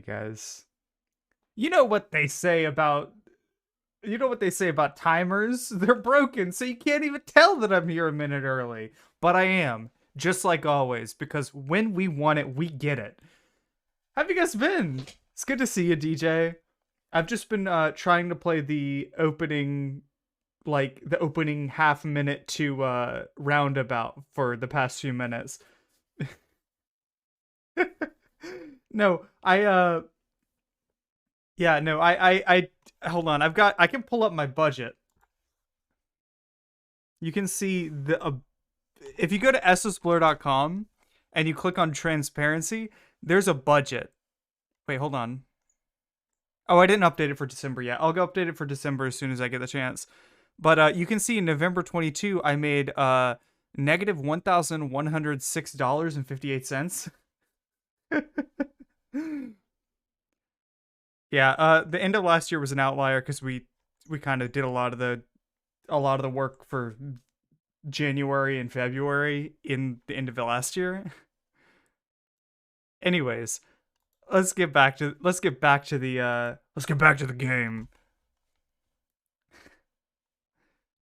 Hey guys, you know what they say about timers? They're broken, so you can't even tell that I'm here a minute early. But I am, just like always, because when we want it, we get it. How have you guys been? It's good to see you, DJ. I've just been trying to play the opening half minute to roundabout for the past few minutes. No, yeah, no, hold on. I can pull up my budget. You can see if you go to ssblur.com and you click on transparency, there's a budget. Wait, hold on. Oh, I didn't update it for December yet. I'll go update it for December as soon as I get the chance. But you can see in November 22, I made negative $1,106.58. Yeah, the end of last year was an outlier because we kind of did a lot of the work for January and February in the end of the last year. Anyways, let's get back to the game.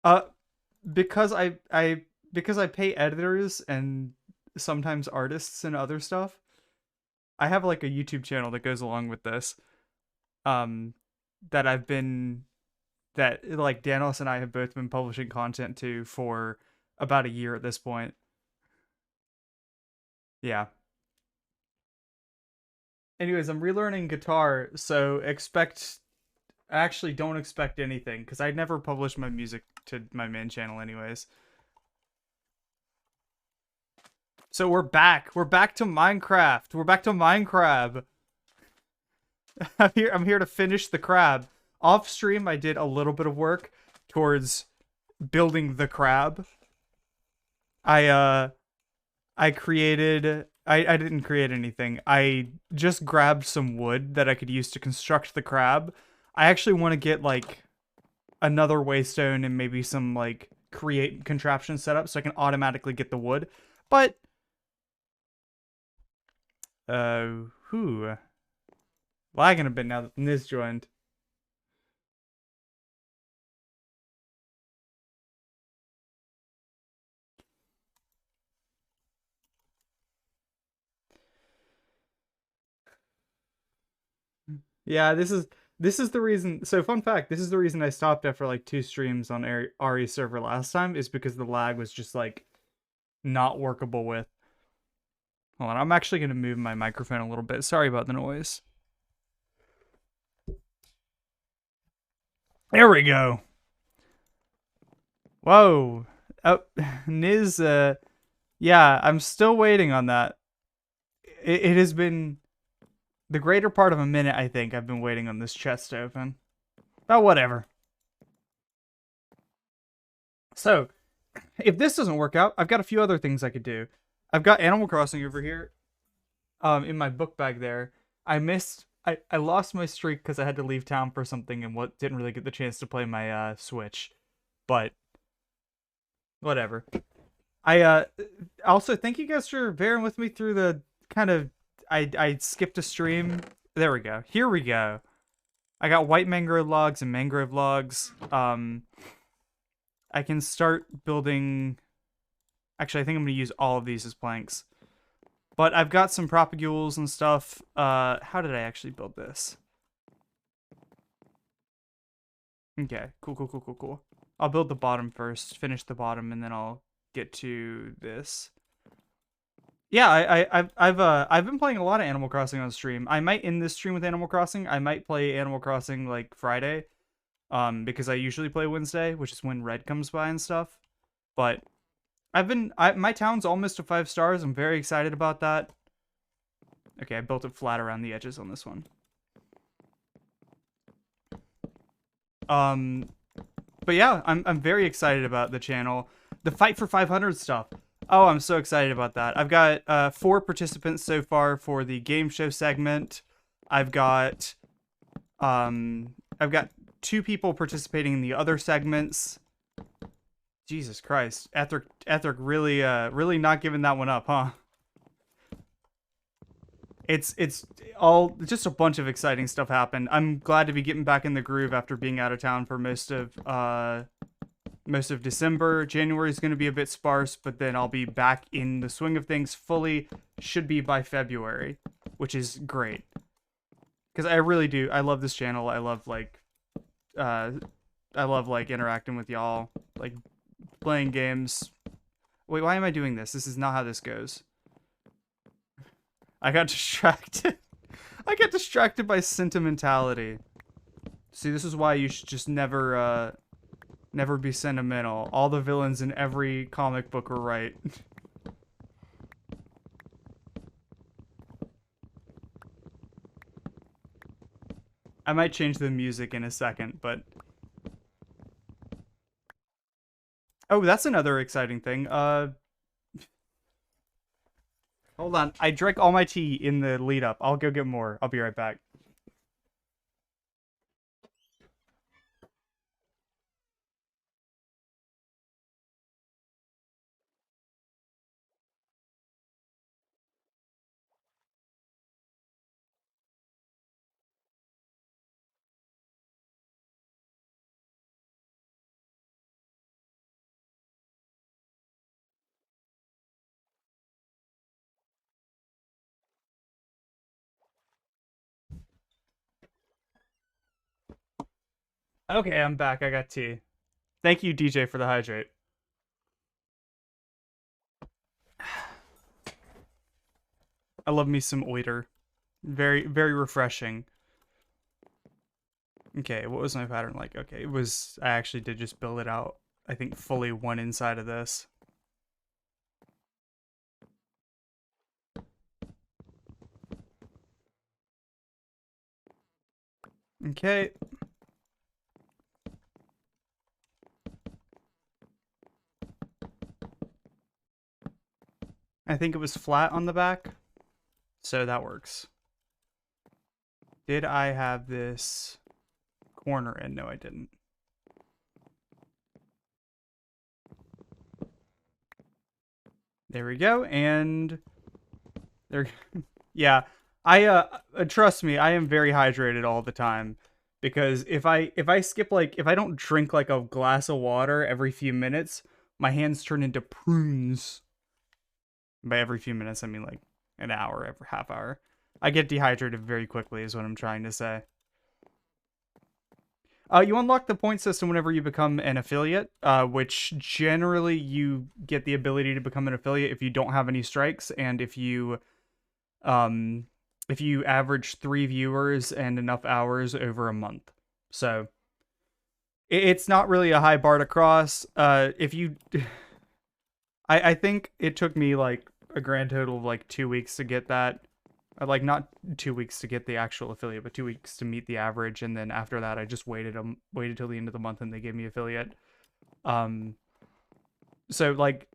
Uh, because I pay editors and sometimes artists and other stuff. I have like a YouTube channel that goes along with this. Um, that I've been that like Danos and I have both been publishing content to for about a year at this point. Yeah. Anyways, I'm relearning guitar, so don't expect anything because I never published my music to my main channel anyways. So we're back. We're back to Minecraft. We're back to Minecraft. I'm here to finish the crab. Off stream, I did a little bit of work towards building the crab. I I created I didn't create anything. I just grabbed some wood that I could use to construct the crab. I actually want to get like another waystone and maybe some like create contraption setup so I can automatically get the wood. But who lagging a bit now that Niz joined. Yeah, this is the reason. So fun fact, this is the reason I stopped after like two streams on RE server last time is because the lag was just like not workable with. Hold on, I'm actually gonna move my microphone a little bit. Sorry about the noise. There we go. Whoa. Oh, Niz, yeah, I'm still waiting on that. It has been the greater part of a minute, I think, I've been waiting on this chest to open. But whatever. So, if this doesn't work out, I've got a few other things I could do. I've got Animal Crossing over here, in my book bag there. I lost my streak because I had to leave town for something and didn't really get the chance to play my Switch. But whatever. I also thank you guys for bearing with me through the kind of I skipped a stream. There we go. Here we go. I got white mangrove logs and mangrove logs. I can start building. Actually, I think I'm gonna use all of these as planks. But I've got some propagules and stuff. How did I actually build this? Okay, cool. I'll build the bottom first, finish the bottom, and then I'll get to this. Yeah, I've been playing a lot of Animal Crossing on stream. I might end this stream with Animal Crossing. I might play Animal Crossing like Friday, because I usually play Wednesday, which is when Red comes by and stuff. But my town's almost to 5 stars. I'm very excited about that. Okay, I built it flat around the edges on this one. But yeah, I'm very excited about the channel. The fight for 500 stuff. Oh, I'm so excited about that. I've got 4 participants so far for the game show segment. I've got 2 people participating in the other segments. Jesus Christ. Ethric really not giving that one up, huh? it's all just a bunch of exciting stuff happened. I'm glad to be getting back in the groove after being out of town for most of December. January is going to be a bit sparse, but then I'll be back in the swing of things fully. Should be by February, which is great. Because I really do. I love this channel. I love like interacting with y'all, like playing games. Wait, why am I doing this? This is not how this goes. I got distracted. I got distracted by sentimentality. See, this is why you should just never be sentimental. All the villains in every comic book were right. I might change the music in a second, but... Oh, that's another exciting thing. Hold on. I drank all my tea in the lead up. I'll go get more. I'll be right back. Okay, I'm back. I got tea. Thank you, DJ, for the hydrate. I love me some oiter. Very, very refreshing. Okay, what was my pattern like? Okay, it was... I actually did just build it out. I think fully one inside of this. Okay. I think it was flat on the back, so that works. Did I have this corner in? No, I didn't. There we go, and there. Yeah, I trust me, I am very hydrated all the time, because if I skip, like, if I don't drink like a glass of water every few minutes, my hands turn into prunes. By every few minutes, I mean like an hour, every half hour. I get dehydrated very quickly is what I'm trying to say. You unlock the point system whenever you become an affiliate, which generally you get the ability to become an affiliate if you don't have any strikes, and if you average 3 viewers and enough hours over a month. So it's not really a high bar to cross. If you, I think it took me like a grand total of like 2 weeks to get that. Like, not 2 weeks to get the actual affiliate, but 2 weeks to meet the average, and then after that, I just waited till the end of the month, and they gave me affiliate. So like,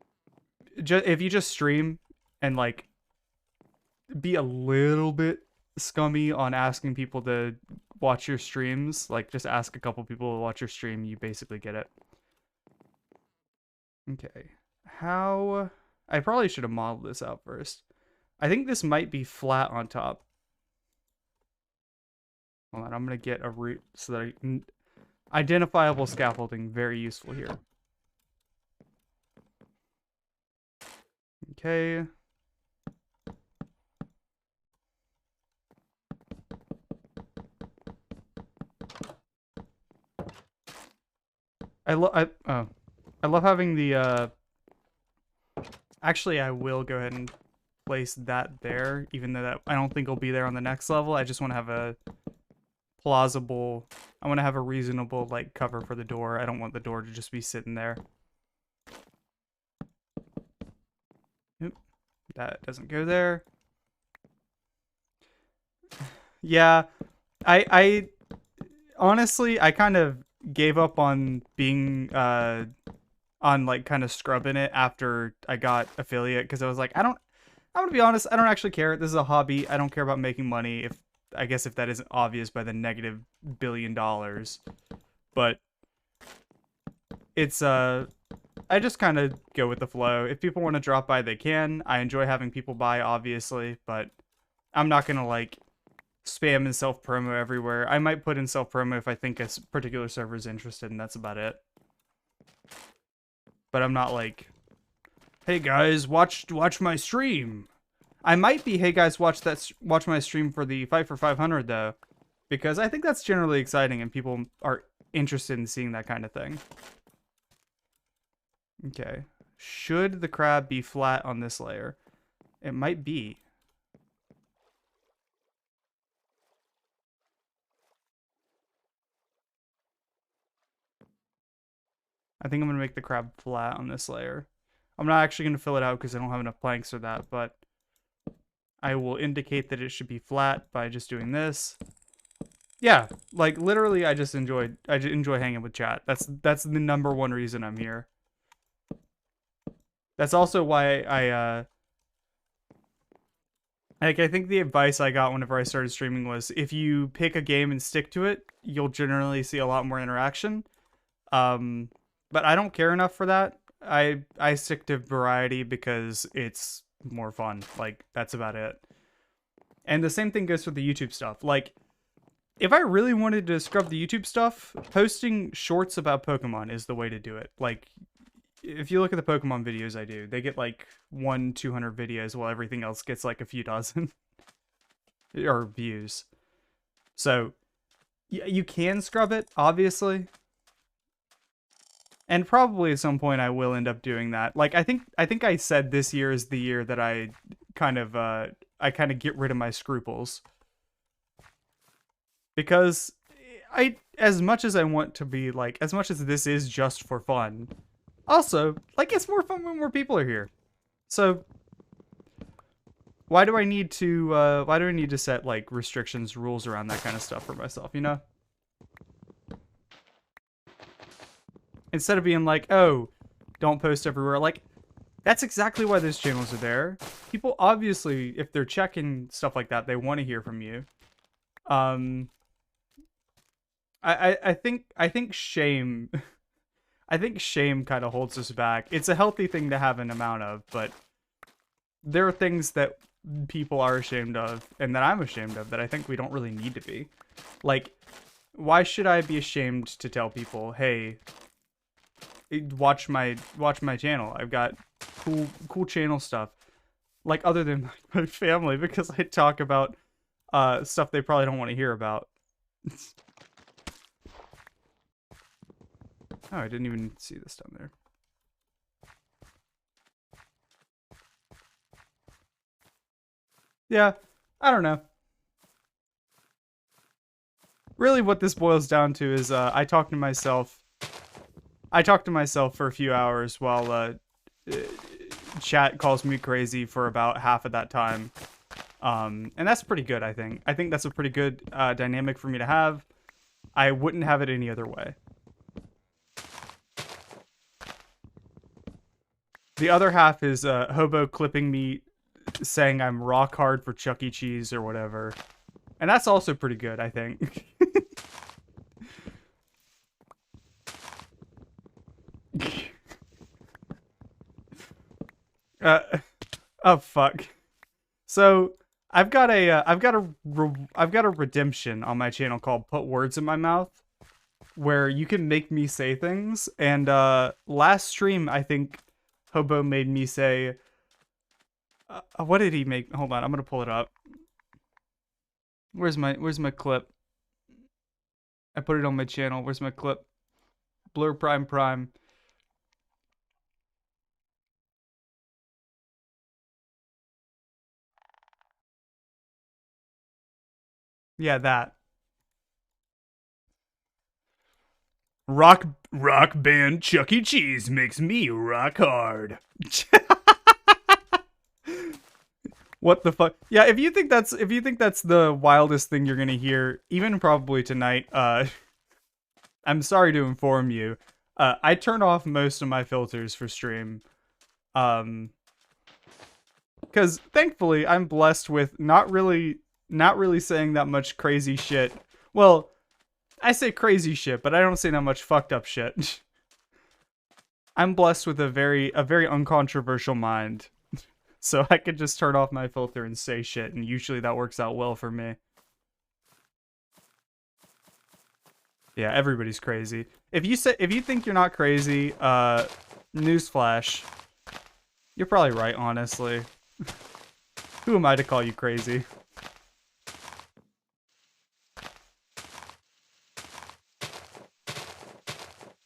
if you just stream and like be a little bit scummy on asking people to watch your streams, like just ask a couple people to watch your stream, you basically get it. Okay, how? I probably should have modeled this out first. I think this might be flat on top. Hold on, I'm going to get a root so that I can... Identifiable scaffolding, very useful here. Okay. I love having the Actually, I will go ahead and place that there, even though that I don't think it'll be there on the next level. I just want to have a plausible, I want to have a reasonable like cover for the door. I don't want the door to just be sitting there. Oop, that doesn't go there. Yeah, I honestly, I kind of gave up on being on like kind of scrubbing it after I got affiliate, because I was like, I'm gonna be honest, I don't actually care. This is a hobby. I don't care about making money. I guess if that isn't obvious by the negative $1 billion, but it's I just kind of go with the flow. If people want to drop by, they can. I enjoy having people by, obviously, but I'm not gonna like spam and self promo everywhere. I might put in self promo if I think a particular server is interested, and that's about it. But I'm not like, hey guys, watch my stream. I might be, hey guys, watch my stream for the Fight for 500 though, because I think that's generally exciting and people are interested in seeing that kind of thing. Okay, should the crab be flat on this layer? It might be. I think I'm gonna make the crab flat on this layer. I'm not actually gonna fill it out because I don't have enough planks for that, but I will indicate that it should be flat by just doing this. Yeah, like literally, I enjoy hanging with chat. That's the number one reason I'm here. That's also why I think the advice I got whenever I started streaming was if you pick a game and stick to it, you'll generally see a lot more interaction. But I don't care enough for that. I stick to variety because it's more fun. Like, that's about it. And the same thing goes for the YouTube stuff. Like, if I really wanted to scrub the YouTube stuff, posting shorts about Pokemon is the way to do it. Like, if you look at the Pokemon videos I do, they get like 200 videos while everything else gets like a few dozen or views. So you can scrub it, obviously. And probably at some point I will end up doing that. Like I think I said this year is the year that I kind of get rid of my scruples. Because as much as I want to be like, as much as this is just for fun, also, like, it's more fun when more people are here. So why do I need to set like restrictions, rules around that kind of stuff for myself, you know? Instead of being like, oh, don't post everywhere. Like, that's exactly why those channels are there. People obviously, if they're checking stuff like that, they want to hear from you. I think shame I think shame kind of holds us back. It's a healthy thing to have an amount of, but there are things that people are ashamed of and that I'm ashamed of that I think we don't really need to be. Like, why should I be ashamed to tell people, hey, watch my channel. I've got cool channel stuff. Like, other than my family, because I talk about stuff they probably don't want to hear about. Oh, I didn't even see this down there. Yeah, I don't know. Really what this boils down to is I talk to myself for a few hours while chat calls me crazy for about half of that time. And that's pretty good, I think. I think that's a pretty good dynamic for me to have. I wouldn't have it any other way. The other half is Hobo clipping me saying I'm rock hard for Chuck E. Cheese or whatever. And that's also pretty good, I think. Oh fuck. So I've got a redemption on my channel called Put Words in My Mouth, where you can make me say things. And last stream, I think Hobo made me say, what did he make? Hold on, I'm gonna pull it up. Where's my clip? I put it on my channel. Where's my clip? Blur Prime. Yeah, that. Rock band Chuck E. Cheese makes me rock hard. What the fuck? Yeah, if you think that's the wildest thing you're gonna hear, even probably tonight, I'm sorry to inform you. I turn off most of my filters for stream. Because thankfully I'm blessed with not really saying that much crazy shit. Well, I say crazy shit, but I don't say that much fucked up shit. I'm blessed with a very uncontroversial mind. So I could just turn off my filter and say shit, and usually that works out well for me. Yeah, everybody's crazy. If you think you're not crazy, newsflash, you're probably right, honestly. Who am I to call you crazy?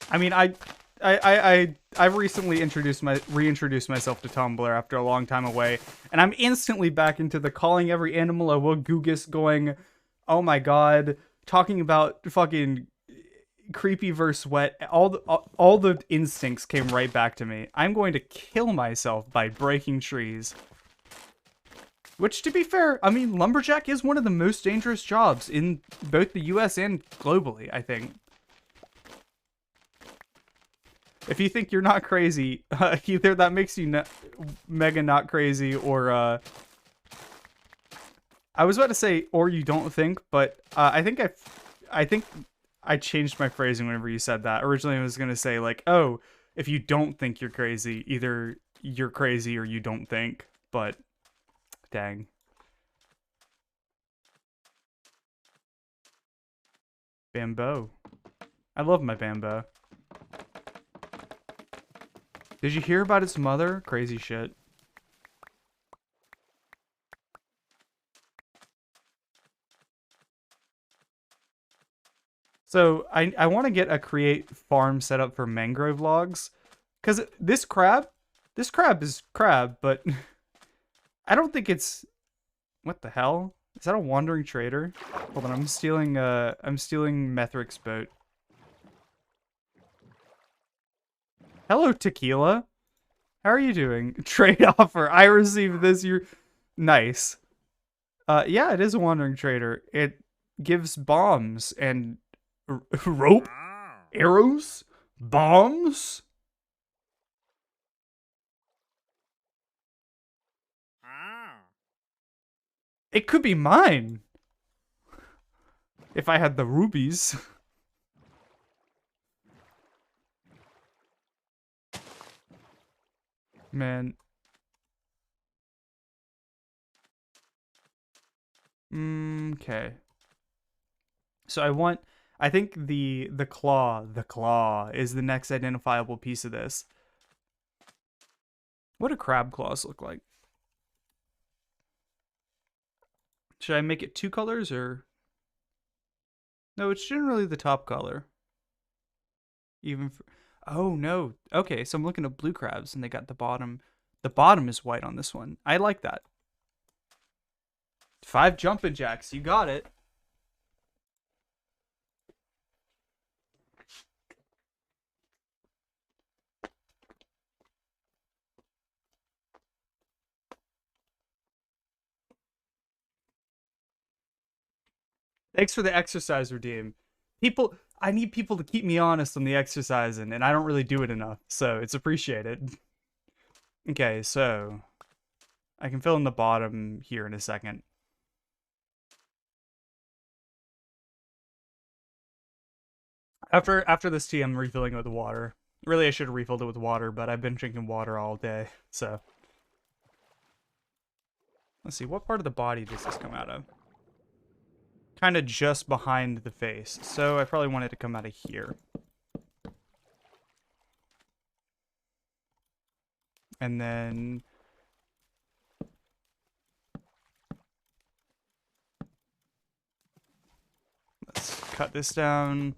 I mean, I've recently reintroduced myself to Tumblr after a long time away, and I'm instantly back into the calling every animal a wagoogus, going, oh my god, talking about fucking creepy versus wet. All the instincts came right back to me. I'm going to kill myself by breaking trees. Which, to be fair, I mean, lumberjack is one of the most dangerous jobs in both the US and globally, I think. If you think you're not crazy, either that makes you mega not crazy, or I was about to say, or you don't think, but I think I changed my phrasing whenever you said that. Originally, I was gonna say like, oh, if you don't think you're crazy, either you're crazy or you don't think. But dang, bamboo. I love my bamboo. Did you hear about its mother? Crazy shit. So I want to get a create farm set up for mangrove logs, because this crab is crab, but I don't think it's, what the hell? Is that a wandering trader? Hold on, I'm stealing Methric's boat. Hello, Tequila. How are you doing? Trade offer. I received this. You're nice. Yeah, it is a wandering trader. It gives bombs and rope, arrows, bombs. It could be mine if I had the rubies. Man. Okay. So I think the claw is the next identifiable piece of this. What do crab claws look like? Should I make it two colors, or no, it's generally the top color. Even for, oh no. Okay, so I'm looking at blue crabs and they got the bottom. The bottom is white on this one. I like that. 5 jumping jacks. You got it. Thanks for the exercise redeem. I need people to keep me honest on the exercising, and I don't really do it enough, so it's appreciated. Okay, so I can fill in the bottom here in a second. After this tea, I'm refilling it with water. Really, I should have refilled it with water, but I've been drinking water all day, so. Let's see, what part of the body does this come out of? Kind of just behind the face, so I probably want it to come out of here. And then let's cut this down.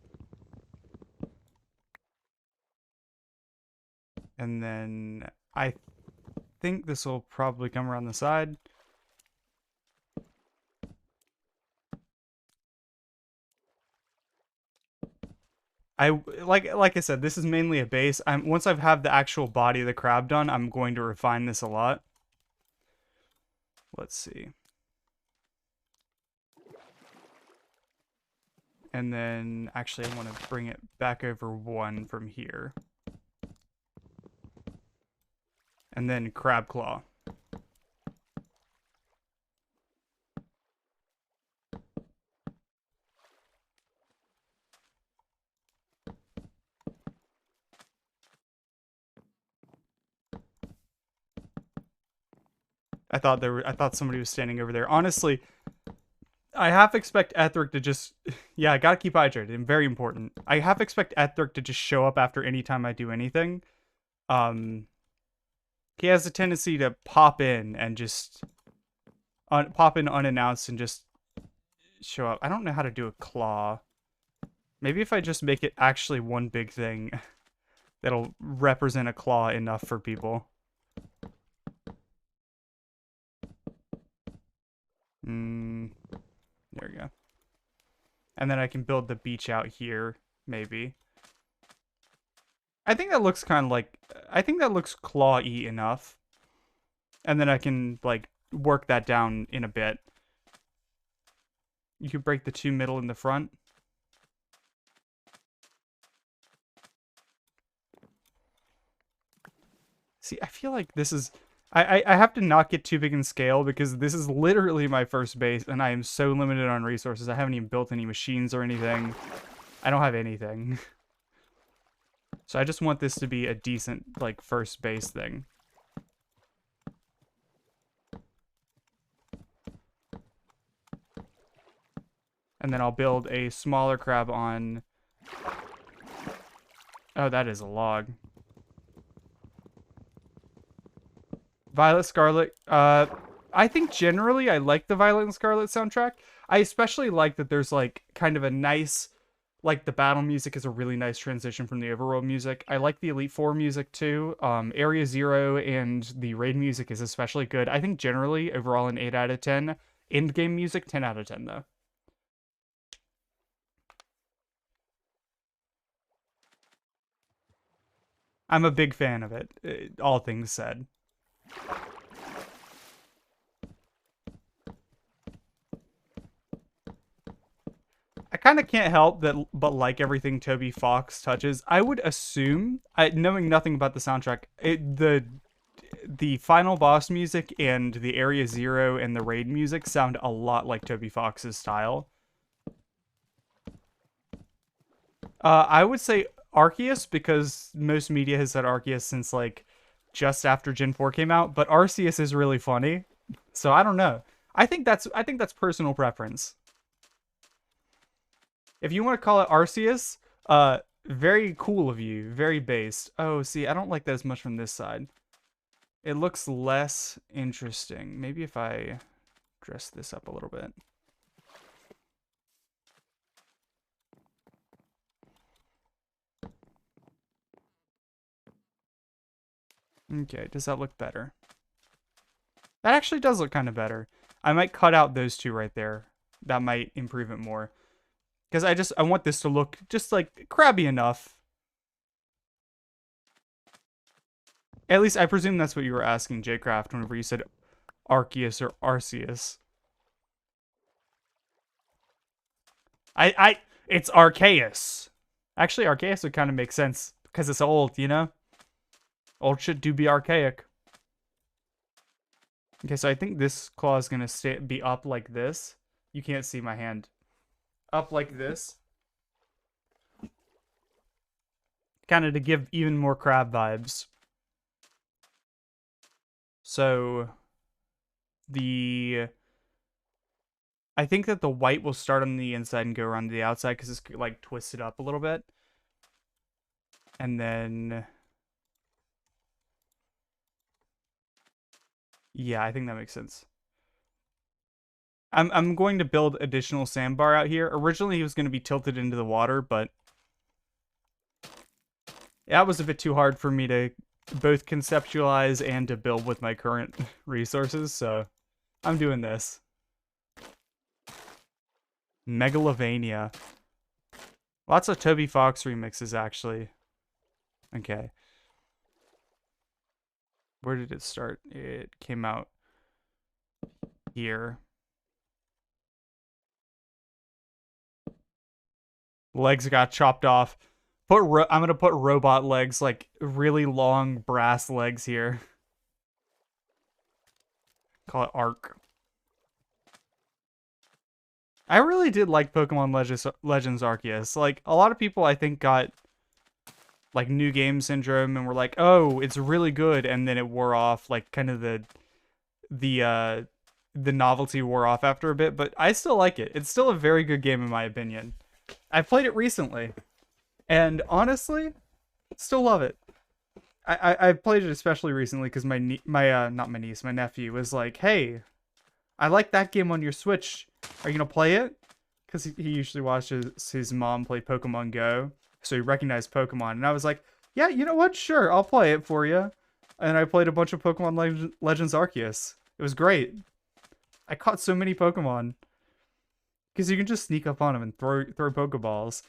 And then I think this will probably come around the side. Like I said, this is mainly a base. Once I've had the actual body of the crab done, I'm going to refine this a lot. Let's see. And then actually I want to bring it back over 1 from here. And then crab claw. I thought somebody was standing over there. Honestly, I half expect Etheric to just yeah, I gotta keep hydrated. Very important. I half expect Etheric to just show up after any time I do anything. Um he has a tendency to pop in and just pop in unannounced and just show up. I don't know how to do a claw. Maybe if I just make it actually one big thing that'll represent a claw enough for people. There we go. And then I can build the beach out here, maybe. I think that looks kind of like... I think that looks claw-y enough. And then I can, like, work that down in a bit. You could break the two middle and the front. See, I feel like this is... I have to not get too big in scale because this is literally my first base and I am so limited on resources. I haven't even built any machines or anything. I don't have anything. So I just want this to be a decent, like, first base thing. And then I'll build a smaller crab on... Oh, that is a log. Violet Scarlet. I think generally I like the Violet and Scarlet soundtrack. I especially like that there's, like, kind of a nice... Like, the battle music is a really nice transition from the overworld music. I like the Elite Four music, too. Area Zero and the raid music is especially good. I think generally, overall, an 8 out of 10. Endgame music, 10 out of 10, though. I'm a big fan of it, all things said. I kind of can't help but like everything Toby Fox touches. I would assume, knowing nothing about the soundtrack, the final boss music and the Area Zero and the raid music sound a lot like Toby Fox's style. I would say Arceus, because most media has said Arceus since, like, just after Gen 4 came out, but Arceus is really funny. So I don't know. I think that's personal preference. If you want to call it Arceus, very cool of you. Very based. Oh, see, I don't like that as much from this side. It looks less interesting. Maybe if I dress this up a little bit. Okay, does that look better? That actually does look kind of better. I might cut out those two right there. That might improve it more. Because I want this to look just, like, crabby enough. At least I presume that's what you were asking, Jcraft, whenever you said Arceus or Arceus. It's Arceus. Actually, Arceus would kind of make sense, because it's old, you know? Old shit do be archaic. Okay, so I think this claw is going to be up like this. You can't see my hand. Up like this. Kind of to give even more crab vibes. So, I think that the white will start on the inside and go around to the outside because it's, like, twisted up a little bit. And then... Yeah, I think that makes sense. I'm going to build additional sandbar out here. Originally, he was going to be tilted into the water, but that was a bit too hard for me to both conceptualize and to build with my current resources, so I'm doing this. Megalovania. Lots of Toby Fox remixes, actually. Okay. Where did it start? It came out here. Legs got chopped off. I'm gonna put robot legs, like really long brass legs here. Call it Arc. I really did like Pokemon Legends Arceus. Like, a lot of people, I think, got like new game syndrome and were like, oh, it's really good, and then it wore off, like, kind of the novelty wore off after a bit, but I still like it. It's still a very good game in my opinion. I played it recently, and honestly, still love it. I played it especially recently because not my niece, my nephew was like, "Hey, I like that game on your Switch. Are you gonna play it?" Because he usually watches his mom play Pokemon Go, so he recognized Pokemon, and I was like, "Yeah, you know what? Sure, I'll play it for you." And I played a bunch of Pokemon Legends Arceus. It was great. I caught so many Pokemon because you can just sneak up on them and throw Pokeballs.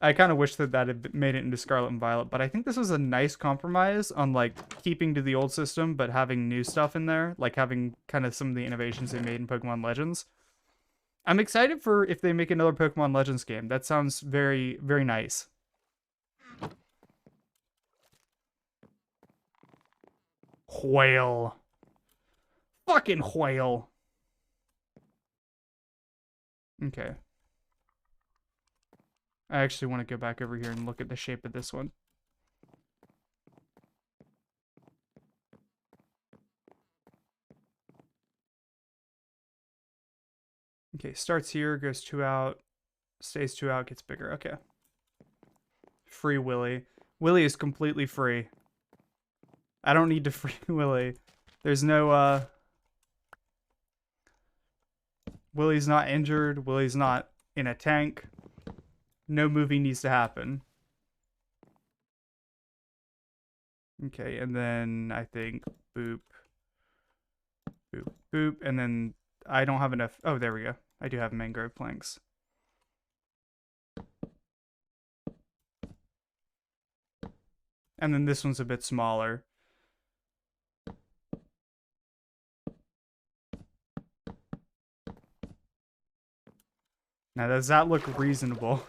I kind of wish that had made it into Scarlet and Violet, but I think this was a nice compromise on like keeping to the old system but having new stuff in there, like having kind of some of the innovations they made in Pokemon Legends. I'm excited for if they make another Pokemon Legends game. That sounds very, very nice. Whale. Fucking whale. Okay. I actually want to go back over here and look at the shape of this one. Okay, starts here, goes 2 out, stays 2 out, gets bigger. Okay. Free Willy. Willy is completely free. I don't need to free Willy. There's no, Willy's not injured. Willy's not in a tank. No moving needs to happen. Okay, and then I think boop, boop, boop, and then I don't have enough. Oh, there we go. I do have mangrove planks. And then this one's a bit smaller. Now, does that look reasonable?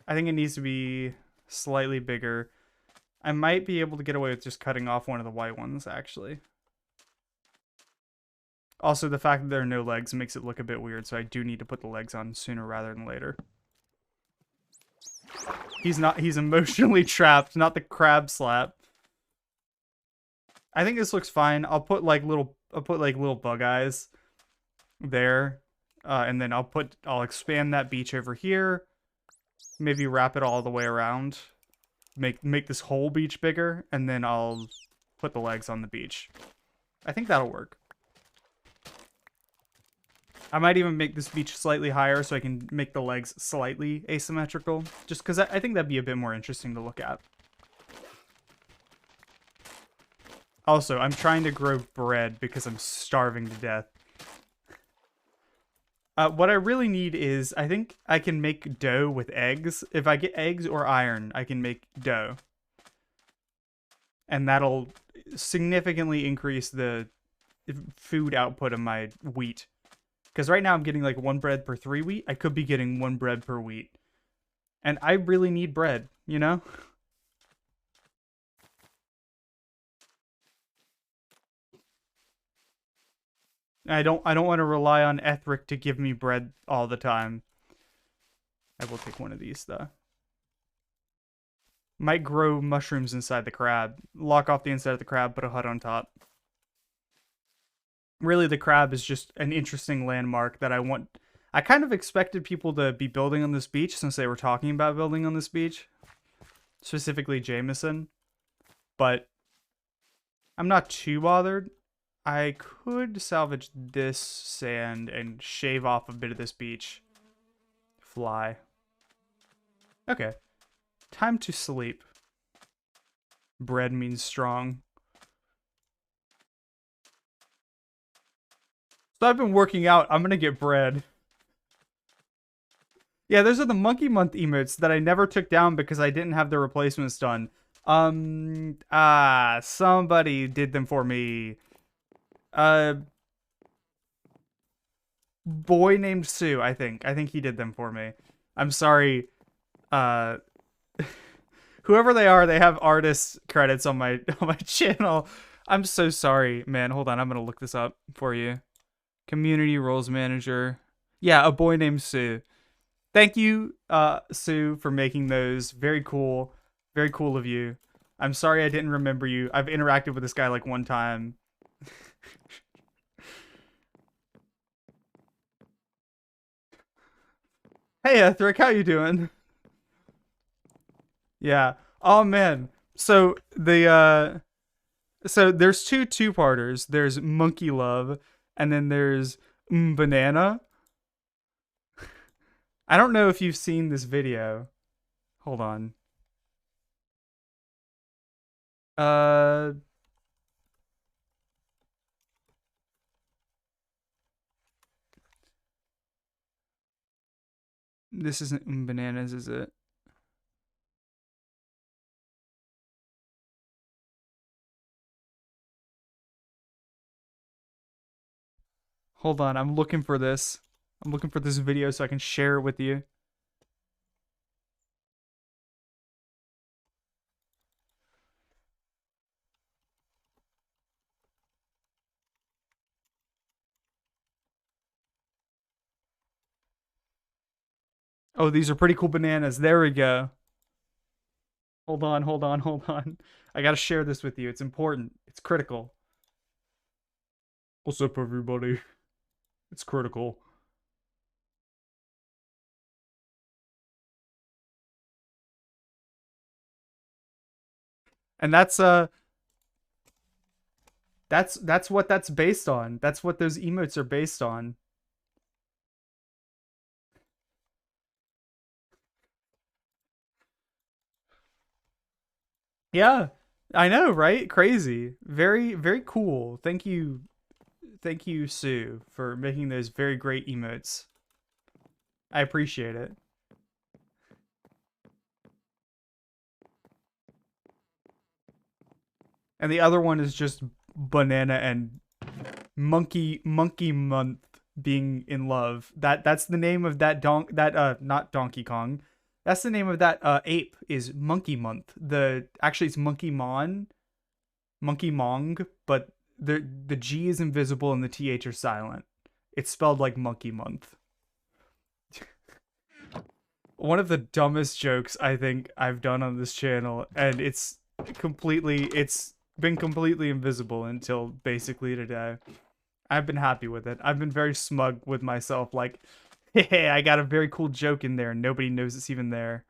I think it needs to be slightly bigger. I might be able to get away with just cutting off one of the white ones, actually. Also, the fact that there are no legs makes it look a bit weird, so I do need to put the legs on sooner rather than later. He's emotionally trapped, not the crab slap. I think this looks fine. I'll put like little bug eyes there. And then I'll expand that beach over here. Maybe wrap it all the way around. Make this whole beach bigger, and then I'll put the legs on the beach. I think that'll work. I might even make this beach slightly higher so I can make the legs slightly asymmetrical. Just because I think that'd be a bit more interesting to look at. Also, I'm trying to grow bread because I'm starving to death. What I really need is, I think I can make dough with eggs. If I get eggs or iron, I can make dough. And that'll significantly increase the food output of my wheat. Because right now I'm getting like 1 bread per 3 wheat. I could be getting 1 bread per wheat. And I really need bread, you know? I don't want to rely on Ethric to give me bread all the time. I will take one of these though. Might grow mushrooms inside the crab. Lock off the inside of the crab, put a hut on top. Really, the crab is just an interesting landmark that I want. I kind of expected people to be building on this beach since they were talking about building on this beach. Specifically Jameson. But I'm not too bothered. I could salvage this sand and shave off a bit of this beach. Fly. Okay. Time to sleep. Bread means strong. So I've been working out. I'm gonna get bread. Yeah, those are the Monkey Month emotes that I never took down because I didn't have the replacements done. Somebody did them for me. Boy named Sue, I think. I think he did them for me. I'm sorry. Whoever they are, they have artist credits on my channel. I'm so sorry, man. Hold on, I'm gonna look this up for you. Community roles manager. Yeah, a boy named Sue. Thank you, Sue, for making those. Very cool. Very cool of you. I'm sorry I didn't remember you. I've interacted with this guy like 1 time. Hey, Ethric, how you doing? Yeah. Oh man. So there's two-parters. There's Monkey Love, and then there's Banana. I don't know if you've seen this video. Hold on. Uh, this isn't Bananas, is it? Hold on, I'm looking for this. I'm looking for this video so I can share it with you. Oh, these are pretty cool bananas. There we go. Hold on, hold on, hold on. I gotta share this with you. It's important. It's critical. What's up, everybody? It's critical. And that's what that's based on. That's what those emotes are based on. Yeah. I know, right? Crazy. Very, very cool. Thank you, Sue, for making those very great emotes. I appreciate it. And the other one is just banana and monkey month being in love. That's the name of that not Donkey Kong. That's the name of that ape is Monkey Month. The actually it's Monkey Mong, but the G is invisible and the TH are silent. It's spelled like Monkey Month. One of the dumbest jokes I think I've done on this channel, and it's been completely invisible until basically today. I've been happy with it. I've been very smug with myself, like, hey, I got a very cool joke in there and nobody knows it's even there.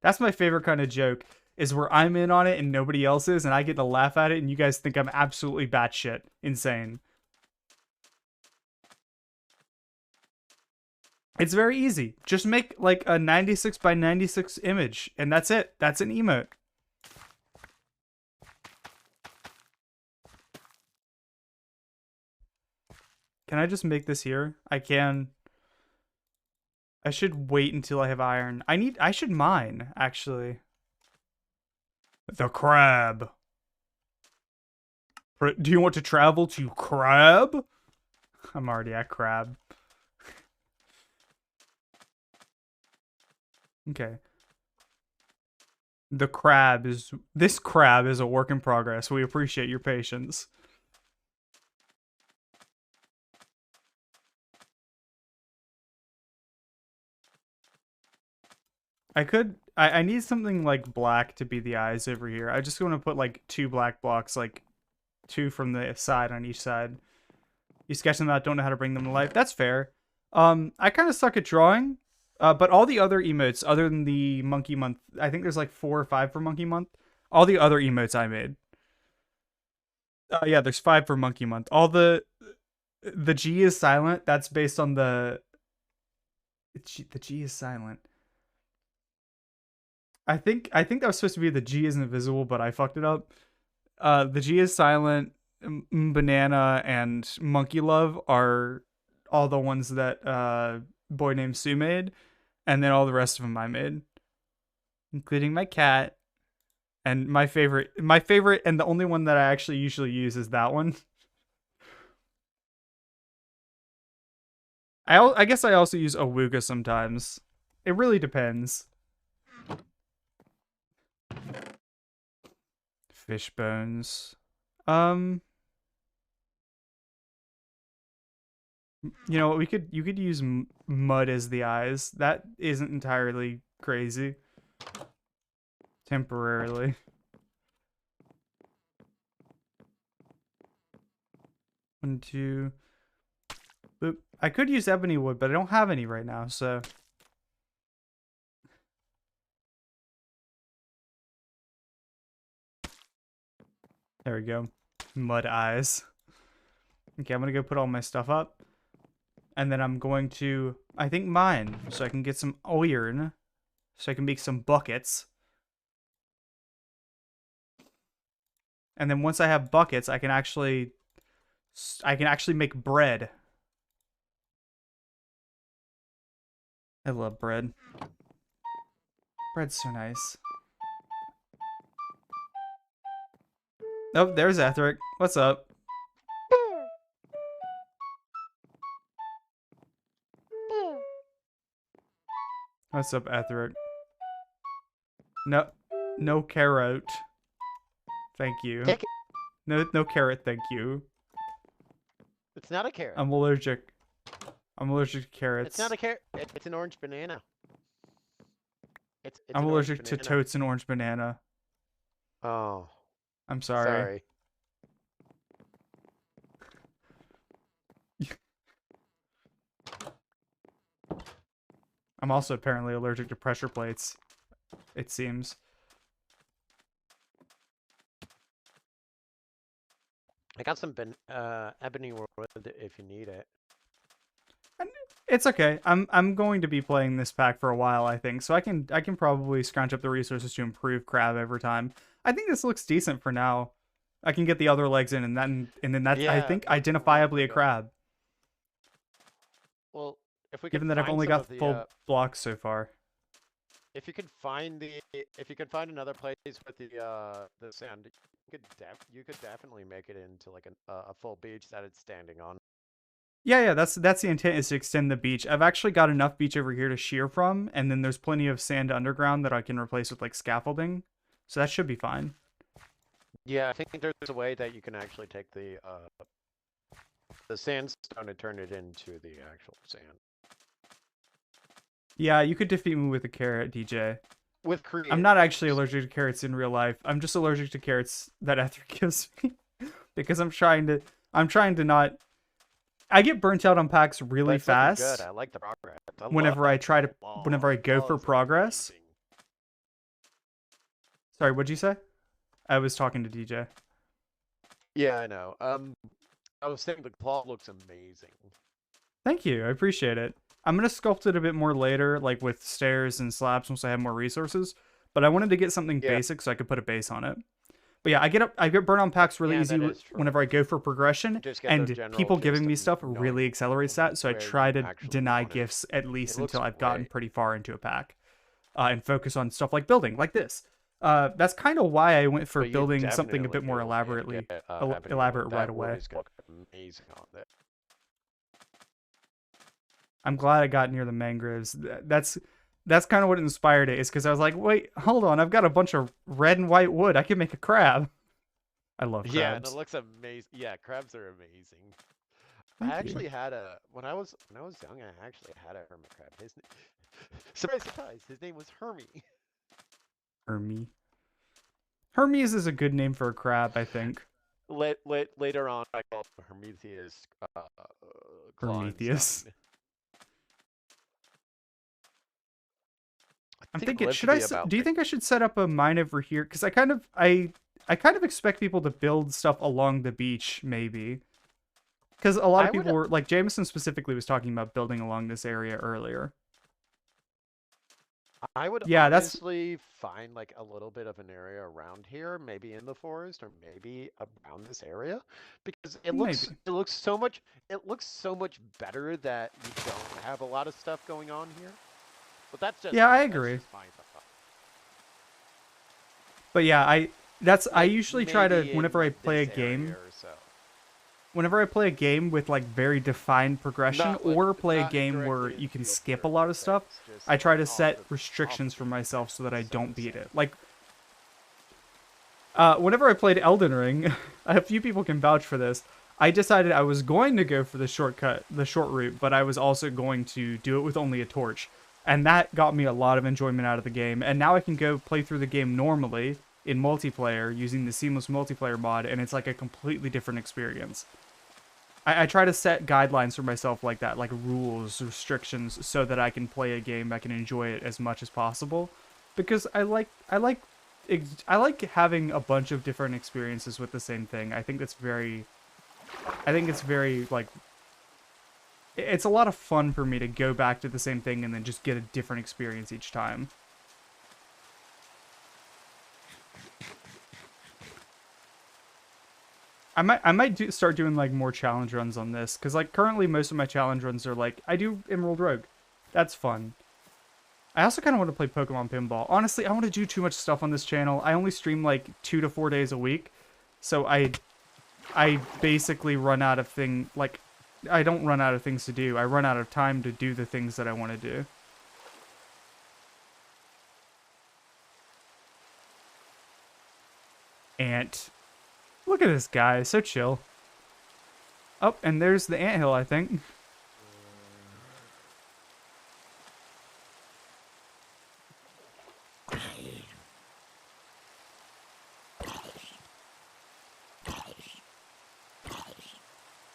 That's my favorite kind of joke, is where I'm in on it and nobody else is, and I get to laugh at it and you guys think I'm absolutely batshit insane. It's very easy. Just make like a 96 by 96 image, and that's it. That's an emote. Can I just make this here? I can. I should wait until I have iron. I should mine, actually. The crab. Do you want to travel to crab? I'm already at crab. Okay. This crab is a work in progress. We appreciate your patience. I need something like black to be the eyes over here. I just want to put like two black blocks, like two from the side on each side. You sketch them out, don't know how to bring them to life. That's fair. I kind of suck at drawing, but all the other emotes, other than the Monkey Month, I think there's like 4 or 5 for Monkey Month. All the other emotes I made. Yeah, there's 5 for Monkey Month. All the G is silent. That's based on the G is silent. I think that was supposed to be the G is invisible, but I fucked it up. The G is silent. Banana and Monkey Love are all the ones that Boy Named Sue made, and then all the rest of them I made, including my cat. And my favorite, and the only one that I actually usually use is that one. I guess I also use Awuga sometimes. It really depends. Fish bones. Um, you know, you could use mud as the eyes. That isn't entirely crazy. Temporarily. 1, 2. Boop. I could use ebony wood, but I don't have any right now, so. There we go. Mud eyes. Okay, I'm gonna go put all my stuff up. And then I'm going to, I think, mine. So I can get some iron. So I can make some buckets. And then once I have buckets, I can actually make bread. I love bread. Bread's so nice. Oh, there's Etheric. What's up? What's up, Etheric? No carrot. Thank you. No carrot, thank you. It's not a carrot. I'm allergic. I'm allergic to carrots. It's not a carrot. It's an orange banana. I'm allergic to totes and orange banana. Oh. I'm sorry. I'm also apparently allergic to pressure plates. It seems. I got some ebony wood if you need it. It's okay. I'm going to be playing this pack for a while, I think, so I can probably scrounge up the resources to improve crab over time. I think this looks decent for now. I can get the other legs in, and then that's, yeah, I think, identifiably a crab. Well, if we given that I've only got full blocks so far. If you could find another place with the sand, you could definitely make it into like a full beach that it's standing on. Yeah, that's the intent, is to extend the beach. I've actually got enough beach over here to shear from, and then there's plenty of sand underground that I can replace with like scaffolding. So that should be fine. Yeah, I think there's a way that you can actually take the sandstone and turn it into the actual sand. Yeah, you could defeat me with a carrot, DJ. With creative. I'm not actually allergic to carrots in real life. I'm just allergic to carrots that Ether gives me. Because I'm trying to not... I get burnt out on packs really fast. Good. I like the progress. Whenever I go for progress. Amazing. Sorry, what'd you say? I was talking to DJ. Yeah, I know. I was saying the claw looks amazing. Thank you. I appreciate it. I'm going to sculpt it a bit more later, like with stairs and slabs once I have more resources. But I wanted to get something basic so I could put a base on it. But yeah, I get burnt on packs really easy whenever I go for progression, and people giving me stuff really accelerates that, so I try to deny gifts at least until I've gotten pretty far into a pack, and focus on stuff like building, like this. That's kind of why I went for building something a bit more elaborate right away. I'm glad I got near the mangroves. That's kind of what inspired it, is because I was like, wait, hold on, I've got a bunch of red and white wood. I can make a crab. I love crabs. Yeah, and it looks amazing. Yeah, crabs are amazing. I actually had when I was young, I actually had a hermit crab. Surprise, his name was Hermie. Hermie. Hermes is a good name for a crab, I think. Later on, I called Prometheus. Prometheus. I'm thinking, do you think I should set up a mine over here? Because I kind of expect people to build stuff along the beach, maybe. Because a lot of people were, like, Jameson specifically was talking about building along this area earlier. I would honestly find, like, a little bit of an area around here, maybe in the forest, or maybe around this area. Because it looks so much better that you don't have a lot of stuff going on here. But that's just, I agree. But yeah, I usually try to, whenever I play a game, with like very defined progression, or play a game where you can skip a lot of stuff, I try to set restrictions for myself so that I don't beat it. Like, whenever I played Elden Ring, a few people can vouch for this, I decided I was going to go for the short route, but I was also going to do it with only a torch. And that got me a lot of enjoyment out of the game. And now I can go play through the game normally in multiplayer using the seamless multiplayer mod, and it's like a completely different experience. I try to set guidelines for myself like that, like rules, restrictions, so that I can play a game, I can enjoy it as much as possible, because I like having a bunch of different experiences with the same thing. I think it's very like it's a lot of fun for me to go back to the same thing and then just get a different experience each time. I might start doing like more challenge runs on this, because like currently most of my challenge runs are like I do Emerald Rogue. That's fun. I also kind of want to play Pokemon Pinball. Honestly, I want to do too much stuff on this channel. I only stream like 2 to 4 days a week, so I basically run out of I don't run out of things to do. I run out of time to do the things that I want to do. Ant. Look at this guy, so chill. Oh, and there's the anthill, I think.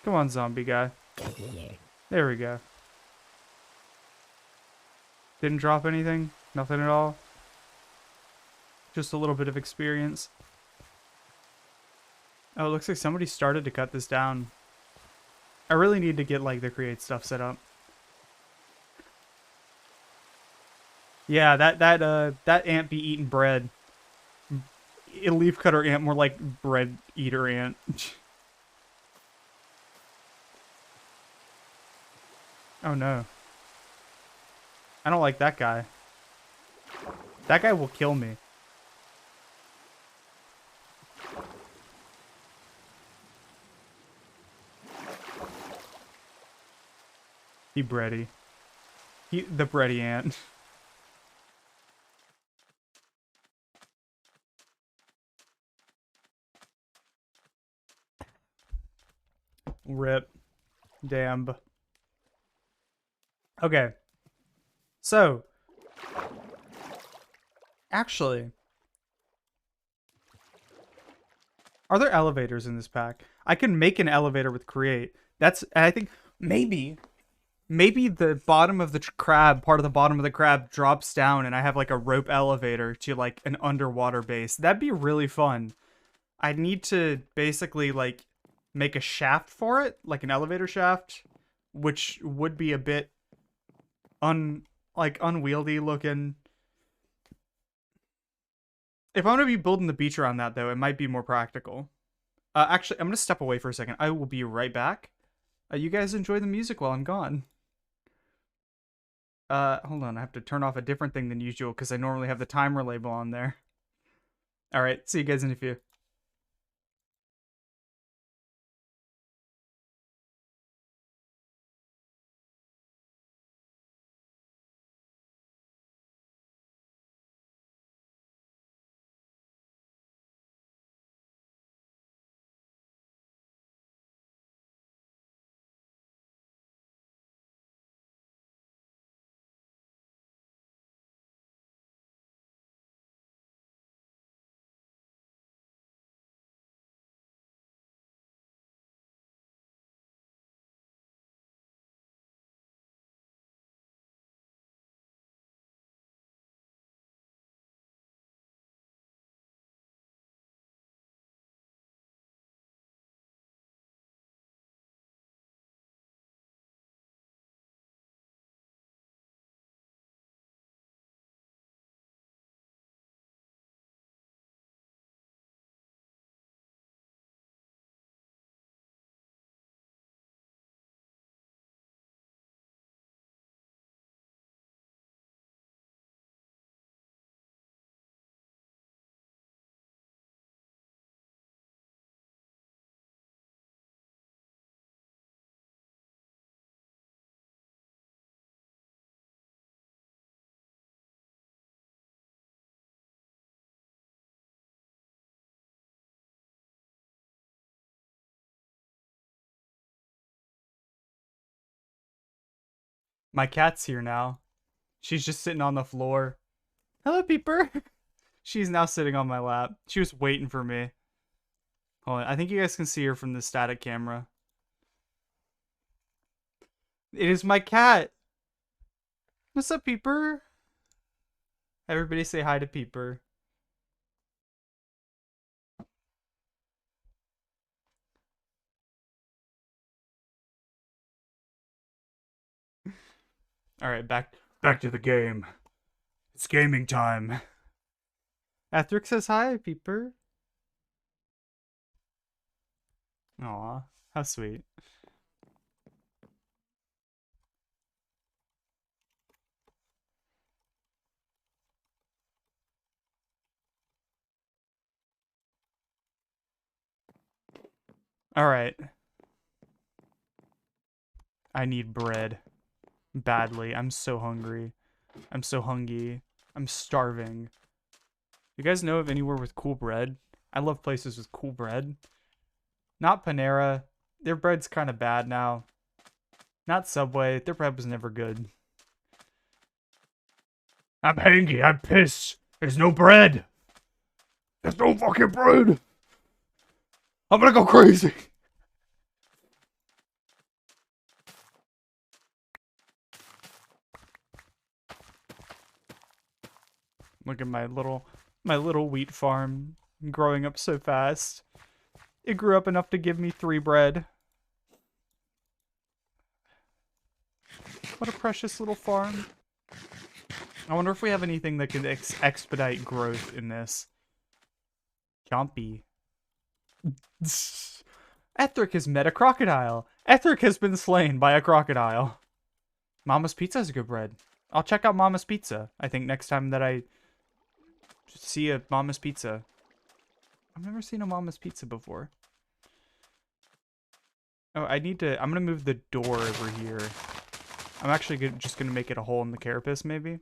Come on, zombie guy. There we go. Didn't drop anything? Nothing at all? Just a little bit of experience. Oh, it looks like somebody started to cut this down. I really need to get like the create stuff set up. Yeah, that ant be eating bread. A leaf cutter ant, more like bread eater ant. Oh no. I don't like that guy. That guy will kill me. He bready. The bready ant. Rip. Damn. Okay. So, actually, are there elevators in this pack? I can make an elevator with create. I think maybe the bottom of the crab, part of the bottom of the crab drops down and I have like a rope elevator to like an underwater base. That'd be really fun. I need to basically like make a shaft for it, like an elevator shaft, which would be a bit unwieldy looking. If I'm gonna be building the beach around that though, it might be more practical. Actually, I'm gonna step away for a second. I will be right back. You guys enjoy the music while I'm gone. Hold on. I have to turn off a different thing than usual because I normally have the timer label on there. All right. See you guys in a few. My cat's here now. She's just sitting on the floor. Hello, Peeper. She's now sitting on my lap. She was waiting for me. Hold on. I think you guys can see her from the static camera. It is my cat. What's up, Peeper? Everybody say hi to Peeper. All right, back to the game. It's gaming time. Athric says hi, Peeper. Aw, how sweet. All right. I need bread badly. I'm so hungry. I'm so hungry. I'm starving. You guys know of anywhere with cool bread? I love places with cool bread. Not Panera. Their bread's kind of bad now. Not Subway. Their bread was never good. I'm hangry. I'm pissed. There's no bread. There's no fucking bread. I'm gonna go crazy. Look at my little wheat farm growing up so fast. It grew up enough to give me 3 bread. What a precious little farm. I wonder if we have anything that could expedite growth in this. Chompy. Ethric has met a crocodile. Ethric has been slain by a crocodile. Mama's Pizza is good bread. I'll check out Mama's Pizza. I think next time that I see a Mama's Pizza. I've never seen a Mama's Pizza before. Oh, I'm gonna move the door over here. I'm actually just gonna make it a hole in the carapace, maybe.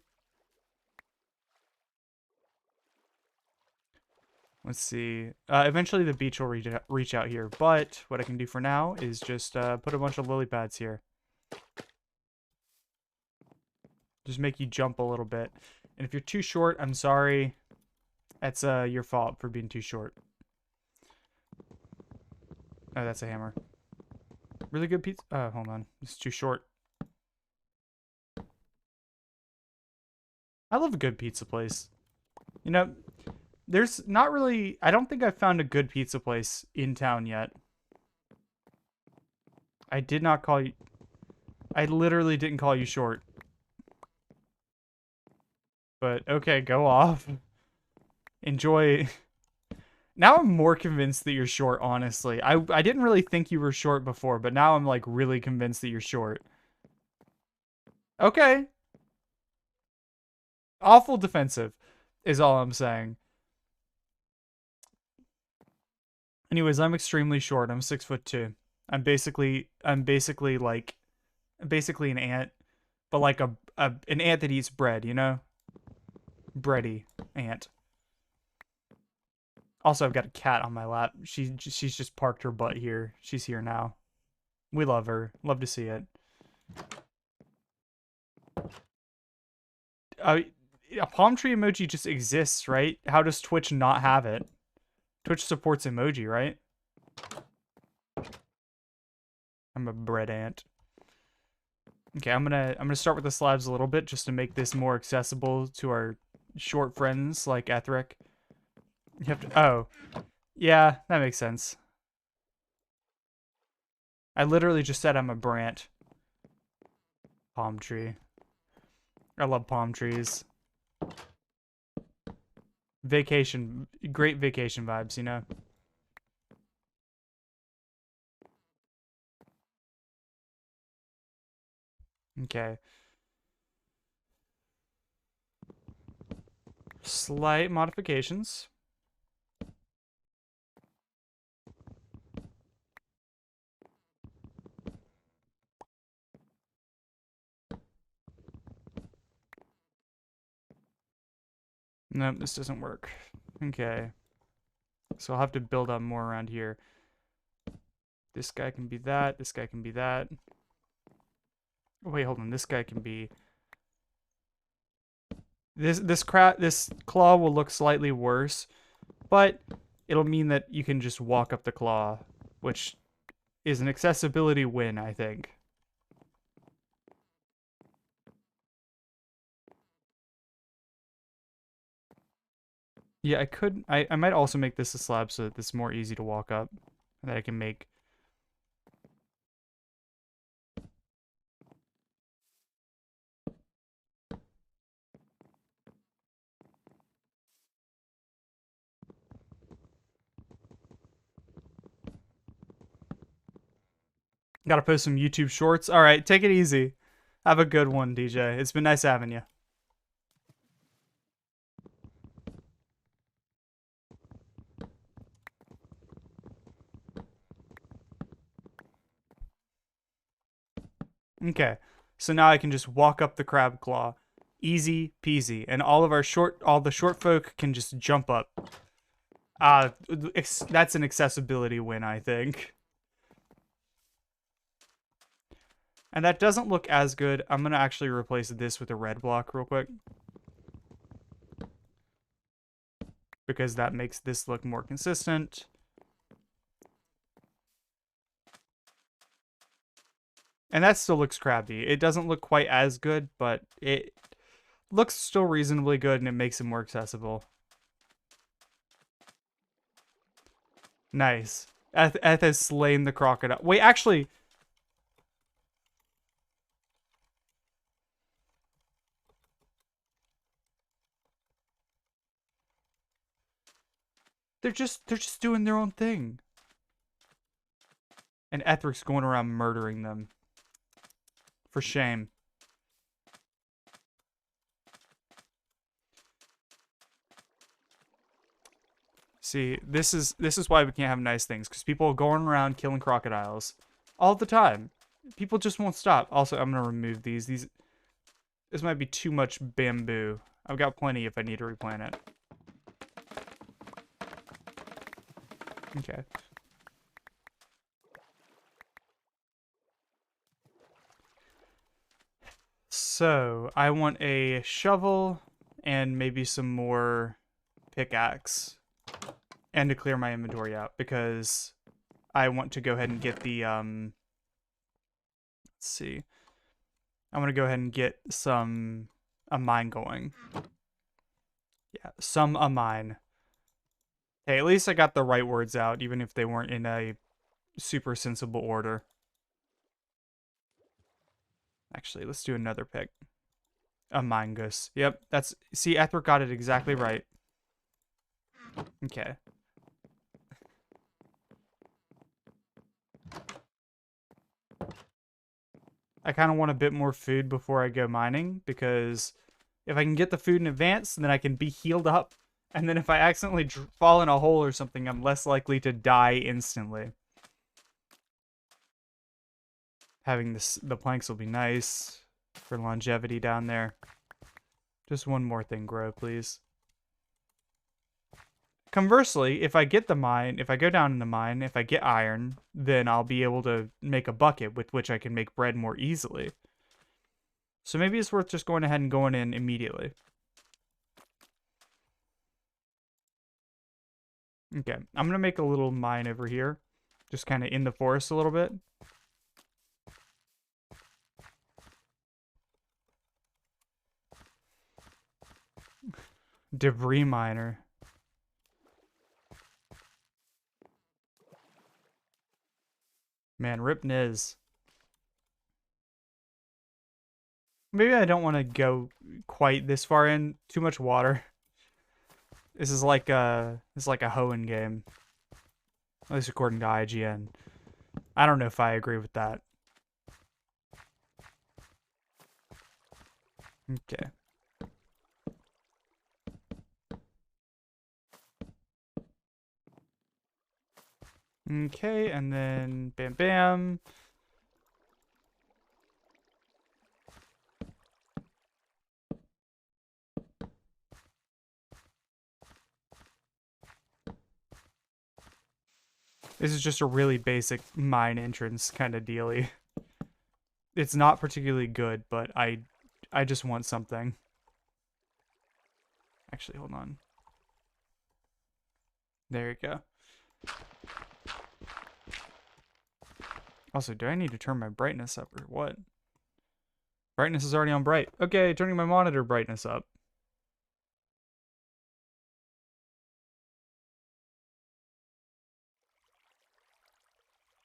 Let's see. Eventually the beach will reach out here, but what I can do for now is just put a bunch of lily pads here. Just make you jump a little bit. And if you're too short, I'm sorry. That's your fault for being too short. Oh, that's a hammer. Really good pizza. Hold on. It's too short. I love a good pizza place. You know, there's not really... I don't think I've found a good pizza place in town yet. I did not call you... I literally didn't call you short. But, okay, go off. Enjoy... Now I'm more convinced that you're short, honestly. I didn't really think you were short before, but now I'm, like, really convinced that you're short. Okay. Awful defensive is all I'm saying. Anyways, I'm extremely short. I'm 6'2". I'm basically like basically an ant, but like an ant that eats bread, you know? Bready ant. Also, I've got a cat on my lap. She's just parked her butt here. She's here now. We love her. Love to see it. A palm tree emoji just exists, right? How does Twitch not have it? Twitch supports emoji, right? I'm a bread ant. Okay, I'm gonna start with the slabs a little bit just to make this more accessible to our short friends like Ethric. You have to. Oh, yeah, that makes sense. I literally just said I'm a brant. Palm tree. I love palm trees. Vacation, great vacation vibes, you know? Okay. Slight modifications. Nope, this doesn't work. Okay. So I'll have to build up more around here. This guy can be that. This guy can be that. Oh, wait, hold on. This guy can be... This claw will look slightly worse, but it'll mean that you can just walk up the claw, which is an accessibility win, I think. Yeah, I could. I might also make this a slab so that it's more easy to walk up. And that I can make. Gotta post some YouTube shorts. All right, take it easy. Have a good one, DJ. It's been nice having you. Okay, so now I can just walk up the crab claw. Easy peasy. And all the short folk can just jump up. That's an accessibility win, I think. And that doesn't look as good. I'm going to actually replace this with a red block real quick. Because that makes this look more consistent. And that still looks crabby. It doesn't look quite as good, but it looks still reasonably good and it makes it more accessible. Nice. Eth has slain the crocodile. Wait, actually... they're just doing their own thing. And Ethric's going around murdering them. For shame. See, this is why we can't have nice things, because people are going around killing crocodiles all the time. People just won't stop. Also, I'm gonna remove these. This might be too much bamboo. I've got plenty if I need to replant it. Okay. So, I want a shovel and maybe some more pickaxe. And to clear my inventory out, because I want to go ahead and get the, let's see. I want to go ahead and get a mine going. Yeah, a mine. Hey, at least I got the right words out, even if they weren't in a super sensible order. Actually, let's do another pick. A mingus. Yep, see, Ethric got it exactly right. Okay. I kind of want a bit more food before I go mining, because if I can get the food in advance, then I can be healed up. And then if I accidentally fall in a hole or something, I'm less likely to die instantly. Having the planks will be nice for longevity down there. Just one more thing grow, please. Conversely, if I get the mine, if I go down in the mine, if I get iron, then I'll be able to make a bucket with which I can make bread more easily. So maybe it's worth just going ahead and going in immediately. Okay, I'm going to make a little mine over here. Just kind of in the forest a little bit. Debris miner. Man, rip Niz. Maybe I don't want to go quite this far in. Too much water. This is like a Hoenn game. At least according to IGN. I don't know if I agree with that. Okay. Okay, and then bam bam. This is just a really basic mine entrance kind of dealy. It's not particularly good, but I just want something. Actually, hold on. There you go. Also, do I need to turn my brightness up or what? Brightness is already on bright. Okay, turning my monitor brightness up.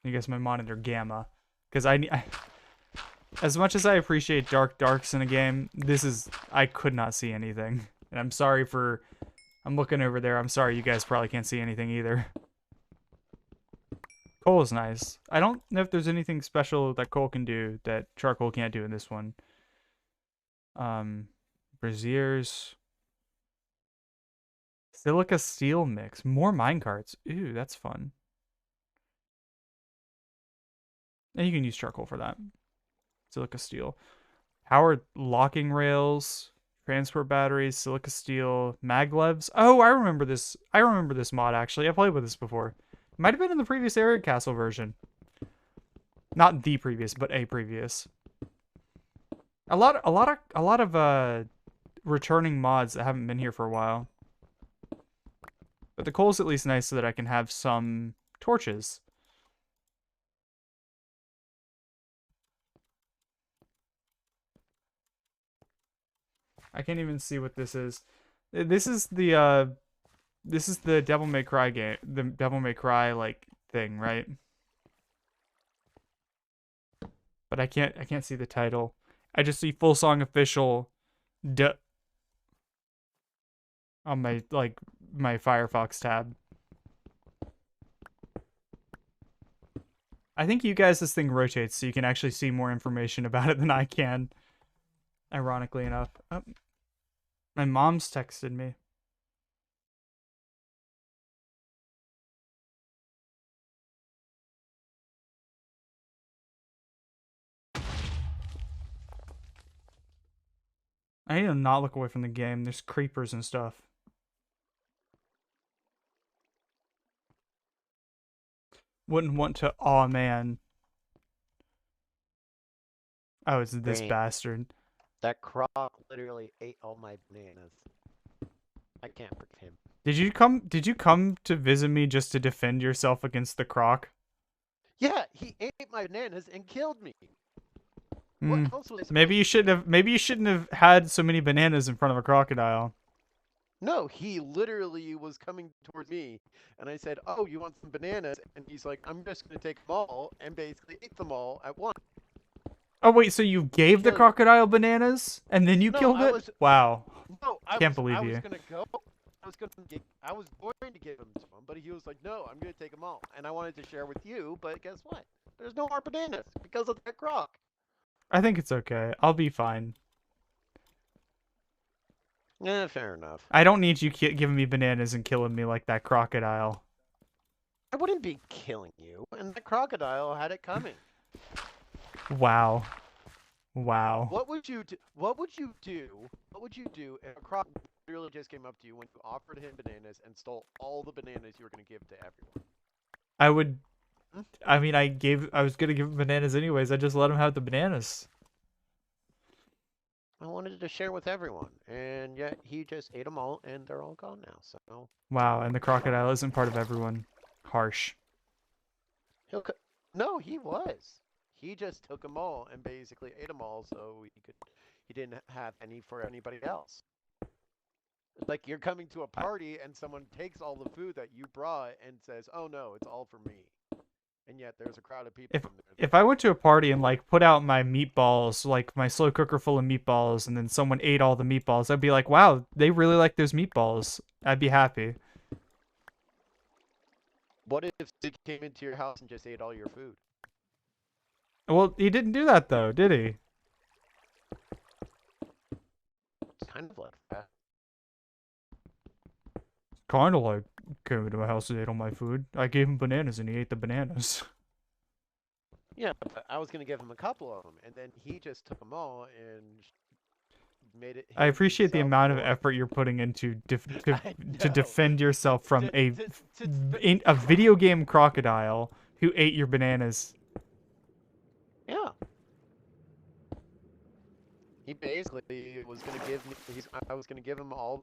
I guess my monitor gamma, because I as much as I appreciate darks in a game, I could not see anything, and I'm sorry for. I'm looking over there. I'm sorry, you guys probably can't see anything either. Coal is nice. I don't know if there's anything special that coal can do that charcoal can't do in this one. Braziers. Silica steel mix. More minecarts. Ooh, that's fun. And you can use charcoal for that. Silica steel. Powered locking rails. Transport batteries. Silica steel. Maglevs. Oh, I remember this. I remember this mod, actually. I played with this before. Might have been in the previous Arid Castle version. Not the previous, but a previous. A lot of returning mods that haven't been here for a while. But the coal's at least nice so that I can have some torches. I can't even see what this is. This is the Devil May Cry game, the Devil May Cry like thing, right? But I can't see the title. I just see Full Song Official on my Firefox tab. I think you guys, this thing rotates so you can actually see more information about it than I can. Ironically enough. Oh, my mom's texted me. I need to not look away from the game. There's creepers and stuff. Wouldn't want to. Aw, man. Oh, it's this bastard. That croc literally ate all my bananas. I can't forgive him. Did you come to visit me just to defend yourself against the croc? Yeah, he ate my bananas and killed me. What else was maybe you shouldn't have had so many bananas in front of a crocodile. No, he literally was coming towards me, and I said, "Oh, you want some bananas?" And he's like, "I'm just gonna take them all," and basically ate them all at once. Oh wait, so you gave the crocodile bananas and then you killed it? Wow. No, Can't believe you. I was going to give him some, but he was like, "No, I'm gonna take them all," and I wanted to share with you, but guess what? There's no more bananas because of that croc. I think it's okay. I'll be fine. Yeah, fair enough. I don't need you giving me bananas and killing me like that crocodile. I wouldn't be killing you, and the crocodile had it coming. Wow. Wow. What would you do? What would you do if a croc literally just came up to you when you offered him bananas and stole all the bananas you were going to give to everyone? I would. I mean, I was gonna give him bananas anyways. I just let him have the bananas. I wanted to share with everyone, and yet he just ate them all, and they're all gone now. So. Wow, and the crocodile isn't part of everyone. Harsh. No, he was. He just took them all and basically ate them all, so he didn't have any for anybody else. Like you're coming to a party and someone takes all the food that you brought and says, "Oh no, it's all for me." And yet there's a crowd of people. If I went to a party and like put out my meatballs, like my slow cooker full of meatballs, and then someone ate all the meatballs, I'd be like, wow, they really like those meatballs. I'd be happy. What if Sid came into your house and just ate all your food? Well, he didn't do that though, did he? It's kind of like that. Kind of like came into my house and ate all my food. I gave him bananas and he ate the bananas. Yeah, but I was going to give him a couple of them, and then he just took them all and made it. I appreciate the amount of effort you're putting into to defend yourself from a video game crocodile who ate your bananas. Yeah. He basically was going to give me. I was going to give him all.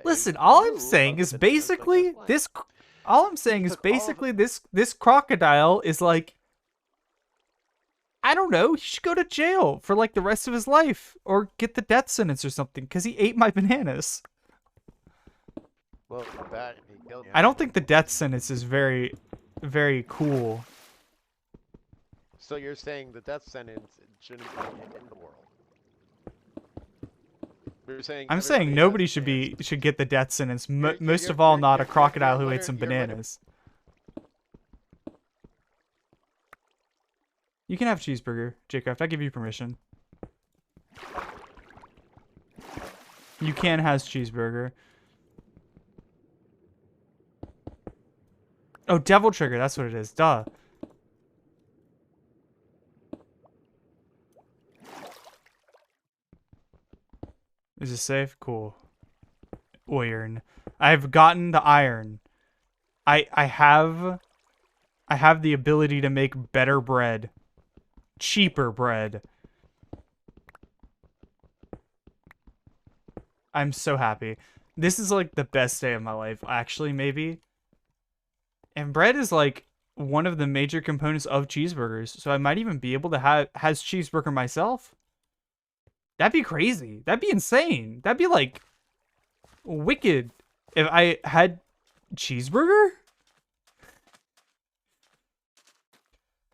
Listen, all I'm saying is basically this. All I'm saying is basically this crocodile is like. I don't know. He should go to jail for like the rest of his life, or get the death sentence or something, because he ate my bananas. Well, I don't think the death sentence is very, very cool. So you're saying the death sentence shouldn't be in the world? You're saying I'm saying everybody has nobody a chance. should get the death sentence. You're you're Most you're of all, you're not a you're you're, crocodile who ate literally some bananas. You can have cheeseburger, Jacob. I give you permission. You can has cheeseburger. Oh, devil trigger. That's what it is. Duh. Is this safe? Cool. Iron. I've gotten the iron. I have the ability to make better bread. Cheaper bread. I'm so happy. This is like the best day of my life, actually, maybe. And bread is like one of the major components of cheeseburgers, so I might even be able to has cheeseburger myself. That'd be crazy. That'd be insane. That'd be like wicked if I had cheeseburger.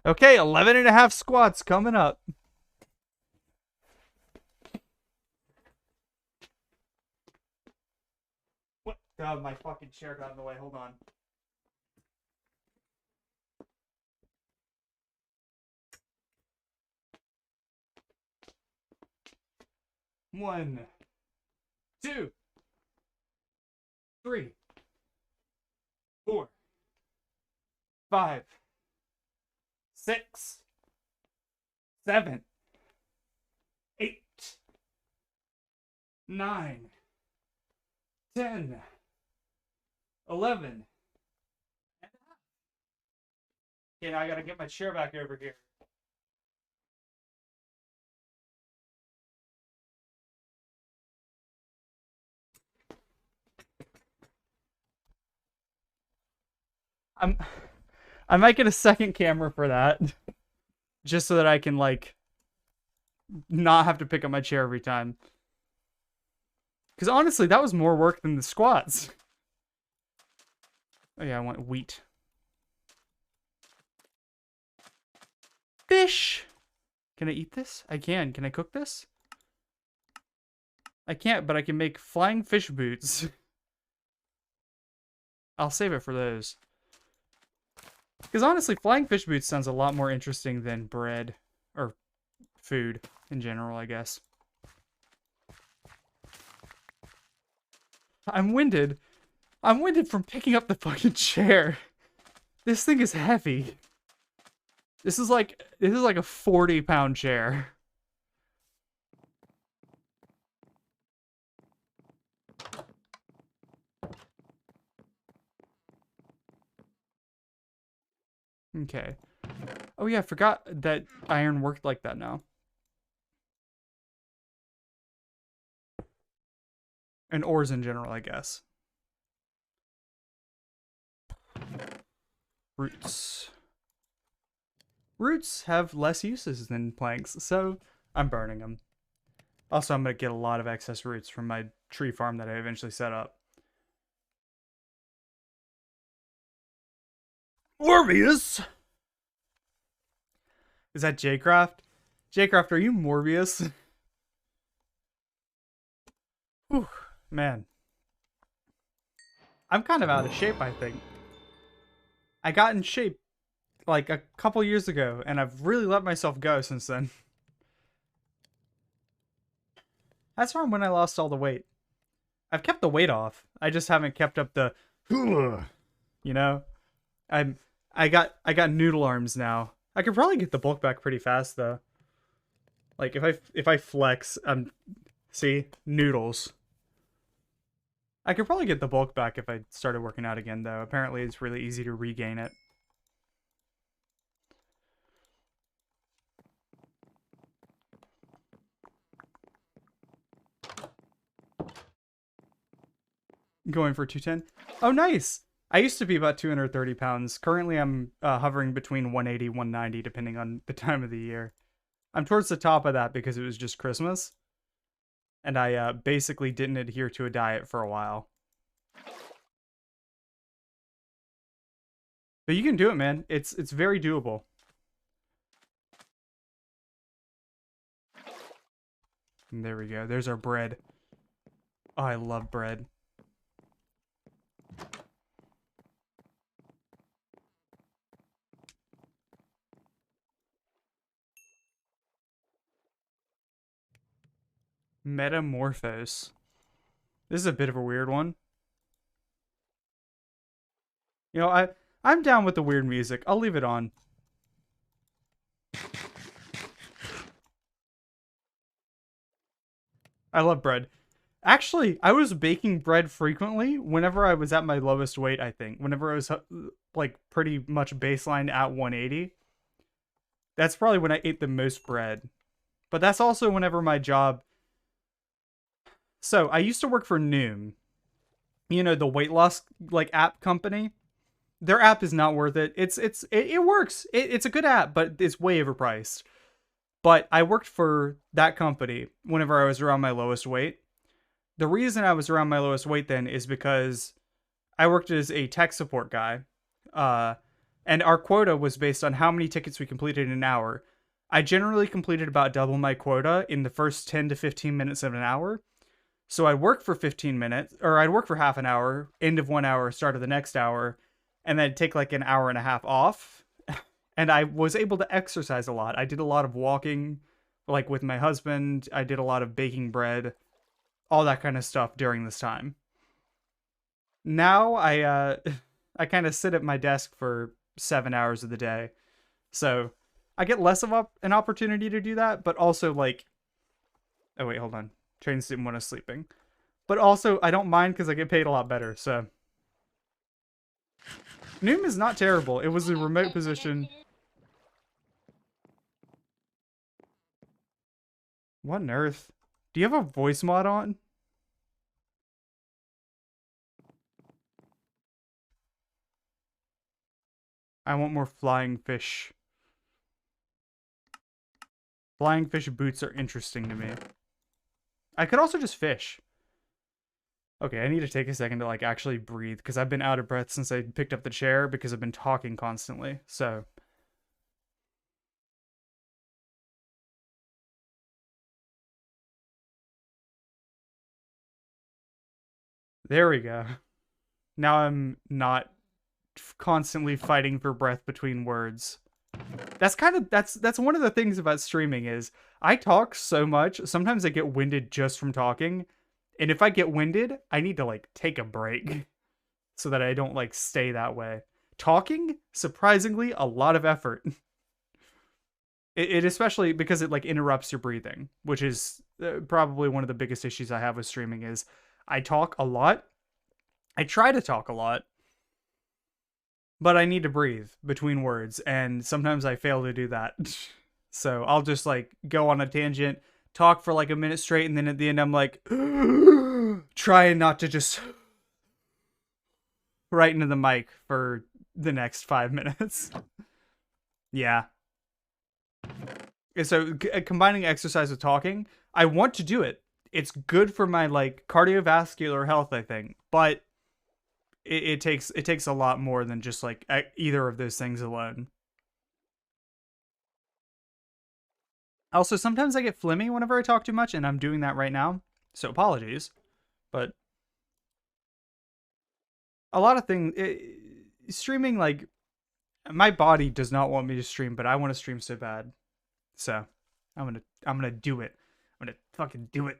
Okay, 11.5 squats coming up. What? God, my fucking chair got in the way. Hold on. One, two, three, four, five, six, seven, eight, 9, 10, 11. Okay, now I gotta get my chair back over here. I'm I might get a second camera for that. Just so that I can like not have to pick up my chair every time. Because honestly, that was more work than the squats. Oh yeah, I want wheat. Fish! Can I eat this? I can. Can I cook this? I can't, but I can make flying fish boots. I'll save it for those. Because honestly, flying fish boots sounds a lot more interesting than bread. Or food in general, I guess. I'm winded. I'm winded from picking up the fucking chair. This thing is heavy. This is like a 40-pound chair. Okay. Oh yeah, I forgot that iron worked like that now. And ores in general, I guess. Roots. Roots have less uses than planks, so I'm burning them. Also, I'm going to get a lot of excess roots from my tree farm that I eventually set up. Morbius! Is that Jcraft? Jcraft, are you Morbius? Whew, man. I'm kind of out of shape, I think. I got in shape like a couple years ago, and I've really let myself go since then. That's from when I lost all the weight. I've kept the weight off. I just haven't kept up the, you know. I got noodle arms now. I could probably get the bulk back pretty fast though. Like if I flex, see noodles. I could probably get the bulk back if I started working out again though. Apparently it's really easy to regain it. Going for 210. Oh, nice. I used to be about 230 pounds. Currently, I'm hovering between 180, 190, depending on the time of the year. I'm towards the top of that because it was just Christmas. And I basically didn't adhere to a diet for a while. But you can do it, man. It's very doable. And there we go. There's our bread. Oh, I love bread. Metamorphose. This is a bit of a weird one. You know, I'm down with the weird music. I'll leave it on. I love bread. Actually, I was baking bread frequently whenever I was at my lowest weight, I think. Whenever I was like pretty much baseline at 180. That's probably when I ate the most bread. But that's also whenever my job. So, I used to work for Noom. You know, the weight loss like app company. Their app is not worth it. It works. It's a good app, but it's way overpriced. But I worked for that company whenever I was around my lowest weight. The reason I was around my lowest weight then is because I worked as a tech support guy. Uh, and our quota was based on how many tickets we completed in an hour. I generally completed about double my quota in the first 10 to 15 minutes of an hour. So I'd work for 15 minutes, or I'd work for half an hour, end of 1 hour, start of the next hour, and then take like an hour and a half off. And I was able to exercise a lot. I did a lot of walking, like with my husband. I did a lot of baking bread, all that kind of stuff during this time. Now I kind of sit at my desk for 7 hours of the day, so I get less of an opportunity to do that. But also like, oh wait, hold on, trains didn't want us sleeping. But also I don't mind because I get paid a lot better. So Noom is not terrible. It was a remote position. What on earth? Do you have a voice mod on? I want more flying fish. Flying fish boots are interesting to me. I could also just fish. Okay, I need to take a second to like actually breathe because I've been out of breath since I picked up the chair because I've been talking constantly. So there we go. Now I'm not constantly fighting for breath between words. That's one of the things about streaming is I talk so much. Sometimes I get winded just from talking. And if I get winded, I need to like take a break so that I don't like stay that way. Talking, surprisingly, a lot of effort. It especially because it like interrupts your breathing, which is probably one of the biggest issues I have with streaming is I talk a lot. I try to talk a lot, but I need to breathe between words, and sometimes I fail to do that. So I'll just like go on a tangent, talk for like a minute straight, and then at the end I'm like trying not to just right into the mic for the next 5 minutes. Yeah. So combining exercise with talking, I want to do it. It's good for my like cardiovascular health, I think, but it takes a lot more than just like either of those things alone. Also, sometimes I get flimmy whenever I talk too much, and I'm doing that right now. So apologies, but a lot of things streaming like my body does not want me to stream, but I want to stream so bad. So I'm gonna do it. I'm gonna fucking do it.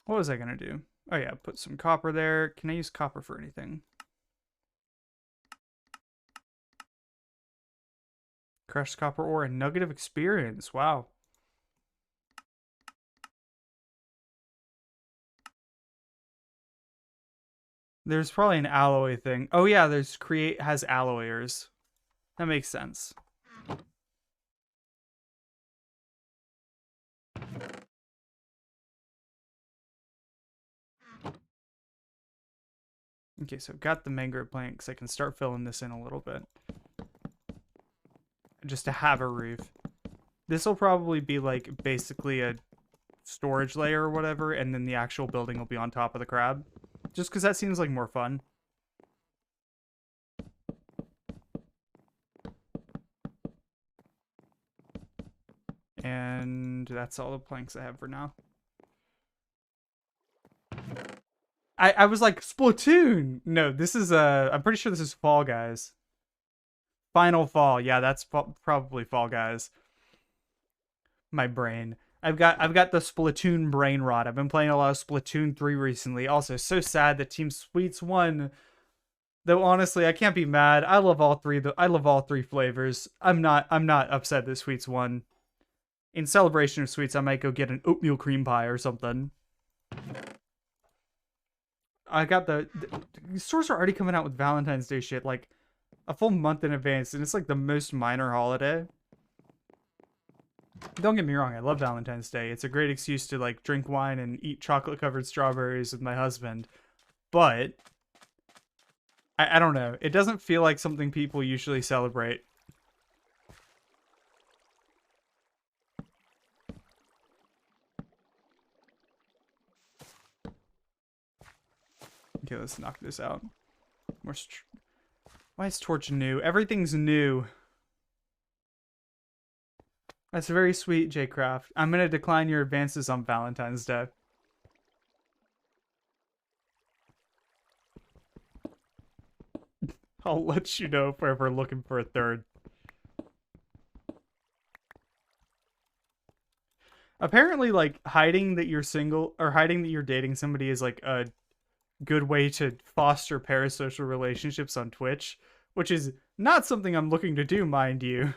What was I gonna do? Oh yeah, put some copper there. Can I use copper for anything? Crushed copper ore and nugget of experience. Wow. There's probably an alloy thing. Oh yeah, there's create has alloyers. That makes sense. Okay, so got the mangrove plant because I can start filling this in a little bit. Just to have a roof. This will probably be like basically a storage layer or whatever, and then the actual building will be on top of the crab. Just because that seems like more fun. And that's all the planks I have for now. I was like, Splatoon! No, this is, I'm pretty sure this is Fall Guys. Final Fall. Yeah, that's probably Fall Guys. My brain. I've got the Splatoon brain rot. I've been playing a lot of Splatoon 3 recently. Also, so sad that Team Sweets won. Though honestly, I can't be mad. I love all three. I love all three flavors. I'm not upset that Sweets won. In celebration of Sweets, I might go get an oatmeal cream pie or something. I got the stores are already coming out with Valentine's Day shit like a full month in advance, and it's like the most minor holiday. Don't get me wrong, I love Valentine's Day. It's a great excuse to like drink wine and eat chocolate covered strawberries with my husband. But I don't know. It doesn't feel like something people usually celebrate. Okay, let's knock this out. Why is Torch new? Everything's new. That's very sweet, J Craft. I'm gonna decline your advances on Valentine's Day. I'll let you know if we're ever looking for a third. Apparently, like, hiding that you're single or hiding that you're dating somebody is like a good way to foster parasocial relationships on Twitch, which is not something I'm looking to do, mind you.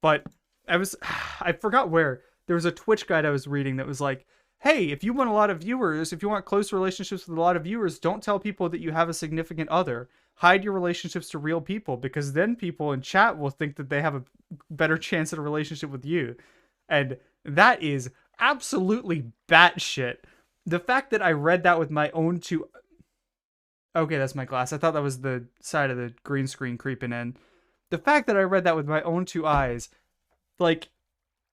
But I forgot where. There was a Twitch guide I was reading that was like, hey, if you want a lot of viewers, if you want close relationships with a lot of viewers, don't tell people that you have a significant other. Hide your relationships to real people, because then people in chat will think that they have a better chance at a relationship with you. And that is absolutely batshit. The fact that I read that with my own two... Okay, that's my glass. I thought that was the side of the green screen creeping in. The fact that I read that with my own two eyes, like,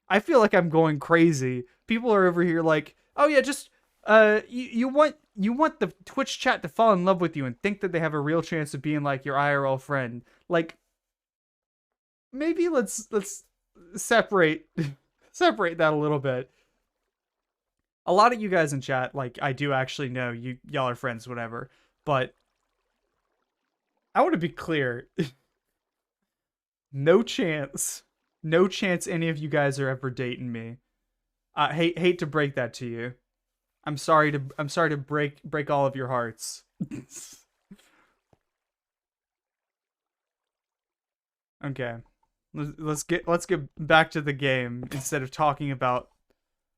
I feel like I'm going crazy. People are over here like, oh yeah, just you want the Twitch chat to fall in love with you and think that they have a real chance of being like your IRL friend. Like, maybe let's separate separate that a little bit. A lot of you guys in chat, like, I do actually know y'all are friends, whatever. But I want to be clear. No chance any of you guys are ever dating me. I hate to break that to you. I'm sorry to break all of your hearts. Okay. Let's get back to the game instead of talking about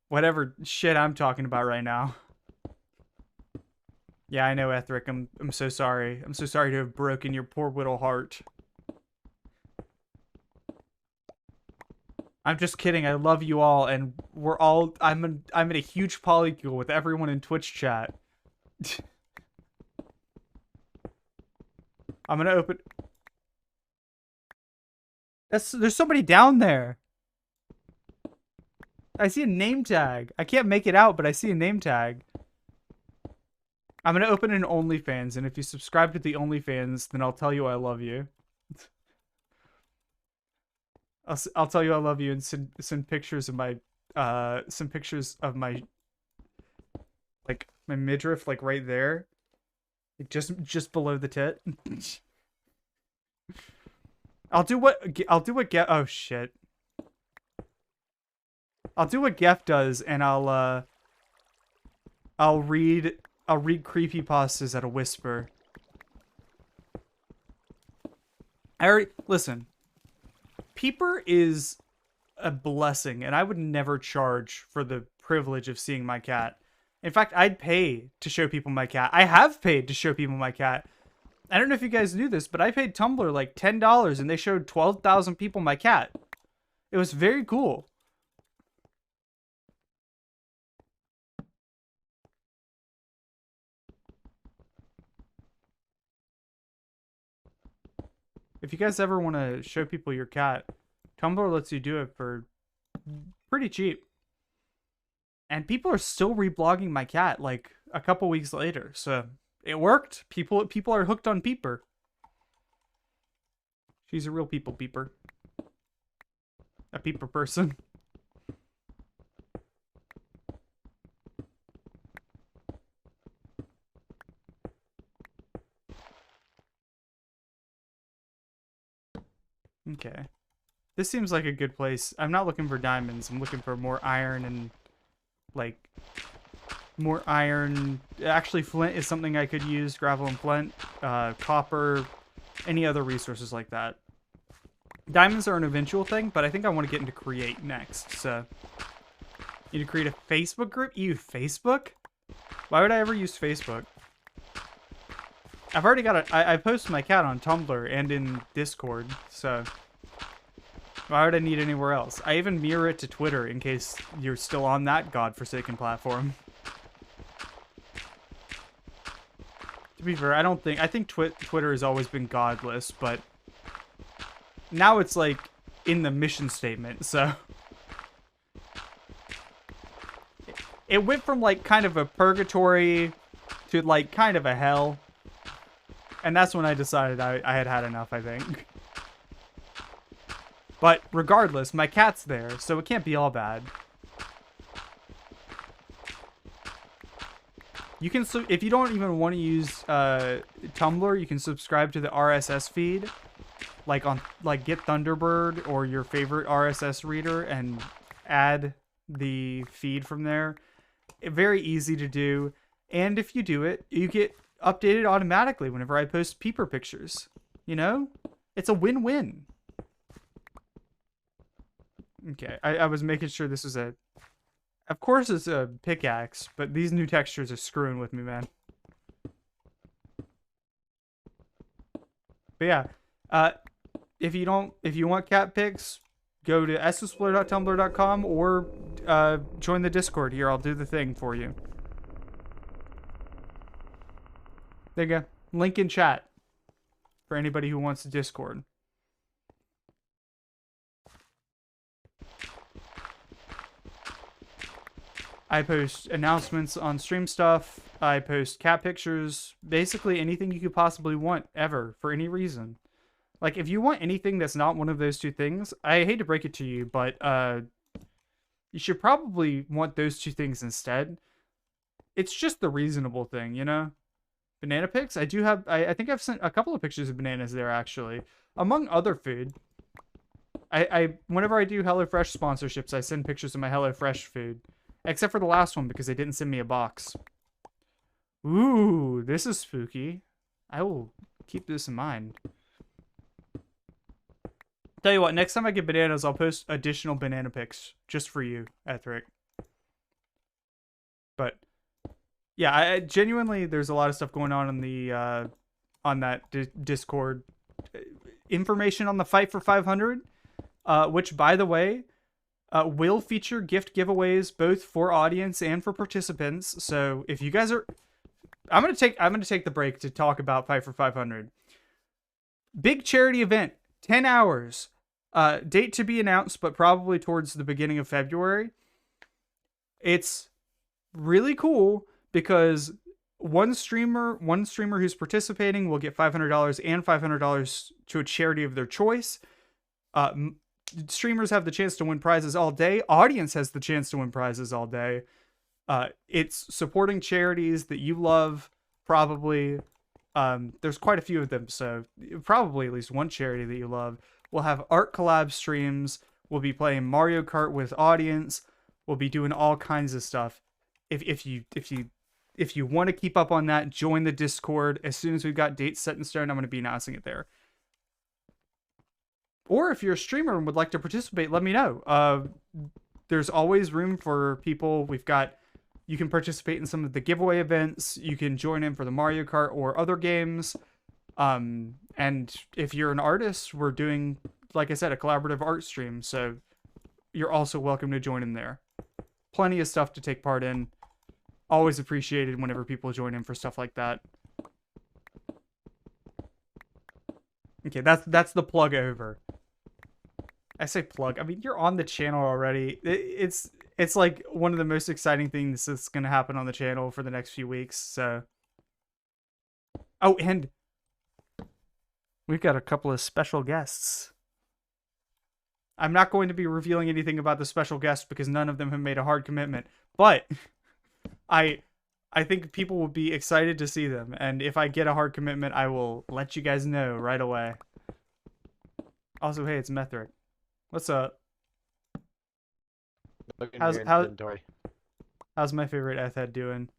whatever shit I'm talking about right now. Yeah, I know, Ethric. I'm so sorry. I'm so sorry to have broken your poor little heart. I'm just kidding. I love you all, and we're all. I'm in a huge polycule with everyone in Twitch chat. I'm gonna open. There's somebody down there. I see a name tag. I can't make it out, but I see a name tag. I'm gonna open an OnlyFans, and if you subscribe to the OnlyFans, then I'll tell you I love you. I'll tell you I love you and send pictures of my like my midriff, like right there, like just below the tit. I'll do what oh shit. I'll do what Geff does, and I'll read creepypastas at a whisper. Listen. Peeper is a blessing, and I would never charge for the privilege of seeing my cat. In fact, I'd pay to show people my cat. I have paid to show people my cat. I don't know if you guys knew this, but I paid Tumblr like $10, and they showed 12,000 people my cat. It was very cool. If you guys ever want to show people your cat, Tumblr lets you do it for pretty cheap. And people are still reblogging my cat like a couple weeks later. So it worked. People are hooked on Peeper. She's a real peeper. A peeper person. Okay. This seems like a good place. I'm not looking for diamonds. I'm looking for more iron and, like, more iron. Actually, flint is something I could use. Gravel and flint. Copper. Any other resources like that. Diamonds are an eventual thing, but I think I want to get into create next. So, you need to create a Facebook group? Ew, Facebook? Why would I ever use Facebook? I've already got I post my cat on Tumblr and in Discord, so why would I need anywhere else? I even mirror it to Twitter in case you're still on that godforsaken platform. To be fair, I think Twitter has always been godless, but now it's like in the mission statement, so it went from like kind of a purgatory to like kind of a hell. And that's when I decided I had had enough, I think. But regardless, my cat's there, so it can't be all bad. You can, if you don't even want to use Tumblr, you can subscribe to the RSS feed, like Get Thunderbird or your favorite RSS reader, and add the feed from there. Very easy to do, and if you do it, you get updated automatically whenever I post peeper pictures. You know, it's a win-win. Okay, I was making sure this was a. Of course it's a pickaxe, but these new textures are screwing with me, man. But yeah, if you want cat pics, go to sexplore.tumblr.com or join the Discord here. I'll do the thing for you. There you go. Link in chat for anybody who wants Discord. I post announcements on stream stuff. I post cat pictures. Basically anything you could possibly want ever for any reason. Like if you want anything that's not one of those two things, I hate to break it to you, but you should probably want those two things instead. It's just the reasonable thing, you know? Banana pics? I do have, I think I've sent a couple of pictures of bananas there actually. Among other food. Whenever I do HelloFresh sponsorships, I send pictures of my HelloFresh food. Except for the last one, because they didn't send me a box. Ooh, this is spooky. I will keep this in mind. Tell you what, next time I get bananas, I'll post additional banana pics just for you, Ethric. But yeah, I genuinely, there's a lot of stuff going on the on that Discord. Information on the fight for 500, which by the way, will feature gift giveaways both for audience and for participants. So if you guys are, I'm gonna take the break to talk about Fight for 500. Big charity event, 10 hours. Date to be announced, but probably towards the beginning of February. It's really cool because one streamer who's participating will get $500 and $500 to a charity of their choice. Streamers have the chance to win prizes all day. Audience has the chance to win prizes all day. It's supporting charities that you love, probably. There's quite a few of them, so probably at least one charity that you love. We'll have art collab streams. We'll be playing Mario Kart with audience. We'll be doing all kinds of stuff. If you want to keep up on that, join the Discord. As soon as we've got dates set in stone, I'm going to be announcing it there. Or if you're a streamer and would like to participate, let me know. There's always room for people. You can participate in some of the giveaway events. You can join in for the Mario Kart or other games. And if you're an artist, we're doing, like I said, a collaborative art stream. So you're also welcome to join in there. Plenty of stuff to take part in. Always appreciated whenever people join in for stuff like that. Okay, that's the plug over. I say plug. I mean, you're on the channel already. It's like one of the most exciting things that's going to happen on the channel for the next few weeks. So, oh, and we've got a couple of special guests. I'm not going to be revealing anything about the special guests because none of them have made a hard commitment. But I think people will be excited to see them. And if I get a hard commitment, I will let you guys know right away. Also, hey, it's Methric. What's up? Look in How's your how inventory. how's my favorite Ethhead doing?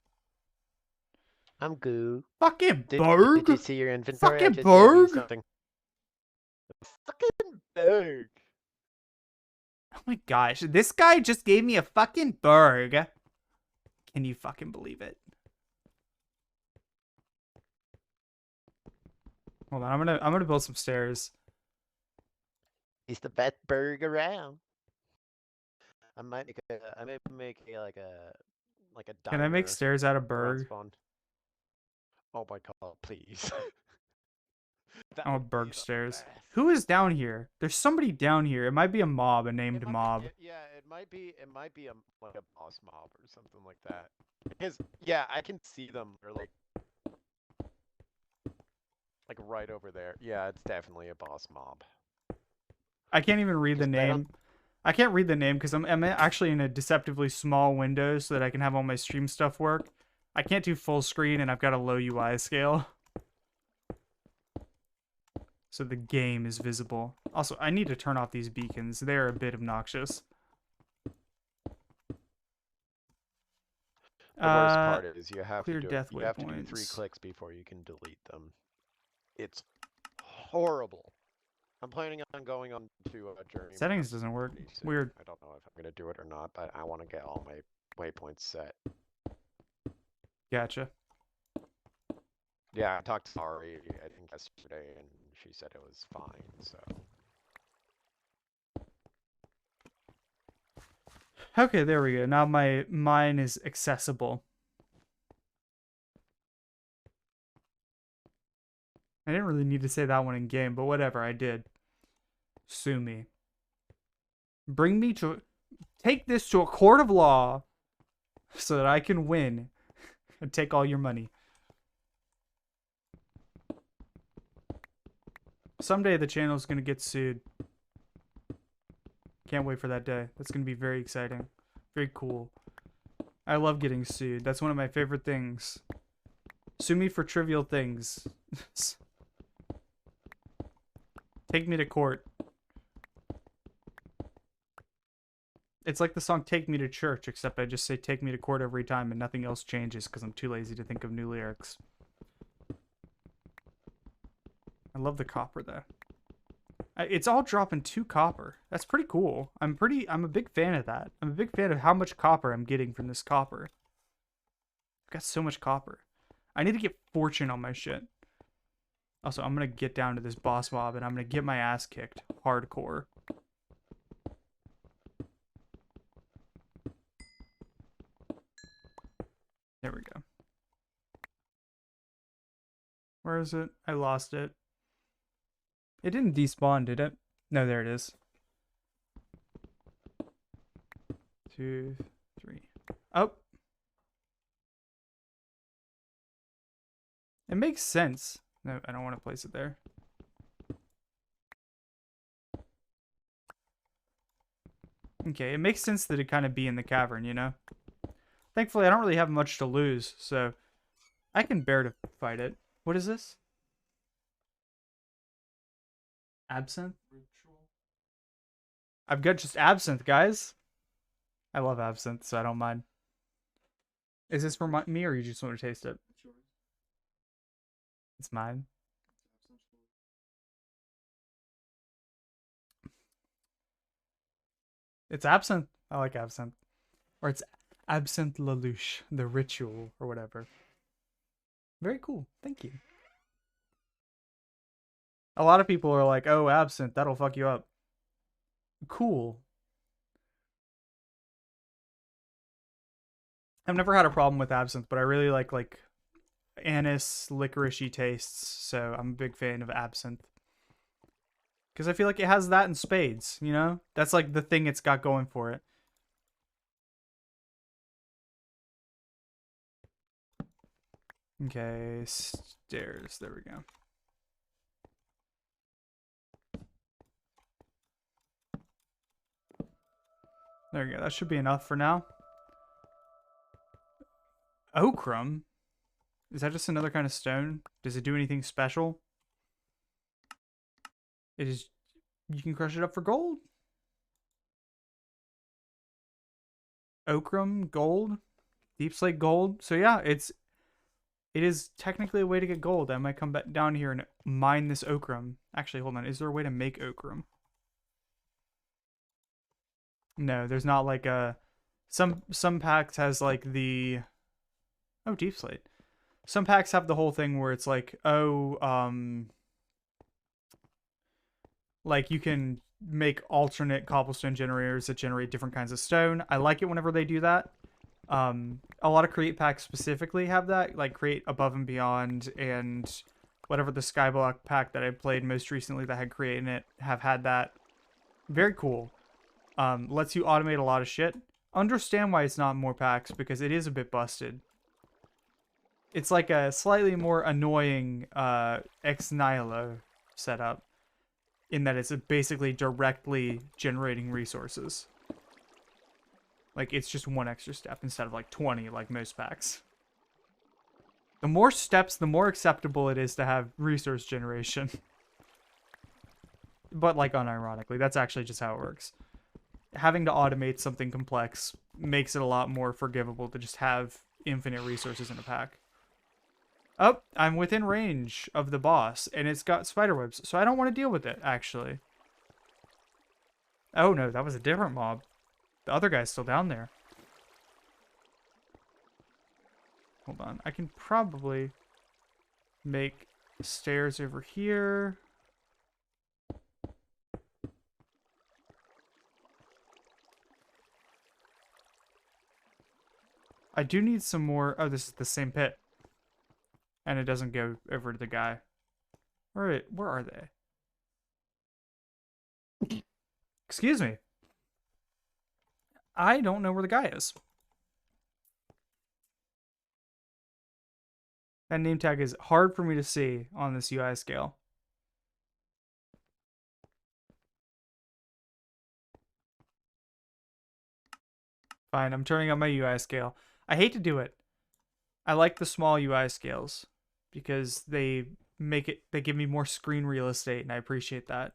I'm good. Fucking Did you Berg! see your inventory? I Fucking just gave you Berg! something. Fucking Berg. Oh my gosh, this guy just gave me a fucking Berg. Can you fucking believe it? Hold on, I'm gonna build some stairs. He's the best Berg around. I might make like a Can I make diner stairs out of around Berg? spawn. Oh my god, please. That Oh, would be Berg the stairs. best. Who is down here? There's somebody down here. It might be a mob, a It named might be, mob. yeah, it might be a like a boss mob or something like that. Because yeah, I can see them. They're like right over there. Yeah, it's definitely a boss mob. I can't even read the Because I don't. name. I can't read the name because I'm actually in a deceptively small window so that I can have all my stream stuff work. I can't do full screen and I've got a low UI scale. So the game is visible. Also, I need to turn off these beacons. They're a bit obnoxious. The worst part is Clear death you have to do 3 waypoints. clicks before you can delete them. It's horrible. I'm planning on going on to a journey Settings doesn't work. pretty soon. Weird. I don't know if I'm gonna do it or not, but I want to get all my waypoints set. Gotcha. Yeah, I talked to Arid, I think yesterday, and she said it was fine. So Okay, there we go. Now my mine is accessible. I didn't really need to say that one in game, but whatever, I did. Sue me. Bring me to take this to a court of law so that I can win and take all your money. Someday the channel's gonna get sued. Can't wait for that day. That's gonna be very exciting. Very cool. I love getting sued. That's one of my favorite things. Sue me for trivial things. Take me to court. It's like the song Take Me to Church, except I just say take me to court every time and nothing else changes because I'm too lazy to think of new lyrics. I love the copper though. It's all dropping 2 copper. That's pretty cool. I'm a big fan of that. I'm a big fan of how much copper I'm getting from this copper. I've got so much copper. I need to get fortune on my shit. Also, I'm going to get down to this boss mob and I'm going to get my ass kicked. Hardcore. There we go. Where is it? I lost it. It didn't despawn, did it? No, there it is. 2, 3. Oh. It makes sense. No, I don't want to place it there. Okay, it makes sense that it kind of be in the cavern, you know? Thankfully, I don't really have much to lose, so I can bear to fight it. What is this? Absinthe? I've got just absinthe, guys. I love absinthe, so I don't mind. Is this for me, or you just want to taste it? It's mine. It's absinthe. I like absinthe. Or it's absinthe Lelouch, the ritual, or whatever. Very cool. Thank you. A lot of people are like, oh, absinthe, that'll fuck you up. Cool. I've never had a problem with absinthe, but I really like anise, licoricey tastes, so I'm a big fan of absinthe. Because I feel like it has that in spades, you know? That's like the thing it's got going for it. Okay, stairs. There we go. There you go. That should be enough for now. Ochrum? Is that just another kind of stone? Does it do anything special? It is you can crush it up for gold. Ochrum, gold, deep slate gold. So yeah, it is technically a way to get gold. I might come back down here and mine this ochrum. Actually, hold on. Is there a way to make ochrum? No, there's not like a some packs has like the deep slate. Some packs have the whole thing where it's like, like you can make alternate cobblestone generators that generate different kinds of stone. I like it whenever they do that. A lot of create packs specifically have that, like create above and beyond, and whatever the skyblock pack that I played most recently that had create in it have had that. Very cool. Lets you automate a lot of shit. Understand why it's not more packs, because it is a bit busted. It's like a slightly more annoying ex nihilo setup, in that it's basically directly generating resources. Like, it's just one extra step instead of like 20 like most packs. The more steps, the more acceptable it is to have resource generation. But like unironically, that's actually just how it works. Having to automate something complex makes it a lot more forgivable to just have infinite resources in a pack. Oh, I'm within range of the boss, and it's got spiderwebs, so I don't want to deal with it, actually. Oh no, that was a different mob. The other guy's still down there. Hold on, I can probably make stairs over here. I do need some more. Oh, this is the same pit. And it doesn't go over to the guy. Where are they? Excuse me. I don't know where the guy is. That name tag is hard for me to see on this UI scale. Fine, I'm turning up my UI scale. I hate to do it. I like the small UI scales because they give me more screen real estate, and I appreciate that.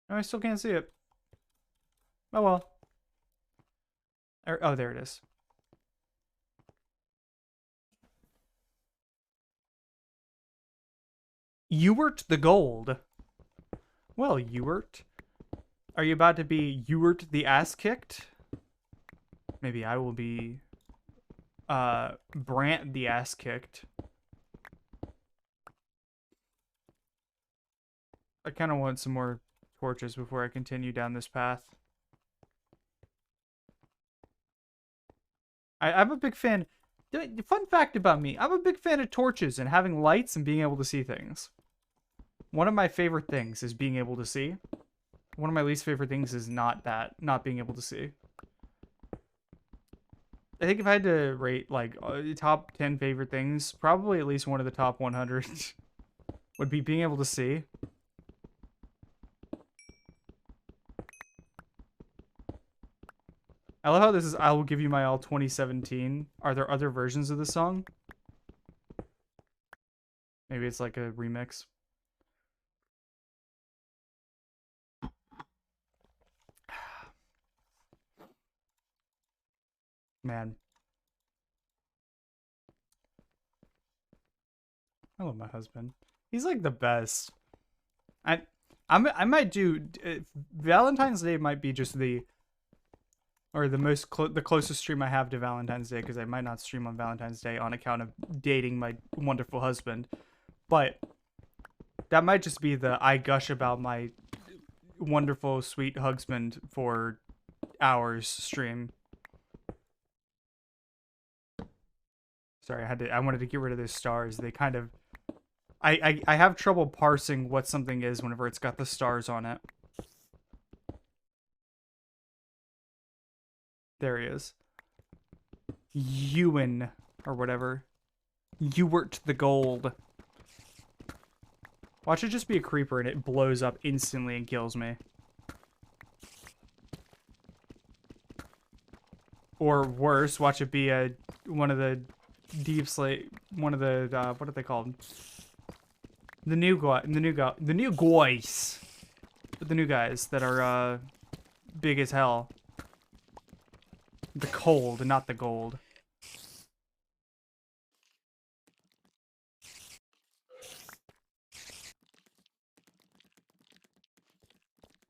No, I still can't see it. Oh well. Oh, there it is. Ewert the Gold. Well, Ewert. Are you about to be Ewert the ass kicked? Maybe I will be Brant the ass kicked. I kind of want some more torches before I continue down this path. I'm a big fan. Fun fact about me, I'm a big fan of torches and having lights and being able to see things. One of my favorite things is being able to see. One of my least favorite things is not being able to see. I think if I had to rate like top 10 favorite things, probably at least one of the top 100 would be being able to see. I love how this is I Will Give You My All 2017. Are there other versions of the song? Maybe it's like a remix. Man. I love my husband. He's like the best. I might do Valentine's Day might be just the the closest stream I have to Valentine's Day, because I might not stream on Valentine's Day on account of dating my wonderful husband. But that might just be the I gush about my wonderful sweet husband for hours stream. Sorry, I wanted to get rid of those stars. They kind of I have trouble parsing what something is whenever it's got the stars on it. There he is. Ewan, or whatever. Ewert the Gold. Watch it just be a creeper and it blows up instantly and kills me. Or worse, watch it be one of the deep slate, one of the, what are they called? The new guy, the new guys. The new guys that are big as hell. The cold, not the gold.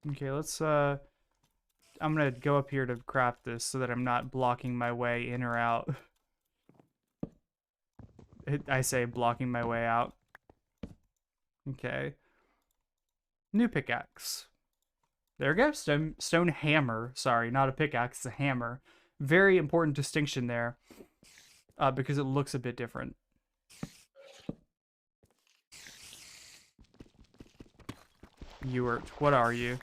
Okay, let's I'm gonna go up here to craft this so that I'm not blocking my way in or out. I say blocking my way out. Okay. New pickaxe. There we go. Stone hammer. Sorry, not a pickaxe, it's a hammer. Very important distinction there. Because it looks a bit different. Ewert, what are you?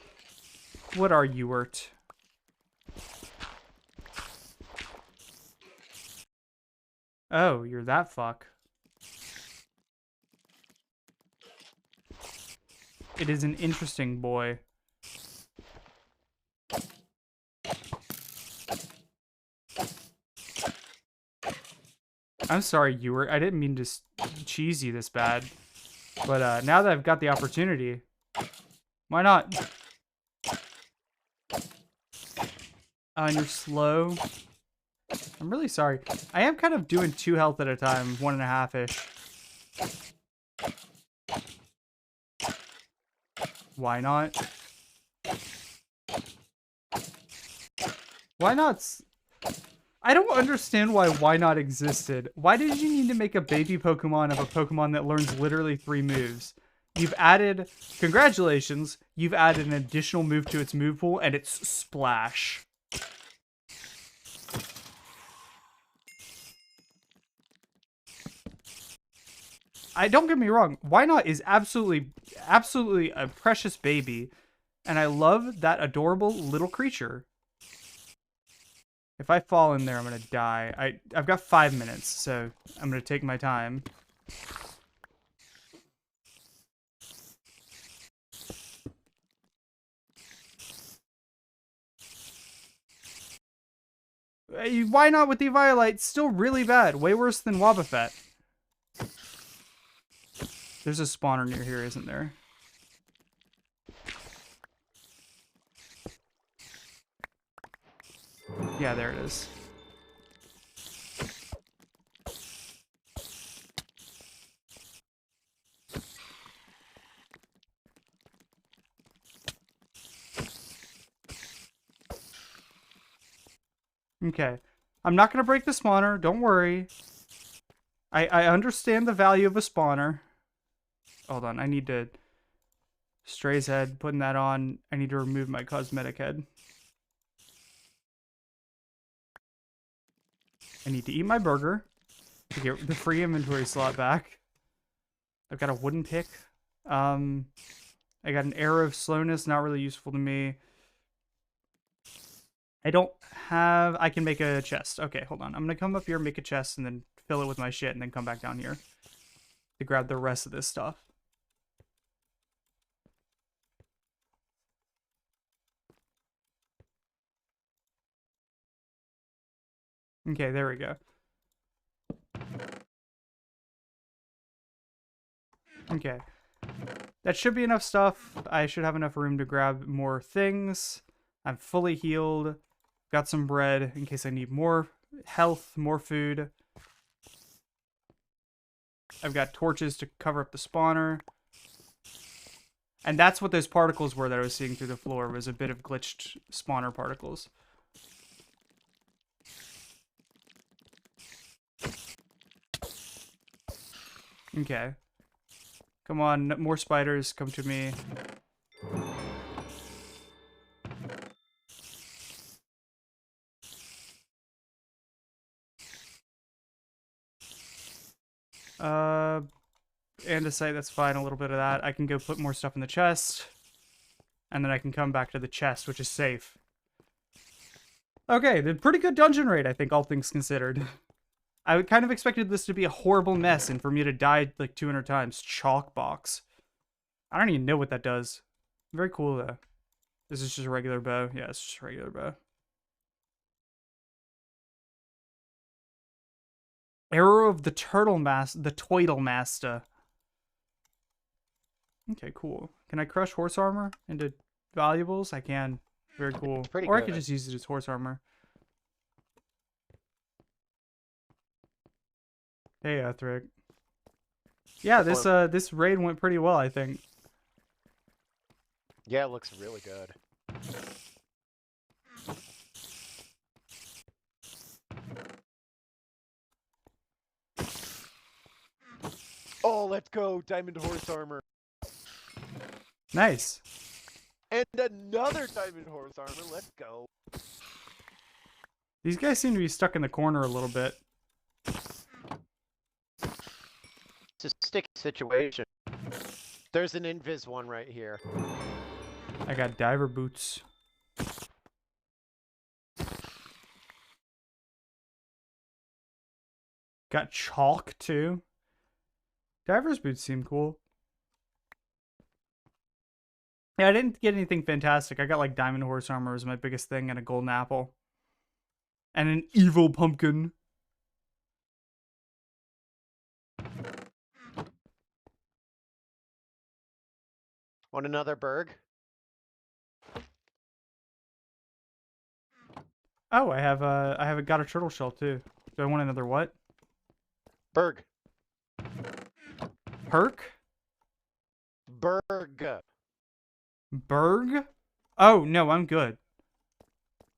What are Ewert? Oh, you're that fuck. It is an interesting boy. I'm sorry, Ewert. I didn't mean to cheese you this bad. But now that I've got the opportunity, why not? And you're slow. I'm really sorry. I am kind of doing 2 health at a time, 1.5-ish. Why not? Why not? I don't understand why not existed. Why did you need to make a baby Pokemon of a Pokemon that learns literally 3 moves? You've added, congratulations, you've added an additional move to its move pool, and it's Splash. Don't get me wrong, Why Not is absolutely a precious baby, and I love that adorable little creature. If I fall in there, I'm gonna die. I've got 5 minutes, so I'm gonna take my time. Why Not with the Eviolite? Still really bad. Way worse than Wobbuffet. There's a spawner near here, isn't there? Yeah, there it is. Okay. I'm not going to break the spawner. Don't worry. I understand the value of a spawner. Hold on. I need to... Stray's head. Putting that on. I need to remove my cosmetic head. I need to eat my burger to get the free inventory slot back. I've got a wooden pick. I got an arrow of slowness. Not really useful to me. I don't have... I can make a chest. Okay, hold on. I'm going to come up here, make a chest, and then fill it with my shit, and then come back down here to grab the rest of this stuff. Okay, there we go. Okay. That should be enough stuff. I should have enough room to grab more things. I'm fully healed. Got some bread in case I need more health, more food. I've got torches to cover up the spawner. And that's what those particles were that I was seeing through the floor, was a bit of glitched spawner particles. Okay. Come on, more spiders, come to me. Andesite, that's fine, a little bit of that. I can go put more stuff in the chest. And then I can come back to the chest, which is safe. Okay, the pretty good dungeon raid, I think, all things considered. I kind of expected this to be a horrible mess and for me to die like 200 times. Chalk box. I don't even know what that does. Very cool, though. This is just a regular bow. Yeah, it's just a regular bow. Arrow of the Turtle Master. The Toidle Master. Okay, cool. Can I crush horse armor into valuables? I can. Very cool. It's pretty Or I could good. just use it as horse armor. Hey, Ethric. Yeah, this raid went pretty well, I think. Yeah, it looks really good. Oh, let's go! Diamond horse armor. Nice. And another diamond horse armor. Let's go. These guys seem to be stuck in the corner a little bit. It's a sticky situation. There's an invis one right here. I got diver boots. Got chalk too. Diver's boots seem cool. Yeah, I didn't get anything fantastic. I got like diamond horse armor was my biggest thing and a golden apple. And an evil pumpkin. Want another berg? Oh, I have got a turtle shell too. Do I want another what? Berg. Perk? Berg. Berg? Oh, no, I'm good.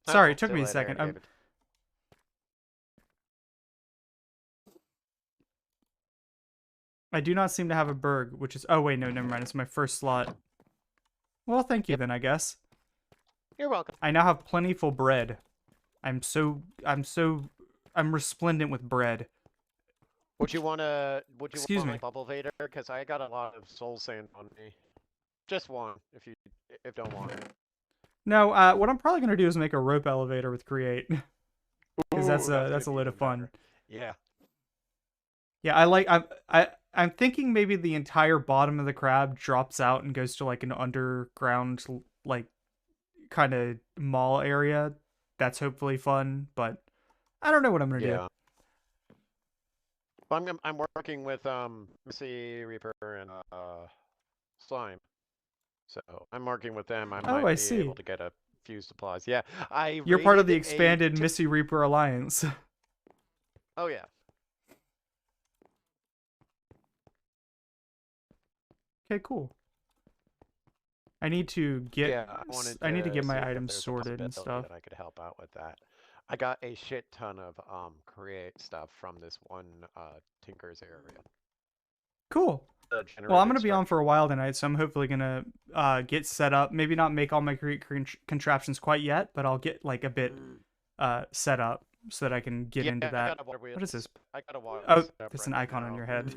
Sorry, Oh, it took me a delay there, second. David. I do not seem to have a Berg, which is... Oh, wait, no, never mind. It's my first slot. Well, thank you then, I guess. You're welcome. I now have plentiful bread. I'm resplendent with bread. Would you want Excuse me. my bubble vader? Because I got a lot of soul sand on me. Just one, if you don't want it. No, what I'm probably gonna do is make a rope elevator with create, because that's a lot of fun. Yeah. Yeah, I'm thinking maybe the entire bottom of the crab drops out and goes to like an underground like kind of mall area. That's hopefully fun, but I don't know what I'm gonna do. Well, I'm working with Missy Reaper and Slime. So I'm working with them. I Oh, might I be see. able to get a few supplies. Yeah, I You're part of the raided expanded Missy Reaper Alliance. Oh yeah. Okay, cool. I need to get I need to get see my if items there's a sorted and possibility stuff. that I could help out with that. I got a shit ton of create stuff from this one Tinker's area. Cool. Well, I'm gonna be on for a while tonight, so I'm hopefully gonna get set up. Maybe not make all my contraptions quite yet, but I'll get like a bit set up so that I can get into that. What is this? I got a water Oh, set up that's right an icon on now. your head.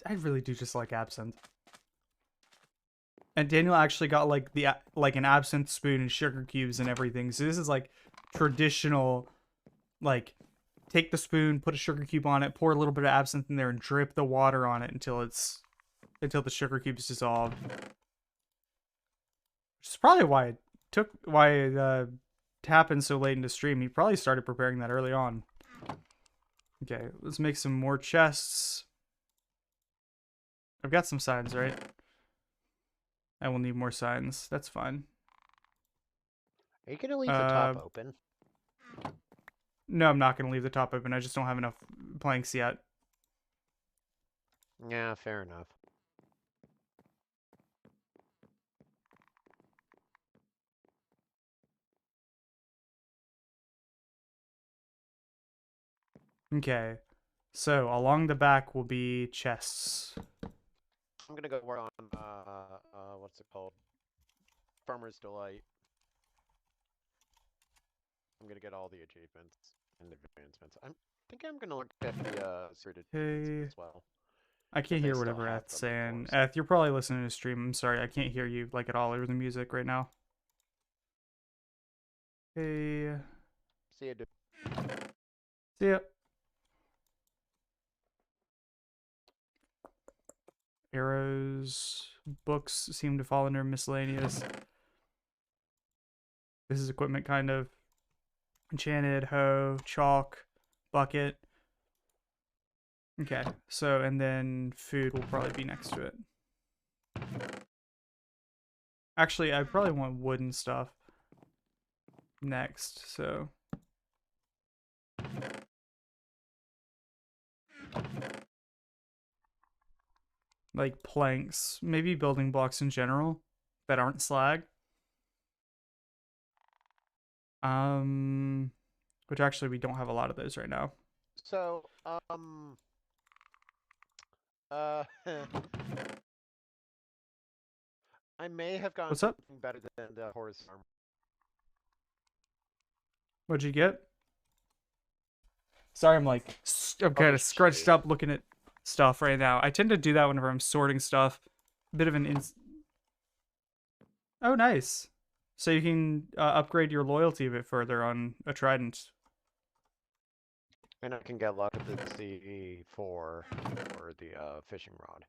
I really do just like absinthe. And Daniel actually got like an absinthe spoon and sugar cubes and everything. So this is like traditional, like take the spoon, put a sugar cube on it, pour a little bit of absinthe in there, and drip the water on it until the sugar cubes dissolve. Which is probably why it happened so late into stream. He probably started preparing that early on. Okay, let's make some more chests. I've got some signs, right? I will need more signs. That's fine. Are you gonna leave the top open? No, I'm not gonna leave the top open. I just don't have enough planks yet. Yeah, fair enough. Okay. So along the back will be chests. I'm gonna go work on what's it called? Farmer's Delight. I'm gonna get all the achievements and advancements. I think I'm gonna look at the certificates as well. I can't hear whatever Eth's saying. Eth, you're probably listening to stream. I'm sorry, I can't hear you like at all over the music right now. Hey. See ya, dude. See ya. Arrows, books seem to fall under miscellaneous. This is equipment kind of. Enchanted, hoe, chalk, bucket. Okay, so, and then food will probably be next to it. Actually, I probably want wooden stuff next, so. Like planks, maybe building blocks in general that aren't slag. Which actually we don't have a lot of those right now. So, uh, I may have gotten What's up? something better than the horse farm. What'd you get? Sorry, I'm like, I'm kind Oh, of scrunched shit. up looking at stuff right now. I tend to do that whenever I'm sorting stuff. A bit of an Oh, nice. So you can upgrade your loyalty a bit further on a trident. And I can get luck at the C4 for the fishing rod.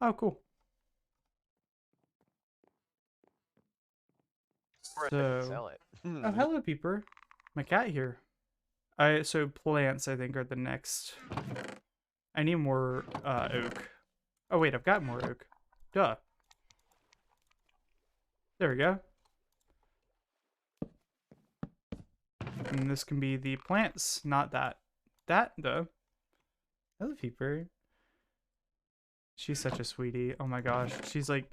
Oh, cool. Or I can So, sell it. oh, hello, peeper. My cat here. So plants, I think, are the next. I need more oak. Oh wait, I've got more oak. Duh. There we go. And this can be the plants, not that. That though. Hello, peeper. She's such a sweetie. Oh my gosh, she's like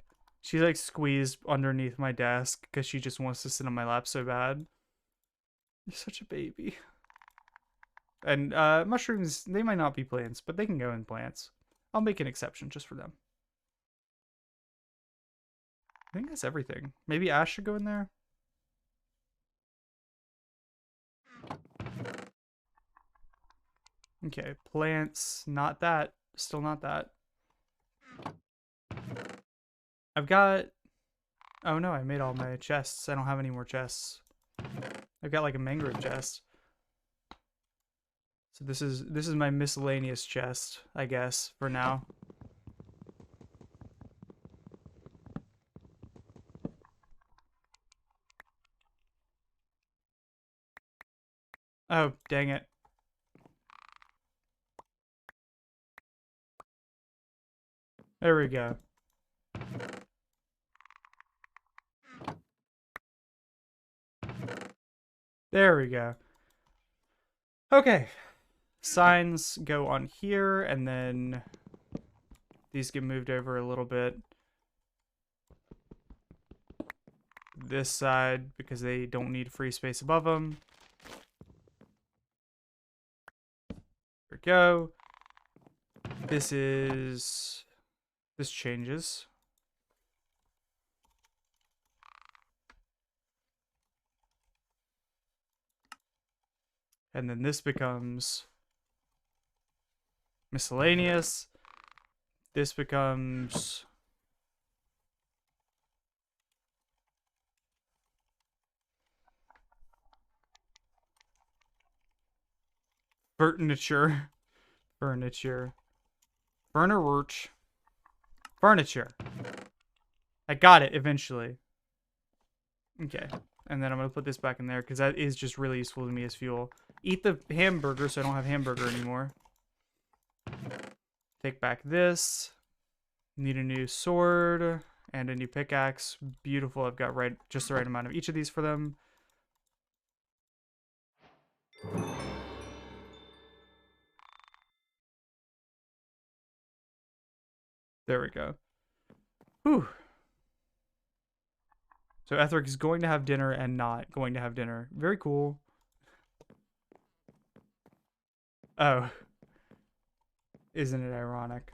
squeezed underneath my desk because she just wants to sit on my lap so bad. You're such a baby. And mushrooms, they might not be plants, but they can go in plants. I'll make an exception just for them. I think that's everything. Maybe ash should go in there. Okay, plants, not that. Still not that. I've got. Oh no, I made all my chests. I don't have any more chests. I've got like a mangrove chest. So this is my miscellaneous chest, I guess, for now. Oh, dang it. There we go. There we go. Okay. Signs go on here, and then these get moved over a little bit. This side, because they don't need free space above them. There we go. This changes. And then this becomes miscellaneous. This becomes furniture. Furniture. Furniture. I got it eventually. Okay. And then I'm going to put this back in there because that is just really useful to me as fuel. Eat the hamburger so I don't have hamburger anymore. Take back this. Need a new sword and a new pickaxe. Beautiful. I've got just the right amount of each of these for them. There we go. Whew. So Etheric is going to have dinner and not going to have dinner. Very cool. Oh. Isn't it ironic?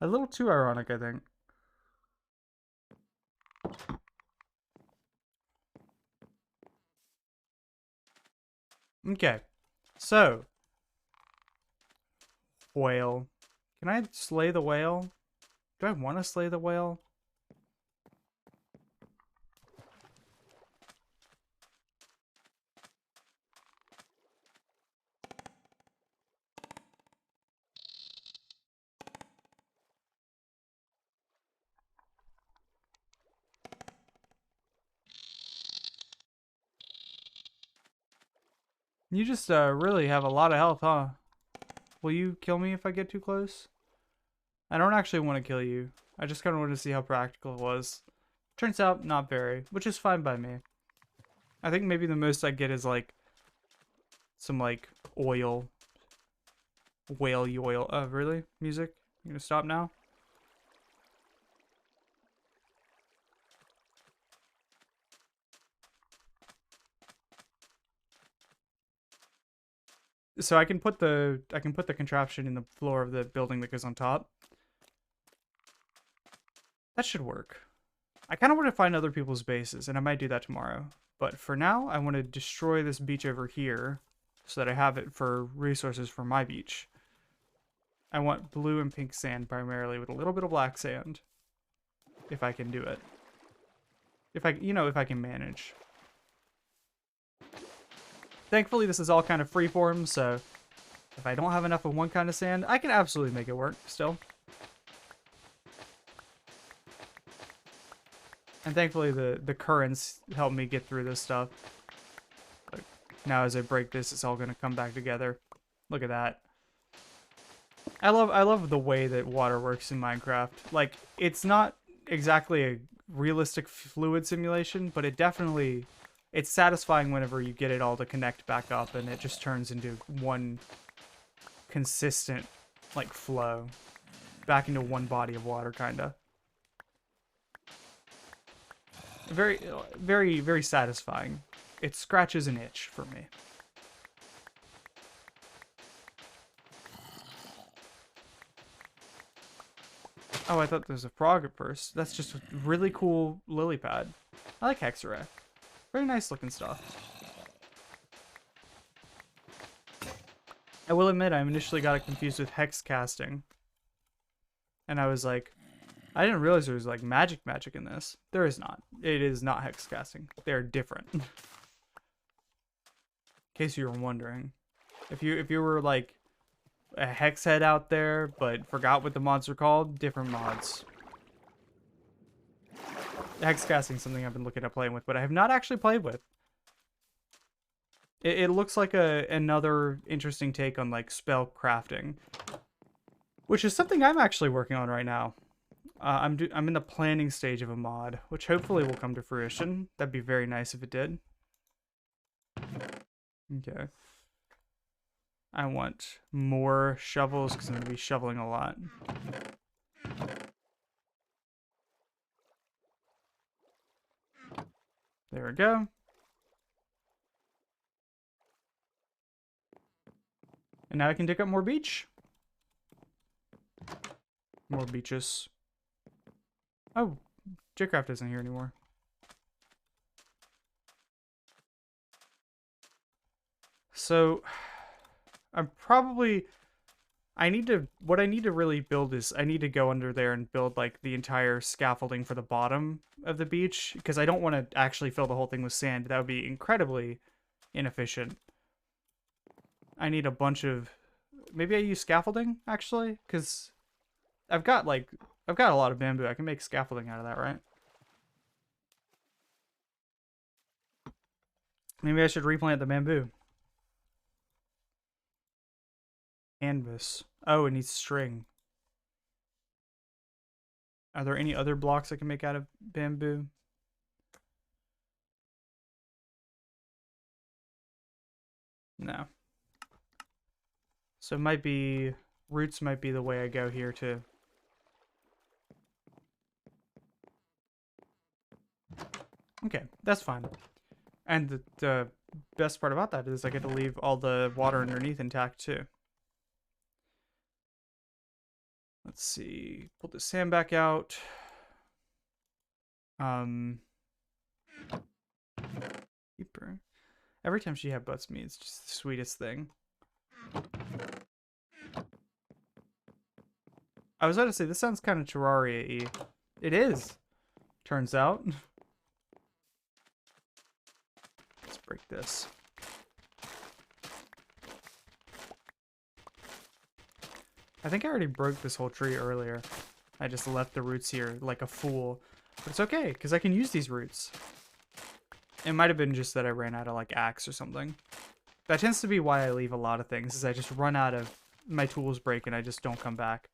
A little too ironic, I think. Okay. So. Whale. Can I slay the whale? Do I want to slay the whale? You just really have a lot of health, huh? Will you kill me if I get too close? I don't actually want to kill you. I just kind of wanted to see how practical it was. Turns out, not very, which is fine by me. I think maybe the most I get is like some like oil, whaley oil. Really? Music? You gonna stop now? So I can put the contraption in the floor of the building that goes on top. That should work. I kind of want to find other people's bases, and I might do that tomorrow. But for now, I want to destroy this beach over here so that I have it for resources for my beach. I want blue and pink sand primarily with a little bit of black sand. If I can do it. If I can manage. Thankfully, this is all kind of freeform, so if I don't have enough of one kind of sand, I can absolutely make it work still. And thankfully, the currents help me get through this stuff. Like, now as I break this, it's all going to come back together. Look at that. I love the way that water works in Minecraft. Like, it's not exactly a realistic fluid simulation, but it's satisfying whenever you get it all to connect back up and it just turns into one consistent, like, flow. Back into one body of water, kinda. Very, very, very satisfying. It scratches an itch for me. Oh, I thought there was a frog at first. That's just a really cool lily pad. I like Hexareth. Very nice looking stuff. I will admit, I initially got it confused with hex casting. And I was like, I didn't realize there was like magic in this. There is not. It is not hex casting. They're different. In case you were wondering. If you were like a hex head out there but forgot what the mods are called, different mods. Hex casting is something I've been looking at playing with, but I have not actually played with. It looks like another interesting take on like spell crafting, which is something I'm actually working on right now. I'm in the planning stage of a mod, which hopefully will come to fruition. That'd be very nice if it did. Okay. I want more shovels because I'm going to be shoveling a lot. There we go. And now I can dig up more beach. More beaches. Oh, Jcraft isn't here anymore. So, what I need to really build is, I need to go under there and build like the entire scaffolding for the bottom of the beach, because I don't want to actually fill the whole thing with sand. That would be incredibly inefficient. I need a bunch of, maybe I use scaffolding actually, because I've got a lot of bamboo. I can make scaffolding out of that, right? Maybe I should replant the bamboo. Canvas. Oh, it needs string. Are there any other blocks I can make out of bamboo? No. So it might be, roots might be the way I go here too. Okay, that's fine. And the best part about that is I get to leave all the water underneath intact too. Let's see, pull the sand back out. Keeper. Every time she headbutts me, it's just the sweetest thing. I was about to say, this sounds kind of Terraria-y. It is, turns out. Let's break this. I think I already broke this whole tree earlier. I just left the roots here like a fool. But it's okay, because I can use these roots. It might have been just that I ran out of like axe or something. That tends to be why I leave a lot of things, is I just run out of, my tools break and I just don't come back.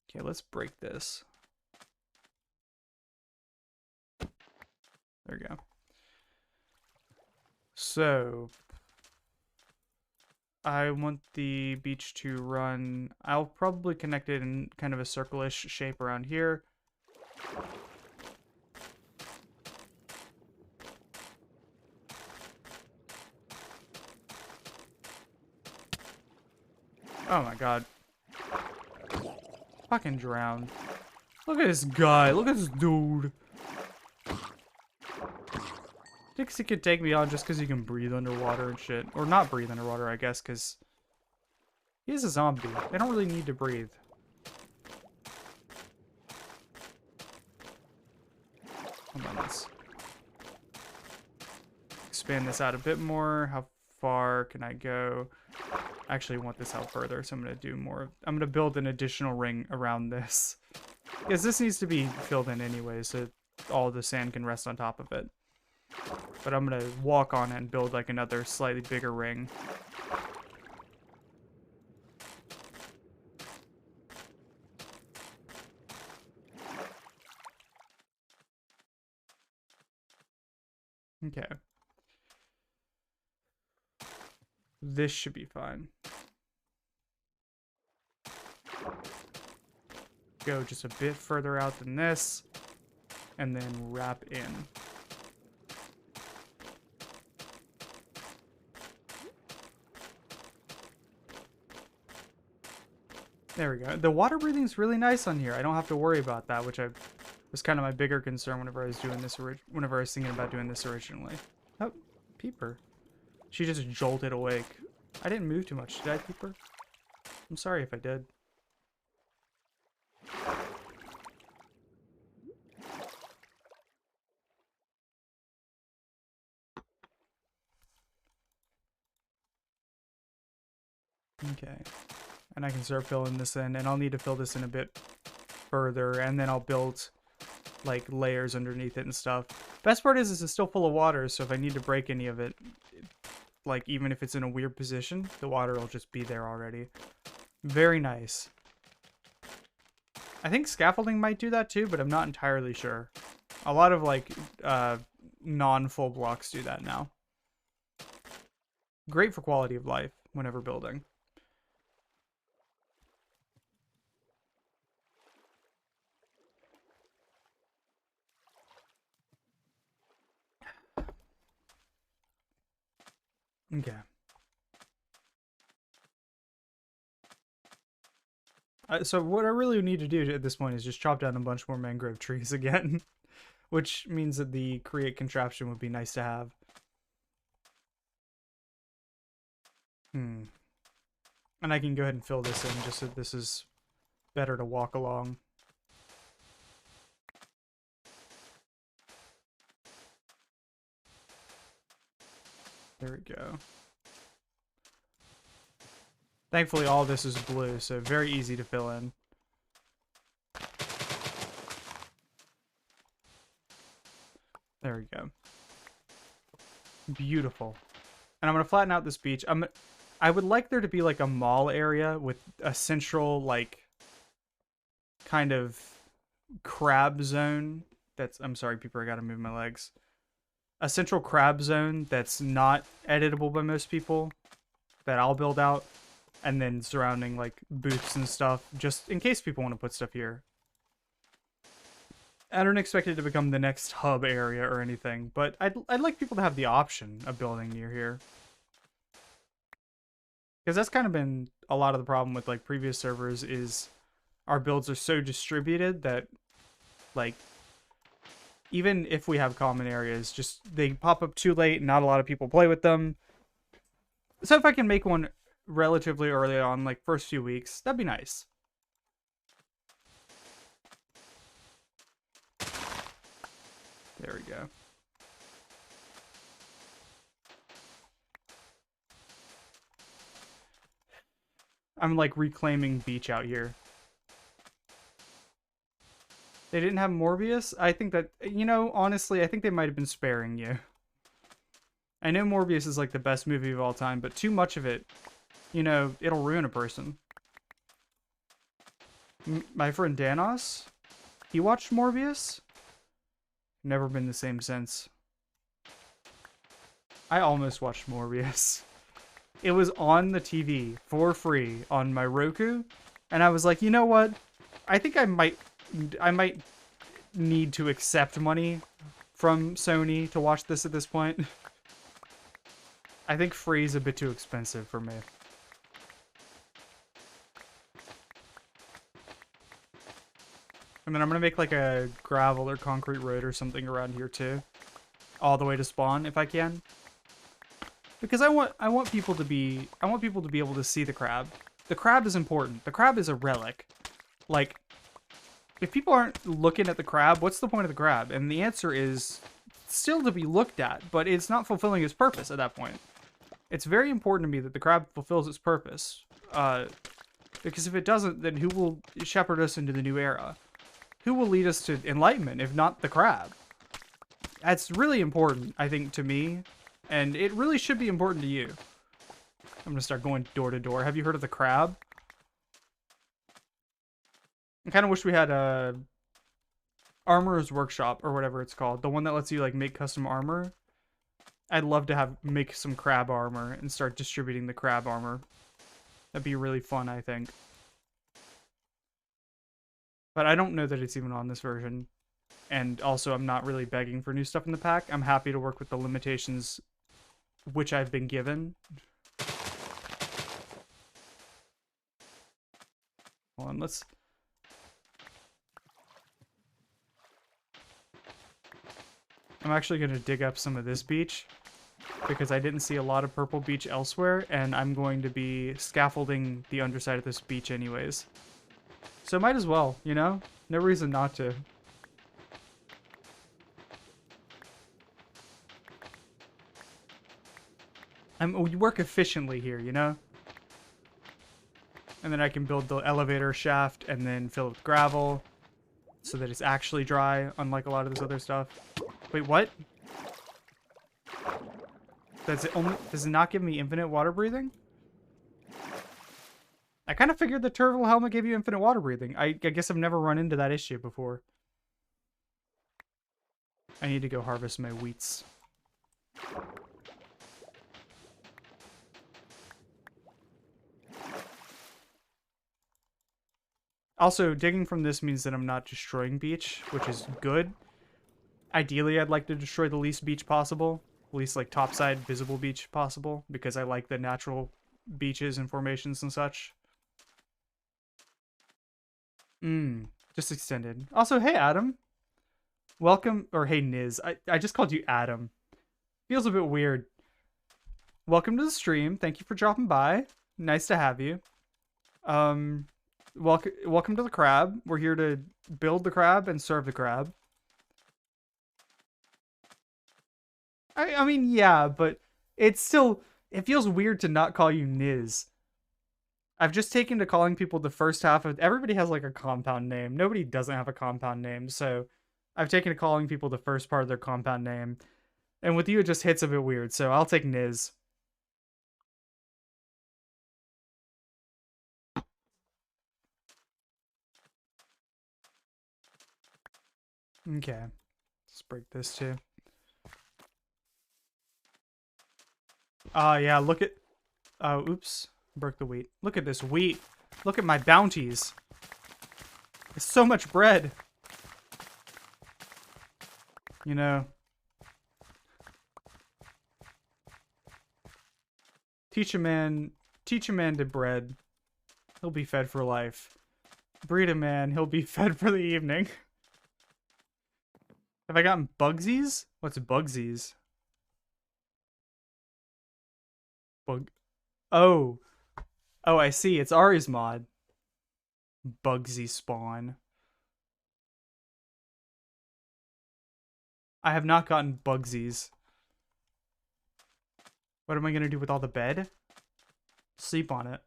Okay, let's break this. There we go. So, I want the beach to run, I'll probably connect it in kind of a circle-ish shape around here. Oh my god. Fucking drowned. Look at this guy. Look at this dude. Thinks he could take me on just because he can breathe underwater and shit. Or not breathe underwater, I guess, because he is a zombie. They don't really need to breathe. Hold on, let's expand this out a bit more. How far can I go? I actually want this out further, so I'm going to do more. I'm going to build an additional ring around this. Because this needs to be filled in anyway, so all the sand can rest on top of it. But I'm going to walk on it and build like another slightly bigger ring. Okay. This should be fine. Go just a bit further out than this, and then wrap in. There we go. The water breathing is really nice on here. I don't have to worry about that, which was kind of my bigger concern whenever I was doing this. Whenever I was thinking about doing this originally. Oh, Peeper. She just jolted awake. I didn't move too much, did I, Peeper? I'm sorry if I did. Okay. And I can start filling this in, and I'll need to fill this in a bit further, and then I'll build like layers underneath it and stuff. Best part is it's still full of water, so if I need to break any of it, like even if it's in a weird position, the water will just be there already. Very nice. I think scaffolding might do that too, but I'm not entirely sure. A lot of like non-full blocks do that now. Great for quality of life whenever building. Okay. So what I really need to do at this point is just chop down a bunch more mangrove trees again. Which means that the create contraption would be nice to have. And I can go ahead and fill this in just so this is better to walk along. There we go. Thankfully all this is blue, so very easy to fill in. There we go. Beautiful. And I'm going to flatten out this beach. I would like there to be like a mall area with a central like kind of crab zone. I'm sorry, people, I got to move my legs. A central crab zone that's not editable by most people that I'll build out, and then surrounding like booths and stuff just in case people want to put stuff here. I don't expect it to become the next hub area or anything, but I'd like people to have the option of building near here. Because that's kind of been a lot of the problem with like previous servers is our builds are so distributed that like even if we have common areas, just they pop up too late and not a lot of people play with them. So if I can make one relatively early on, like first few weeks, that'd be nice. There we go. I'm like reclaiming beach out here. They didn't have Morbius? I think that, you know, honestly, I think they might have been sparing you. I know Morbius is like the best movie of all time, but too much of it, you know, it'll ruin a person. My friend Danos, he watched Morbius. Never been the same since. I almost watched Morbius. It was on the TV for free on my Roku, and I was like, you know what? I think I might need to accept money from Sony to watch this at this point. I think free is a bit too expensive for me. And then I'm gonna make like a gravel or concrete road or something around here too, all the way to spawn if I can. Because I want people to be able to see the crab. The crab is important. The crab is a relic. Like, if people aren't looking at the crab, what's the point of the crab? And the answer is still to be looked at, but it's not fulfilling its purpose at that point. It's very important to me that the crab fulfills its purpose. Because if it doesn't, then who will shepherd us into the new era? Who will lead us to enlightenment, if not the crab? That's really important, I think, to me. And it really should be important to you. I'm going to start going door to door. Have you heard of the crab? I kind of wish we had a Armorer's Workshop, or whatever it's called. The one that lets you, like, make custom armor. I'd love to make some crab armor and start distributing the crab armor. That'd be really fun, I think. But I don't know that it's even on this version. And also, I'm not really begging for new stuff in the pack. I'm happy to work with the limitations which I've been given. Hold on, let's... I'm actually going to dig up some of this beach, because I didn't see a lot of purple beach elsewhere, and I'm going to be scaffolding the underside of this beach anyways. So might as well, you know? No reason not to. We work efficiently here, you know? And then I can build the elevator shaft and then fill it with gravel so that it's actually dry, unlike a lot of this other stuff. Wait, what? Does it not give me infinite water breathing? I kind of figured the turtle helmet gave you infinite water breathing. I guess I've never run into that issue before. I need to go harvest my wheats. Also, digging from this means that I'm not destroying beach, which is good. Ideally, I'd like to destroy the least beach possible. Least, like, topside visible beach possible, because I like the natural beaches and formations and such. Just extended. Also, hey, Adam. Welcome, or hey, Niz. I just called you Adam. Feels a bit weird. Welcome to the stream. Thank you for dropping by. Nice to have you. Welcome to the crab. We're here to build the crab and serve the crab. I mean, yeah, but it's still... It feels weird to not call you Niz. I've just taken to calling people the first half of... Everybody has, like, a compound name. Nobody doesn't have a compound name, so... I've taken to calling people the first part of their compound name. And with you, it just hits a bit weird, so I'll take Niz. Okay. Let's break this, too. Yeah, look at... Oh, oops. Broke the wheat. Look at this wheat. Look at my bounties. It's so much bread. You know. Teach a man to bread. He'll be fed for life. Breed a man, he'll be fed for the evening. Have I gotten Bugsies? What's Bugsies? Bug... Oh. Oh, I see. It's Ari's mod. Bugsy spawn. I have not gotten Bugsies. What am I going to do with all the bed? Sleep on it.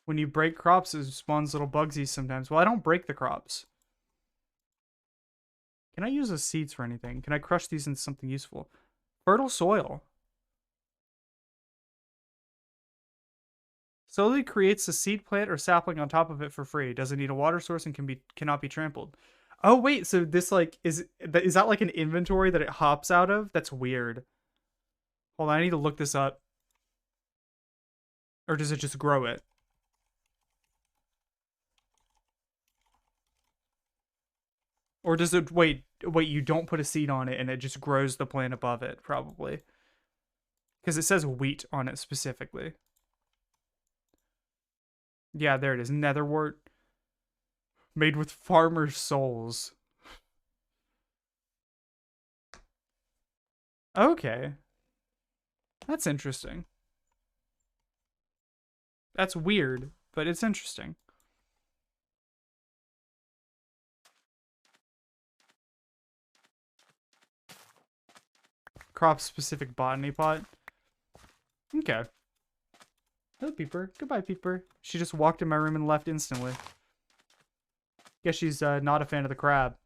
When you break crops, it spawns little bugsies sometimes. Well, I don't break the crops. Can I use the seeds for anything? Can I crush these into something useful? Fertile soil. Slowly creates a seed plant or sapling on top of it for free. Doesn't need a water source and cannot be trampled. Oh wait, so this like is that like an inventory that it hops out of? That's weird. Hold on, I need to look this up. Or does it just grow it? Or does it wait, you don't put a seed on it and it just grows the plant above it, probably. Because it says wheat on it specifically. Yeah, there it is. Netherwort. Made with farmers' souls. Okay. That's interesting. That's weird, but it's interesting. Crop-specific botany pot. Okay. Hello, Peeper. Goodbye, Peeper. She just walked in my room and left instantly. Guess she's not a fan of the crab.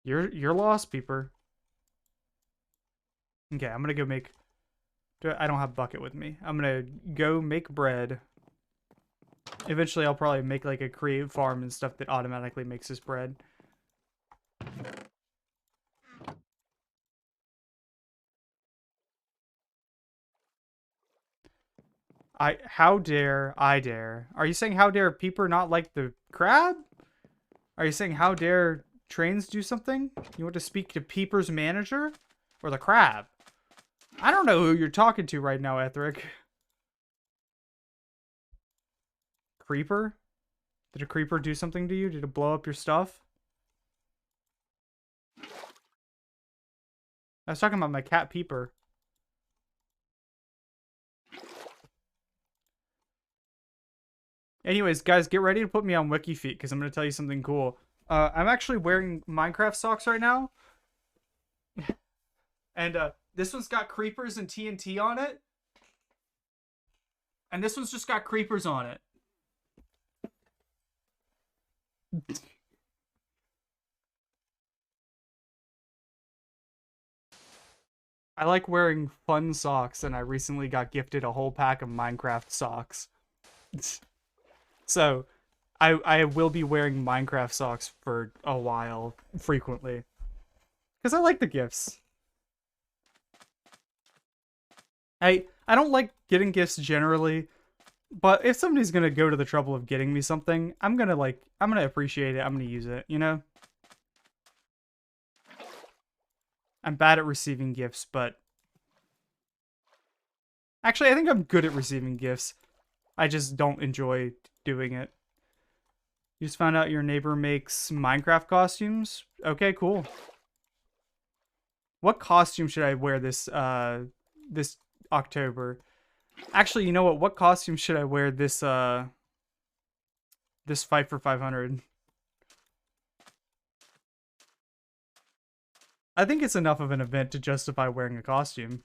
You're lost, Peeper. Okay, I'm gonna go make... I don't have a bucket with me. I'm gonna go make bread. Eventually, I'll probably make like a create farm and stuff that automatically makes this bread. How dare I dare? Are you saying how dare Peeper not like the crab? Are you saying how dare trains do something? You want to speak to Peeper's manager? Or the crab? I don't know who you're talking to right now, Ethric. Creeper? Did a creeper do something to you? Did it blow up your stuff? I was talking about my cat Peeper. Anyways, guys, get ready to put me on Wiki Feet because I'm going to tell you something cool. I'm actually wearing Minecraft socks right now. And this one's got creepers and TNT on it. And this one's just got creepers on it. I like wearing fun socks, and I recently got gifted a whole pack of Minecraft socks. So, I will be wearing Minecraft socks for a while, frequently. Because I like the gifts. I don't like getting gifts generally, but if somebody's gonna go to the trouble of getting me something, I'm gonna appreciate it, I'm gonna use it, you know? I'm bad at receiving gifts, but... Actually, I think I'm good at receiving gifts. I just don't enjoy doing it. You just found out your neighbor makes Minecraft costumes? Okay, cool. What costume should I wear this October? Actually, you know what? What costume should I wear this fight for 500? I think it's enough of an event to justify wearing a costume.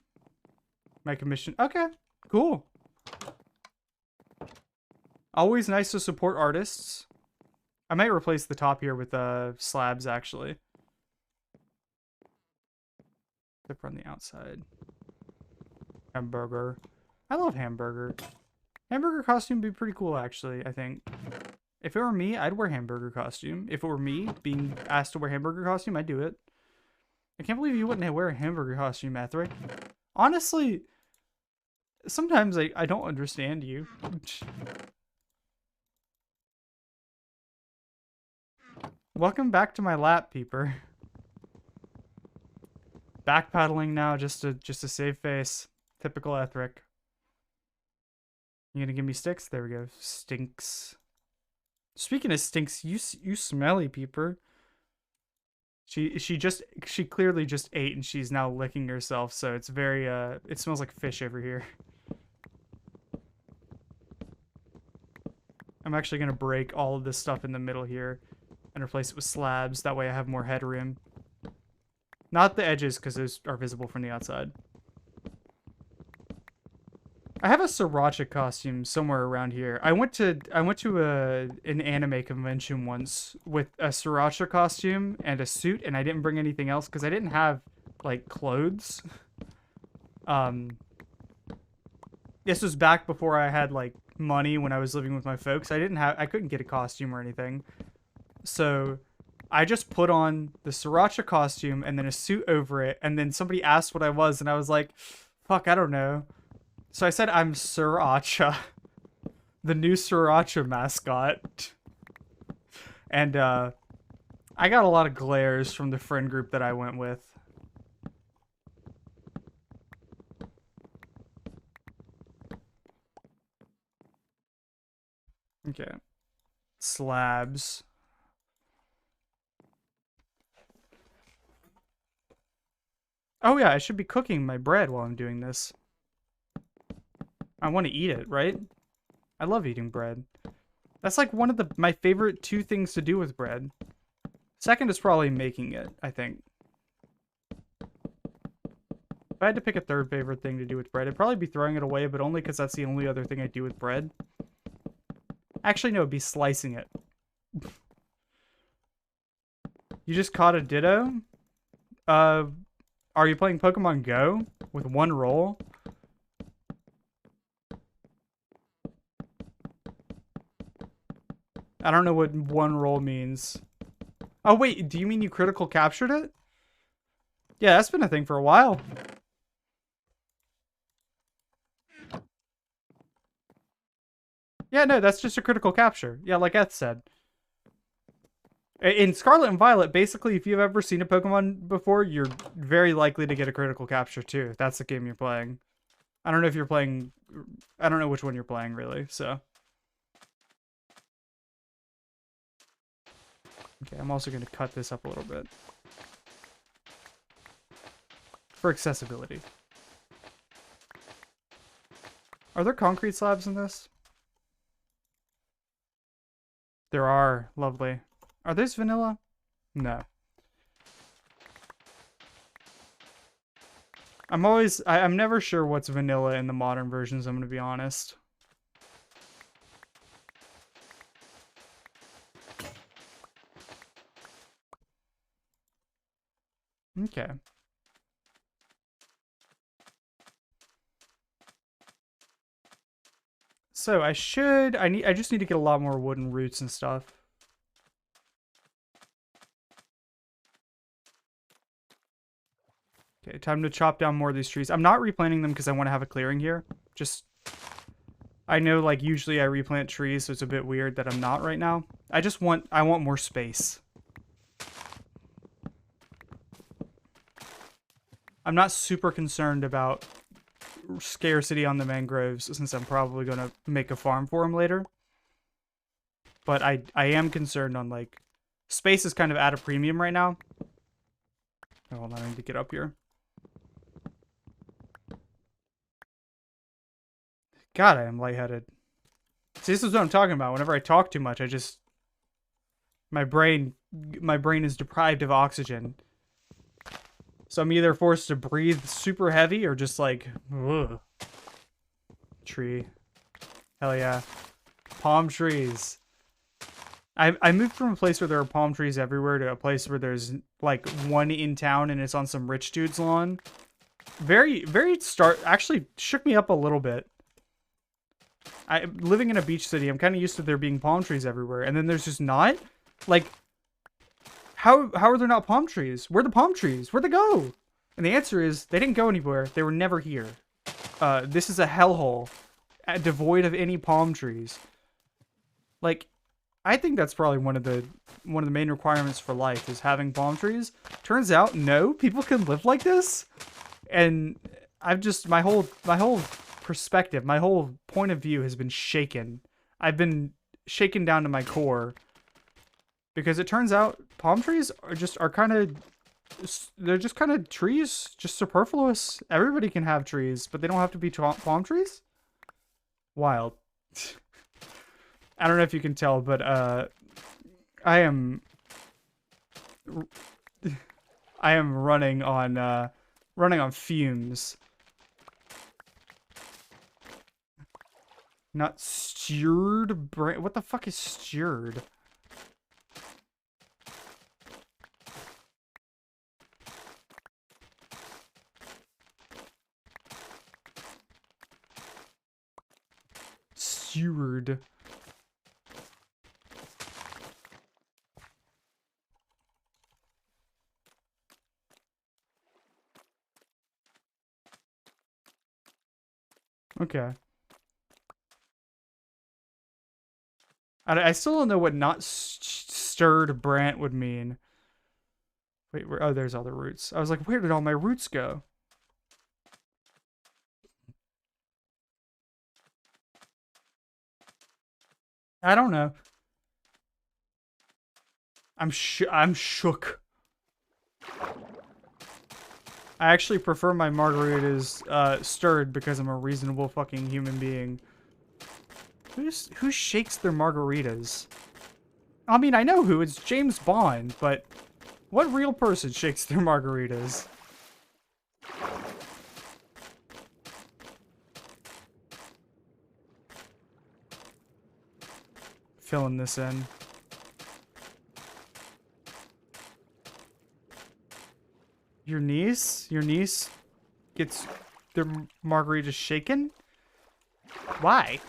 My commission. Okay, cool. Always nice to support artists. I might replace the top here with slabs, actually. Zipper on the outside. Hamburger. I love hamburger. Hamburger costume would be pretty cool, actually, I think. If it were me, I'd wear hamburger costume. If it were me being asked to wear hamburger costume, I'd do it. I can't believe you wouldn't wear a hamburger costume, Ethric. Honestly, sometimes I don't understand you. Welcome back to my lap, Peeper. Backpedaling now just to save face. Typical Ethric. You gonna give me sticks? There we go. Stinks. Speaking of stinks, you smelly Peeper. She clearly just ate and she's now licking herself, so it's very it smells like fish over here. I'm actually gonna break all of this stuff in the middle here and replace it with slabs. That way I have more headroom. Not the edges, because those are visible from the outside. I have a sriracha costume somewhere around here. I went to an anime convention once with a sriracha costume and a suit, and I didn't bring anything else because I didn't have like clothes. Um, this was back before I had like money when I was living with my folks. I couldn't get a costume or anything. So I just put on the sriracha costume and then a suit over it, and then somebody asked what I was, and I was like, fuck, I don't know. So I said I'm Sriracha, the new Sriracha mascot. And I got a lot of glares from the friend group that I went with. Okay. Slabs. Oh yeah, I should be cooking my bread while I'm doing this. I want to eat it, right? I love eating bread. That's like one of my favorite two things to do with bread. Second is probably making it, I think. If I had to pick a third favorite thing to do with bread, it'd probably be throwing it away, but only because that's the only other thing I do with bread. Actually, no, it'd be slicing it. You just caught a ditto? Are you playing Pokemon Go with one roll? I don't know what one roll means. Oh, wait, do you mean you critical captured it? Yeah, that's been a thing for a while. Yeah, no, that's just a critical capture. Yeah, like Eth said. In Scarlet and Violet, basically, if you've ever seen a Pokemon before, you're very likely to get a critical capture too, if that's the game you're playing. I don't know if you're playing... I don't know which one you're playing, really, so... Okay, I'm also going to cut this up a little bit. For accessibility. Are there concrete slabs in this? There are. Lovely. Are these vanilla? No. I'm never sure what's vanilla in the modern versions, I'm going to be honest. Okay. So I just need to get a lot more wooden roots and stuff. Okay, time to chop down more of these trees. I'm not replanting them because I want to have a clearing here. Just, I know like usually I replant trees, so it's a bit weird that I'm not right now. I want more space. I'm not super concerned about scarcity on the mangroves since I'm probably going to make a farm for them later. But I am concerned on like, space is kind of at a premium right now. Oh, hold on, I need to get up here. God, I am lightheaded. See, this is what I'm talking about. Whenever I talk too much, my brain is deprived of oxygen. So I'm either forced to breathe super heavy or just like, ugh. Tree. Hell yeah. Palm trees. I moved from a place where there are palm trees everywhere to a place where there's like one in town and it's on some rich dude's lawn. Actually shook me up a little bit. Living in a beach city, I'm kind of used to there being palm trees everywhere, and then there's just not. Like, how are there not palm trees? Where are the palm trees? Where'd they go? And the answer is they didn't go anywhere. They were never here. This is a hellhole, devoid of any palm trees. Like, I think that's probably one of the main requirements for life is having palm trees. Turns out, no, people can live like this, and I've just my whole perspective, my whole point of view has been shaken. I've been shaken down to my core because it turns out palm trees are kind of they're just kind of trees, just superfluous. Everybody can have trees, but they don't have to be palm trees. Wild. I don't know if you can tell, but I am running on fumes. Not stirred Brant. What the fuck is stirred? Stirred. Okay. I still don't know what not stirred Brant would mean. Wait, where? Oh, there's all the roots. I was like, where did all my roots go? I don't know. I'm shook. I actually prefer my margaritas stirred because I'm a reasonable fucking human being. Who shakes their margaritas? I mean, I know who. It's James Bond, but what real person shakes their margaritas? Filling this in. Your niece? Your niece gets their margaritas shaken? Why?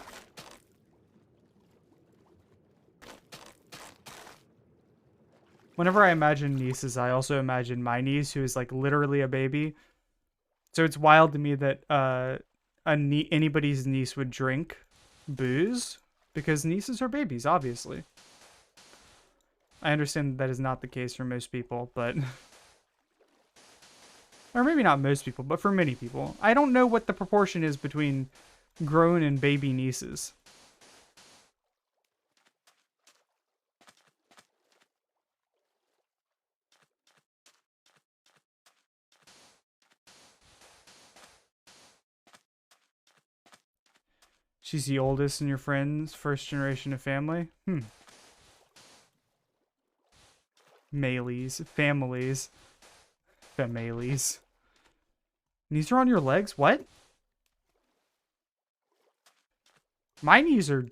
Whenever I imagine nieces, I also imagine my niece, who is like literally a baby. So it's wild to me that anybody's niece would drink booze because nieces are babies, obviously. I understand that is not the case for most people, but or maybe not most people, but for many people. I don't know what the proportion is between grown and baby nieces. She's the oldest in your friends, first generation of family. Melees, families, families. Knees are on your legs? What? My knees are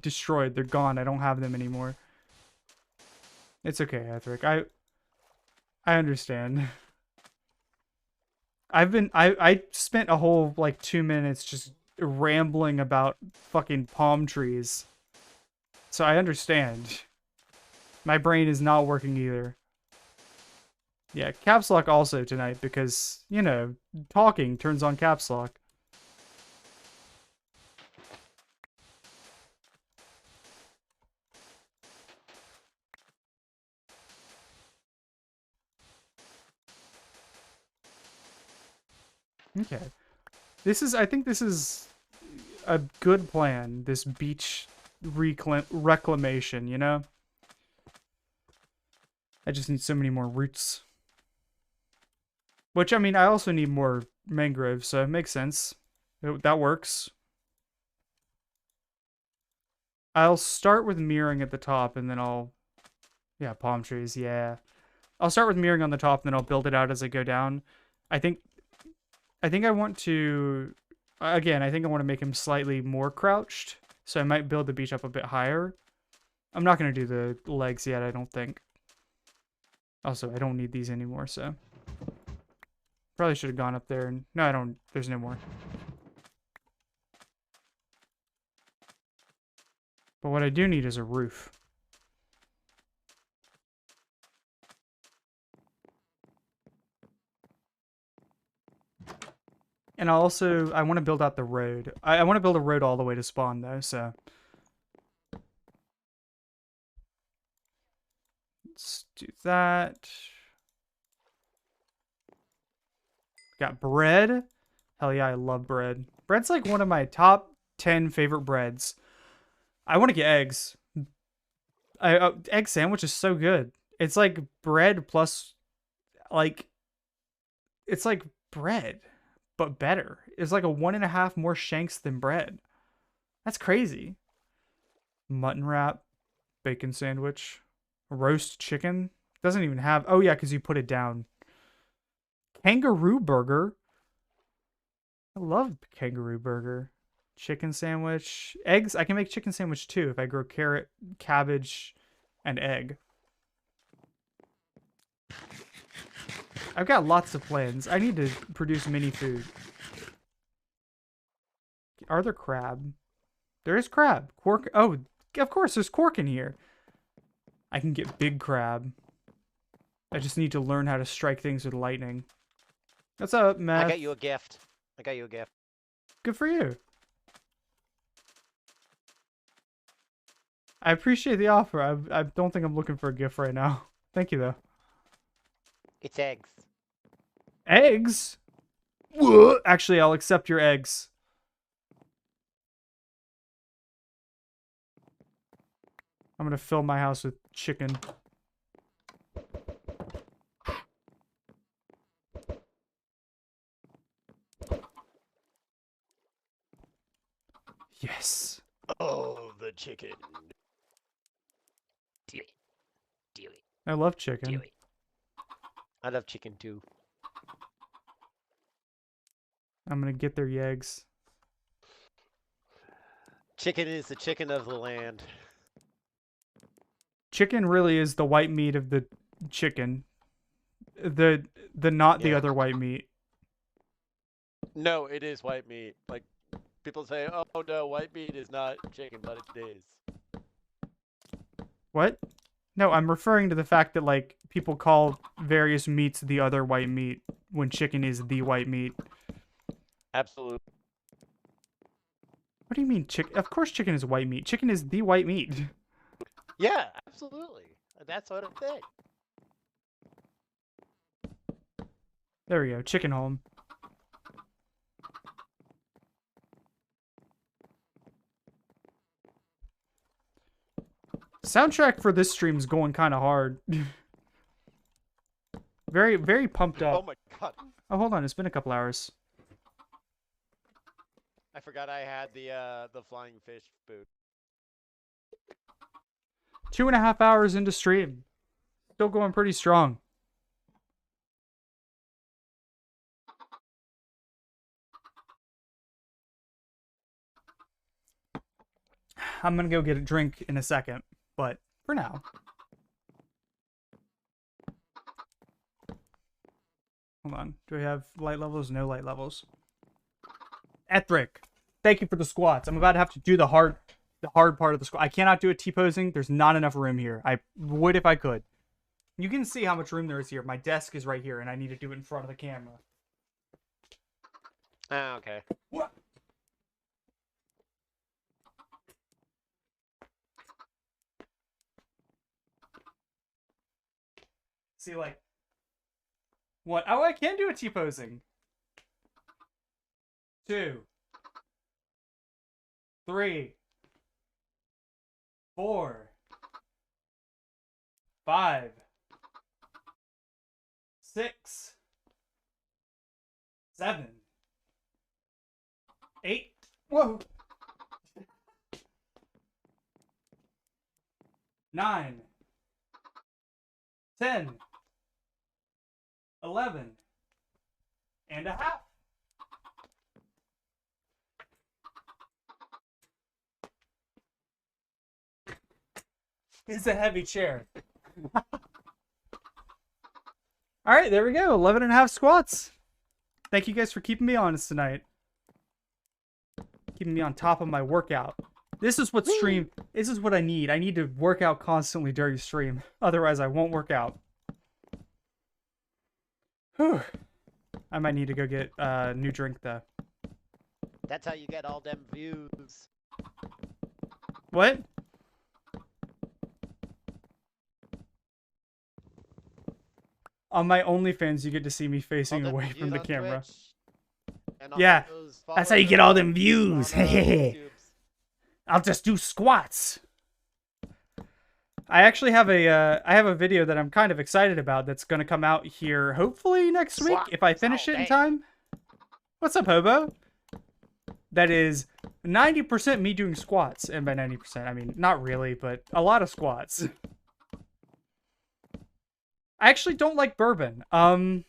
destroyed. They're gone. I don't have them anymore. It's okay, Ethric. I understand. I spent a whole like 2 minutes just rambling about fucking palm trees. So I understand. My brain is not working either. Yeah, caps lock also tonight because, you know, talking turns on caps lock. Okay. I think this is a good plan, this beach reclamation, you know? I just need so many more roots. Which, I mean, I also need more mangroves, so it makes sense. That works. I'll start with mirroring at the top, and then I'll... Yeah, palm trees, yeah. I'll start with mirroring on the top, and then I'll build it out as I go down. I think... I want to... Again, I think I want to make him slightly more crouched, so I might build the beach up a bit higher. I'm not going to do the legs yet, I don't think. Also, I don't need these anymore, so... Probably should have gone up there, and... No, I don't... There's no more. But what I do need is a roof. And I want to build out the road. I want to build a road all the way to spawn, though, so... Let's do that. Got bread. Hell yeah, I love bread. Bread's like one of my top 10 favorite breads. I want to get eggs. Egg sandwich is so good. It's like bread plus, like, it's like bread, but better. It's like a 1.5 more shanks than bread. That's crazy. Mutton wrap, bacon sandwich, roast chicken. Doesn't even have, oh yeah, because you put it down. Kangaroo burger. I love kangaroo burger. Chicken sandwich. Eggs. I can make chicken sandwich too if I grow carrot, cabbage, and egg. I've got lots of plans. I need to produce mini food. Are there crab? There is crab. Quark. Oh, of course, there's quark in here. I can get big crab. I just need to learn how to strike things with lightning. What's up, Matt? I got you a gift. Good for you. I appreciate the offer. I don't think I'm looking for a gift right now. Thank you, though. It's eggs. Eggs? Actually, I'll accept your eggs. I'm gonna fill my house with chicken. Yes. Oh, the chicken. Do it. I love chicken. I love chicken too. I'm gonna get their eggs. Chicken is the chicken of the land. Chicken really is the white meat of the chicken. The not the other white meat. No, it is white meat. Like people say, oh no, white meat is not chicken, but it is. What? No, I'm referring to the fact that like people call various meats the other white meat when chicken is the white meat. Absolutely. What do you mean chicken? Of course chicken is white meat. Chicken is the white meat. Yeah, absolutely. That's what I'm saying. There we go. Chicken home. Soundtrack for this stream is going kind of hard. Very, very pumped up. Oh my god. Oh, hold on. It's been a couple hours. I forgot I had the flying fish food. 2.5 hours into stream. Still going pretty strong. I'm gonna go get a drink in a second, but for now. Hold on. Do we have light levels? No light levels. Ethric, thank you for the squats. I'm about to have to do the hard part of the squat. I cannot do a T-posing. There's not enough room here. I would if I could. You can see how much room there is here. My desk is right here, and I need to do it in front of the camera. Ah, okay. What? See, like, what? Oh, I can do a T-posing. 2, 3, 4, 5, 6, 7, 8. Whoa. 9, 10, 11 and a half. It's a heavy chair. All right, there we go. 11 and a half squats. Thank you guys for keeping me honest tonight. Keeping me on top of my workout. This is what I need. I need to work out constantly during stream. Otherwise, I won't work out. Whew. I might need to go get a new drink, though. That's how you get all them views. What? On my OnlyFans, you get to see me facing away from the camera. Yeah, that's how you get all them views. I'll just do squats. I actually have a video that I'm kind of excited about that's gonna come out here hopefully next week if I finish it in time. What's up, Hobo? That is 90% me doing squats, and by 90%, I mean not really, but a lot of squats. I actually don't like bourbon. I'm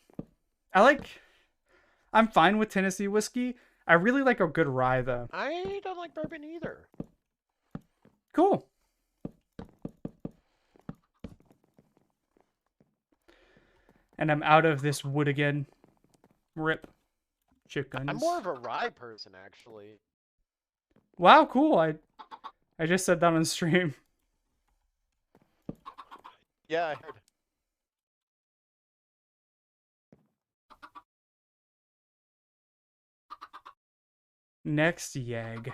fine with Tennessee whiskey. I really like a good rye though. I don't like bourbon either. Cool. And I'm out of this wood again. Rip. I'm more Chickens. of a rye person, actually. Wow, cool. I just said that on stream. Yeah, I heard. Next yag.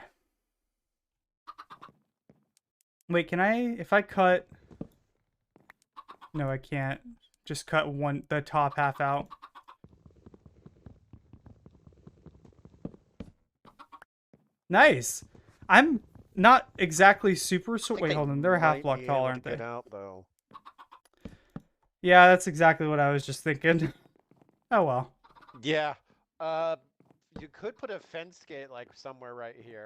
Wait, can I, if I cut, no, I can't. Just cut the top half out. Nice. I'm not exactly super, so I think wait, they hold on. They're a half might block be tall, able to aren't they? get out, though. Yeah, that's exactly what I was just thinking. Oh well. Yeah. You could put a fence gate, like, somewhere right here.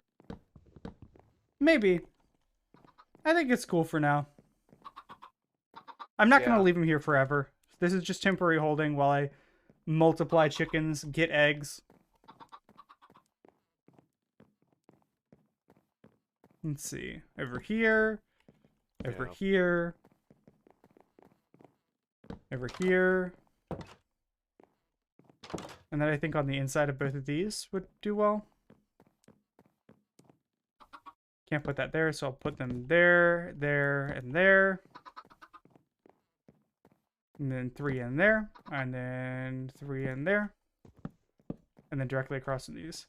Maybe. I think it's cool for now. I'm not going to Yeah. leave him here forever. This is just temporary holding while I multiply chickens, get eggs. Let's see. Over here. Over Yeah. here. Over here. And then I think on the inside of both of these would do well. Can't put that there, so I'll put them there, there, and there. And then 3 in there. And then 3 in there. And then directly across from these.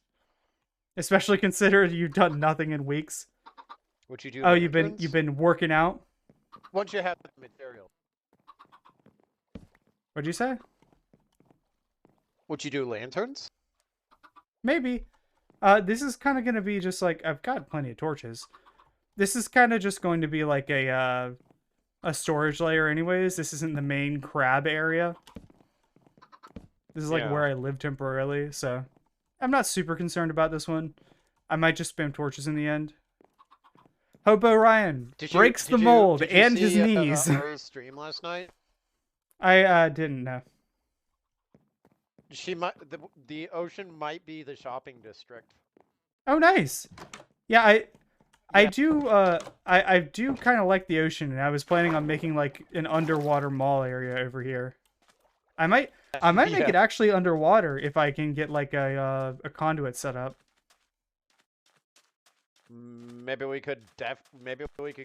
Especially considering you've done nothing in weeks. Would you do Oh, lanterns? you've been working out? Once you have the material. What'd you say? Would you do lanterns? Maybe. This is kind of going to be just like, I've got plenty of torches. This is kind of just going to be like a storage layer anyways. This isn't the main crab area. This is like Yeah. where I live temporarily, so I'm not super concerned about this one. I might just spam torches in the end. Hobo Ryan breaks the mold did and you his see, knees. Ari's stream last night? I didn't know. She might the ocean might be the shopping district. Oh, nice. Yeah, I Yeah. do I do kind of like the ocean, and I was planning on making like an underwater mall area over here. I might make Yeah. it actually underwater if I can get like a conduit set up. Maybe we could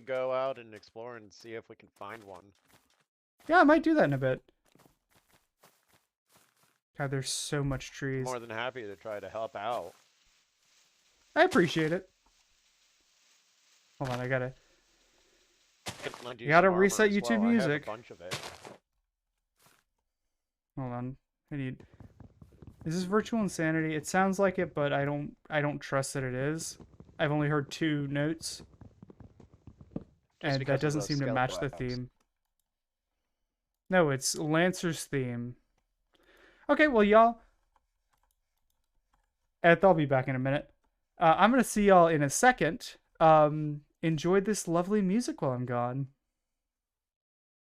go out and explore and see if we can find one. Yeah, I might do that in a bit. God, there's so much trees. More than happy to try to help out. I appreciate it. Hold on, I gotta reset YouTube music. I have a bunch of it. Hold on. I need. Is this virtual insanity? It sounds like it, but I don't trust that it is. I've only heard 2 notes, and that doesn't seem to match the theme. No, it's Lancer's theme. Okay, well, y'all. I'll be back in a minute. I'm gonna see y'all in a second. Enjoy this lovely music while I'm gone.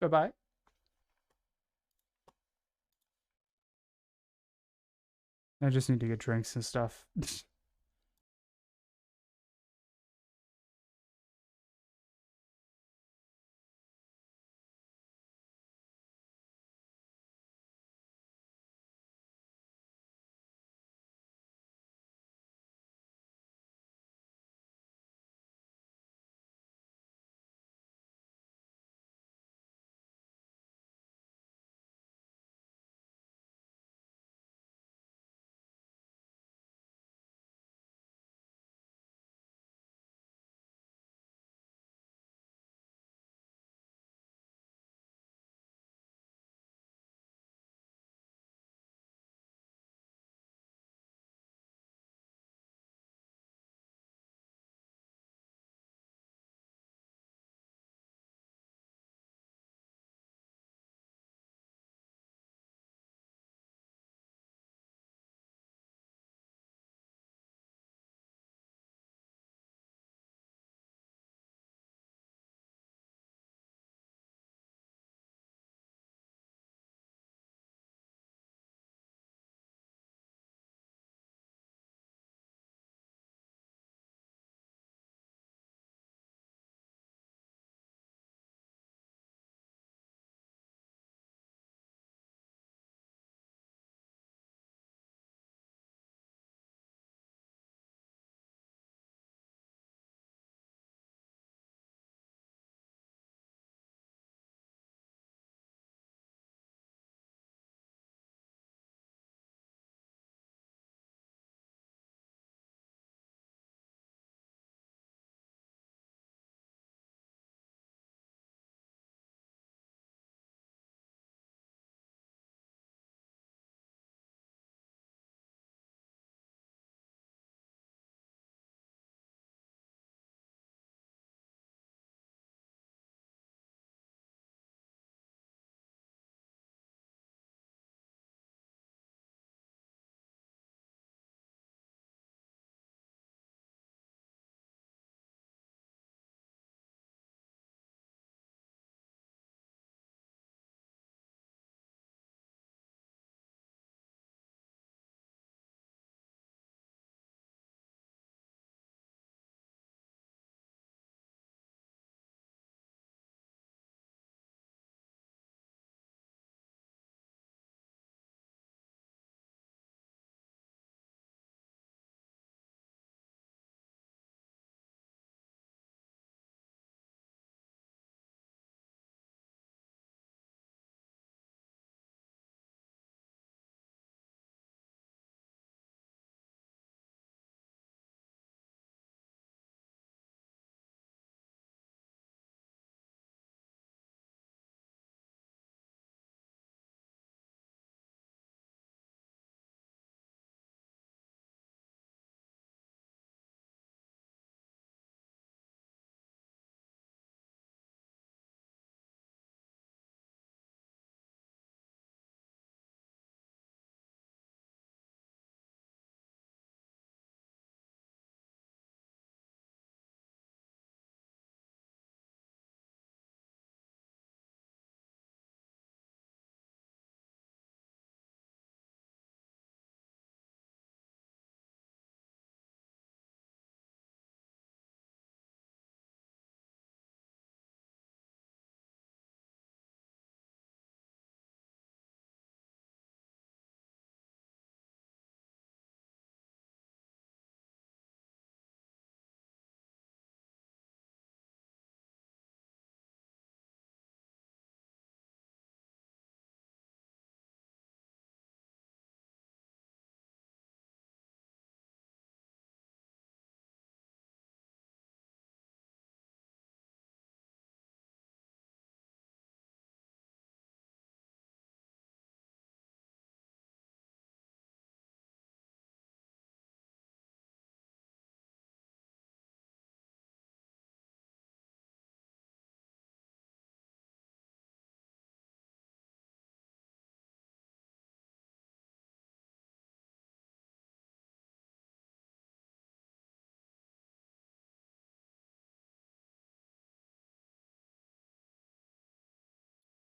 Bye-bye. I just need to get drinks and stuff.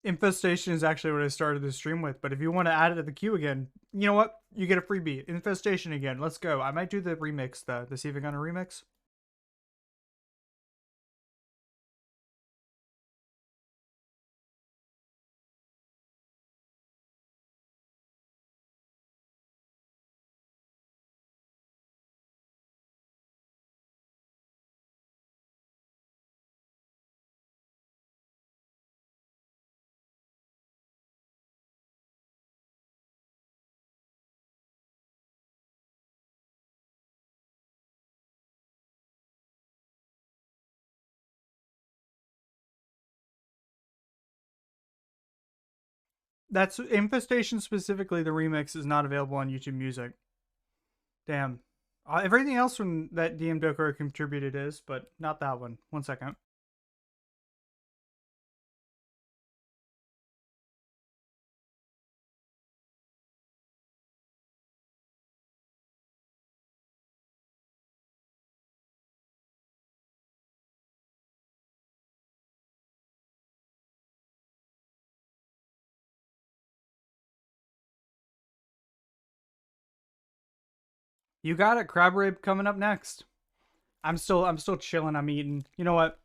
Infestation is actually what I started the stream with, but if you want to add it to the queue again, you know what? You get a freebie. Infestation again. Let's go. I might do the remix, the See If I Gonna remix. That's Infestation specifically. The remix is not available on YouTube Music. Damn. Everything else from that DM Dokuro contributed is, but not that one. 1 second. You got it. Crab rib coming up next. I'm still chilling. I'm eating. You know what?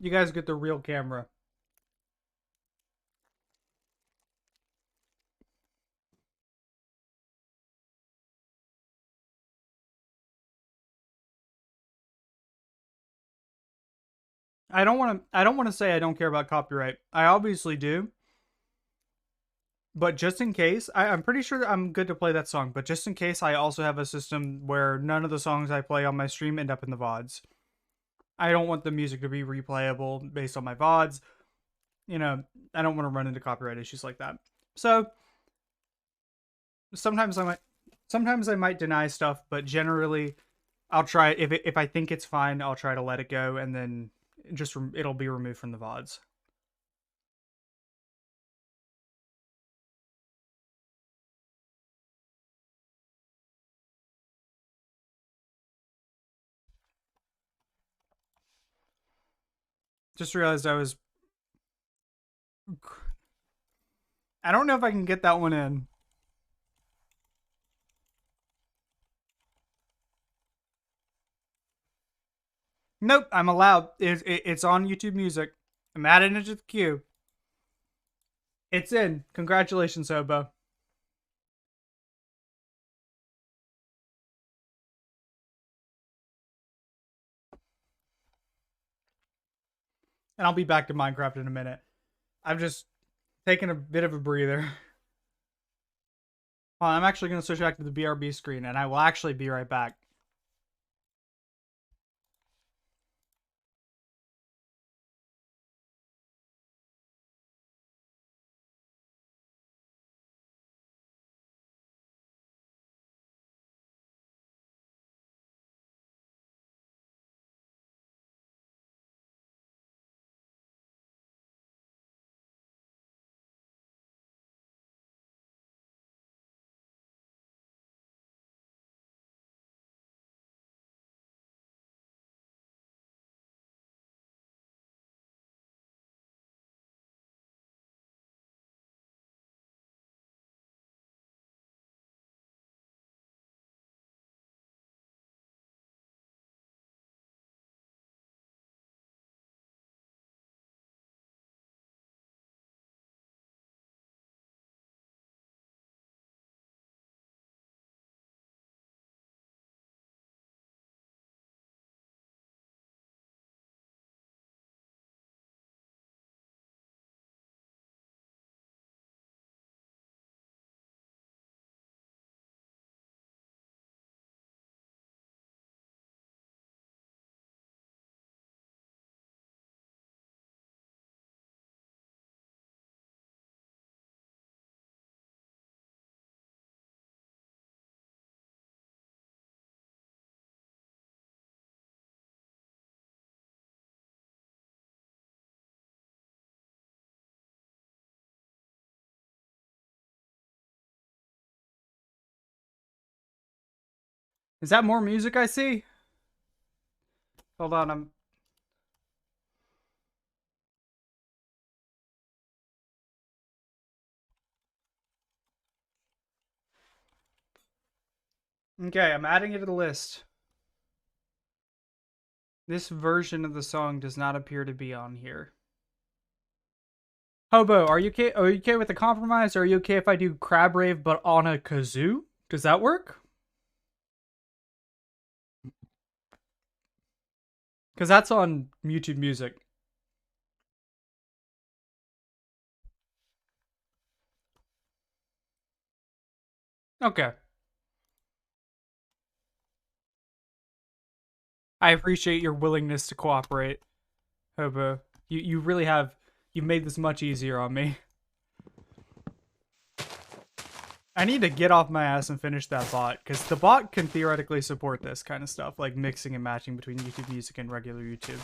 You guys get the real camera. I don't want to say I don't care about copyright. I obviously do. But just in case, I'm pretty sure I'm good to play that song. But just in case, I also have a system where none of the songs I play on my stream end up in the VODs. I don't want the music to be replayable based on my VODs. You know, I don't want to run into copyright issues like that. So sometimes I might deny stuff, but generally I'll try if I think it's fine, I'll try to let it go, and then just it'll be removed from the VODs. Just realized I don't know if I can get that one in. Nope, I'm allowed. It's on YouTube Music. I'm adding it to the queue. It's in. Congratulations, Hobo. And I'll be back to Minecraft in a minute. I'm just taking a bit of a breather. I'm actually going to switch back to the BRB screen, and I will actually be right back. Is that more music I see? Hold on, Okay, I'm adding it to the list. This version of the song does not appear to be on here. Hobo, are you okay? Are you okay with the compromise? Or are you okay if I do Crab Rave but on a kazoo? Does that work? Because that's on YouTube Music. Okay. I appreciate your willingness to cooperate, Hobo. You really have. You made this much easier on me. I need to get off my ass and finish that bot, because the bot can theoretically support this kind of stuff, like mixing and matching between YouTube Music and regular YouTube.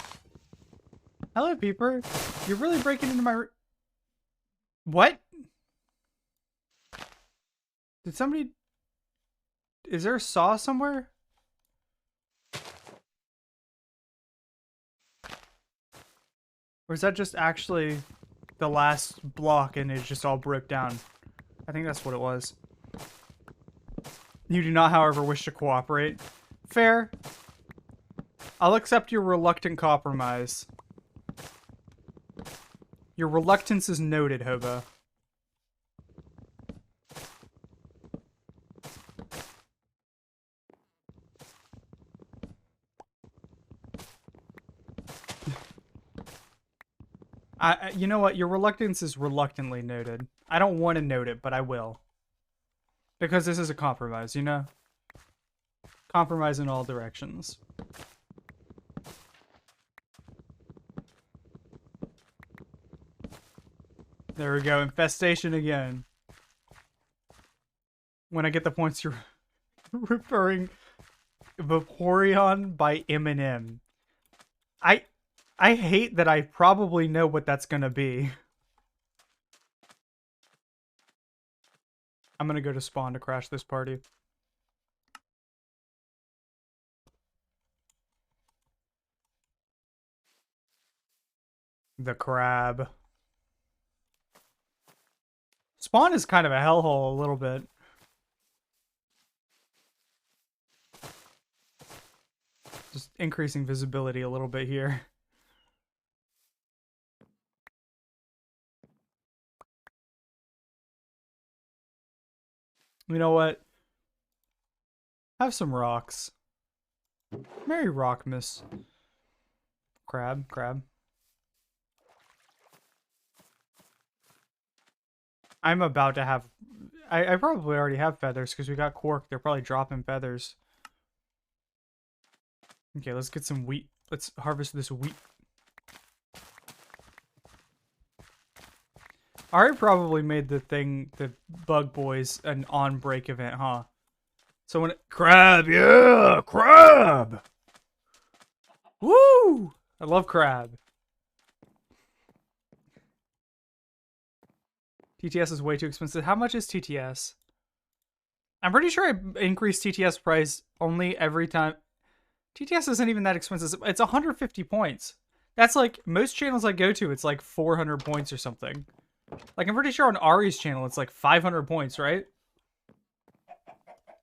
Hello, Peeper. You're really breaking into my... What? Did somebody... Is there a saw somewhere? Or is that just actually the last block and it just all broke down? I think that's what it was. You do not, however, wish to cooperate. Fair. I'll accept your reluctant compromise. Your reluctance is noted, Hobo. You know what? Your reluctance is reluctantly noted. I don't want to note it, but I will. Because this is a compromise, you know? Compromise in all directions. There we go. Infestation again. When I get the points, you're referring Vaporeon by Eminem. I hate that I probably know what that's gonna be. I'm gonna go to spawn to crash this party. The crab. Spawn is kind of a hellhole a little bit. Just increasing visibility a little bit here. You know what? Have some rocks. Merry Rockmas. Crab, crab. I'm about to have... I probably already have feathers because we got Quark. They're probably dropping feathers. Okay, let's get some wheat. Let's harvest this wheat. Arid probably made the Bug Boys, an on-break event, huh? So when crab, yeah, crab! Woo! I love crab. TTS is way too expensive. How much is TTS? I'm pretty sure I increased TTS price only every time. TTS isn't even that expensive. It's 150 points. That's like, most channels I go to, it's like 400 points or something. Like, I'm pretty sure on Ari's channel, it's like 500 points, right?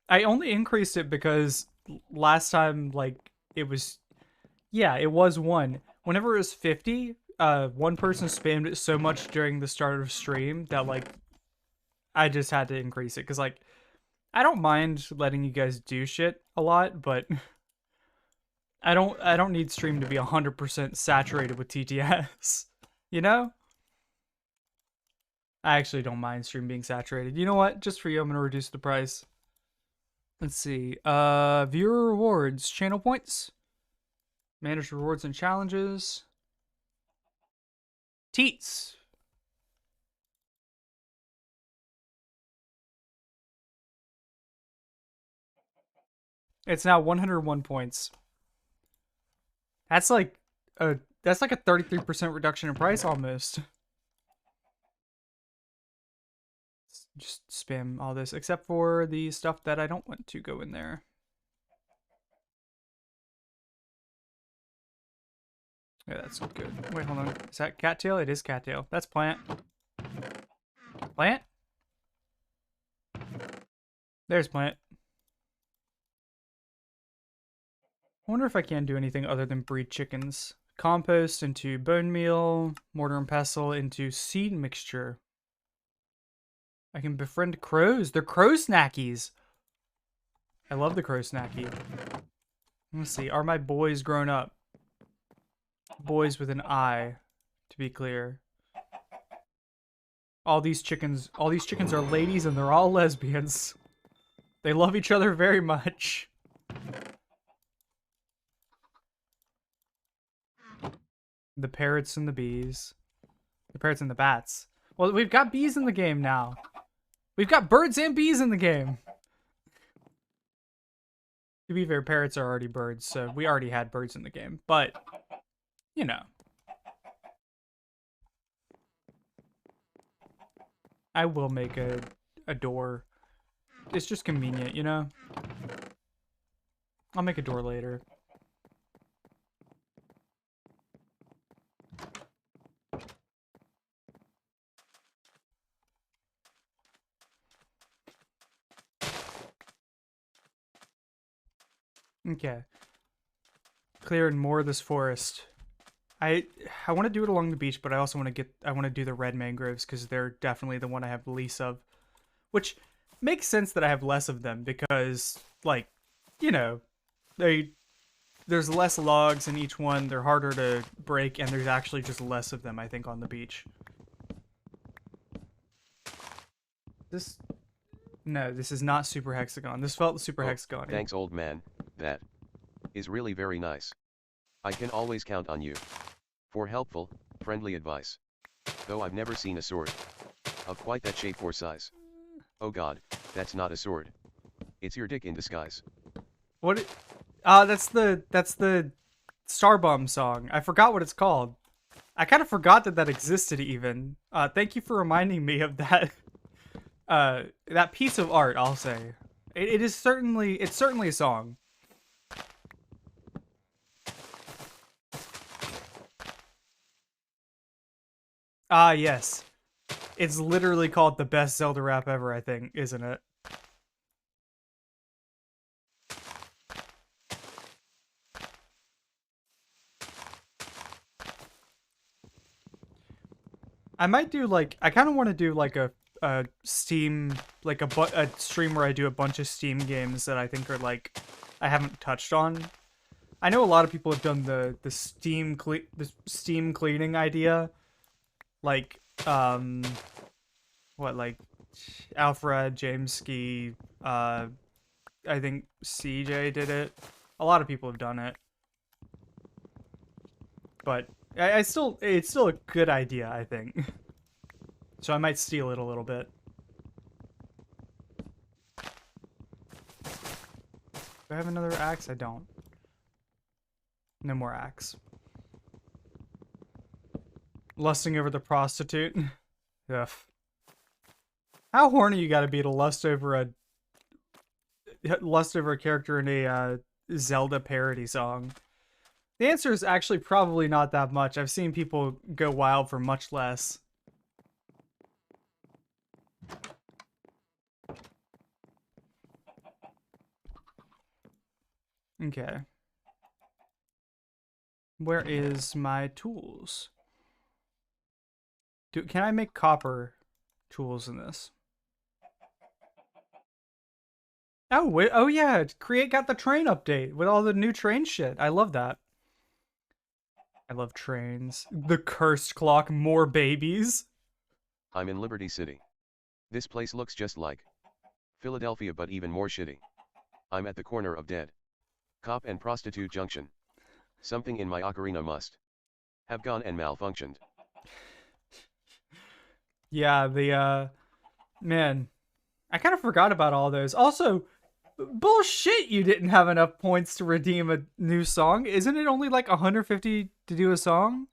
I only increased it because last time, like, it was... Yeah, it was 1. Whenever it was 50, one person spammed it so much during the start of stream that, like, I just had to increase it. Because, like, I don't mind letting you guys do shit a lot, but... I don't need stream to be 100% saturated with TTS. You know? I actually don't mind stream being saturated. You know what? Just for you, I'm gonna reduce the price. Let's see. Viewer rewards, channel points, manage rewards and challenges. Teats. It's now 101 points. That's like a 33% reduction in price almost. Just spam all this except for the stuff that I don't want to go in there. Yeah, that's good. Wait, hold on. Is that cattail? It is cattail. That's plant. Plant? There's plant. I wonder if I can do anything other than breed chickens. Compost into bone meal, mortar and pestle into seed mixture. I can befriend crows. They're crow snackies. I love the crow snacky. Let's see. Are my boys grown up? Boys with an I, to be clear. All these chickens are ladies and they're all lesbians. They love each other very much. The parrots and the bees. The parrots and the bats. Well, we've got bees in the game now. We've got birds and bees in the game. To be fair, parrots are already birds, so we already had birds in the game. But, you know. I will make a door. It's just convenient, you know? I'll make a door later. Okay. Clearing more of this forest. I want to do it along the beach, but I also want to do the red mangroves because they're definitely the one I have the least of. Which makes sense that I have less of them because, like, you know, there's less logs in each one, they're harder to break, and there's actually just less of them, I think, on the beach. No, this is not Super Hexagon. This felt Super Hexagon. Thanks, old man. That is really very nice. I can always count on you for helpful, friendly advice. Though I've never seen a sword of quite that shape or size. Oh god, that's not a sword. It's your dick in disguise. What? That's the Starbomb song. I forgot what it's called. I kind of forgot that existed even. Thank you for reminding me of that. That piece of art, I'll say. It's certainly a song. Ah, yes. It's literally called the best Zelda rap ever, I think, isn't it? I might do I kind of want to do like a Steam, like a stream where I do a bunch of Steam games that I think are I haven't touched on. I know a lot of people have done the Steam cleaning idea, like Alfred, James Ski, I think CJ did it. A lot of people have done it, but it's still a good idea, I think. So I might steal it a little bit. Do I have another axe? I don't. No more axe. Lusting over the prostitute. Ugh. How horny you gotta be to lust over a character in a Zelda parody song? The answer is actually probably not that much. I've seen people go wild for much less. Okay. Where is my tools? Can I make copper tools in this? Oh, wait, oh yeah, Create got the train update with all the new train shit. I love that. I love trains. The cursed clock, more babies. I'm in Liberty City. This place looks just like Philadelphia but even more shitty. I'm at the corner of Dead Cop and Prostitute Junction. Something in my ocarina must have gone and malfunctioned. Yeah, man, I kind of forgot about all those. Also, bullshit, you didn't have enough points to redeem a new song. Isn't it only like 150 to do a song?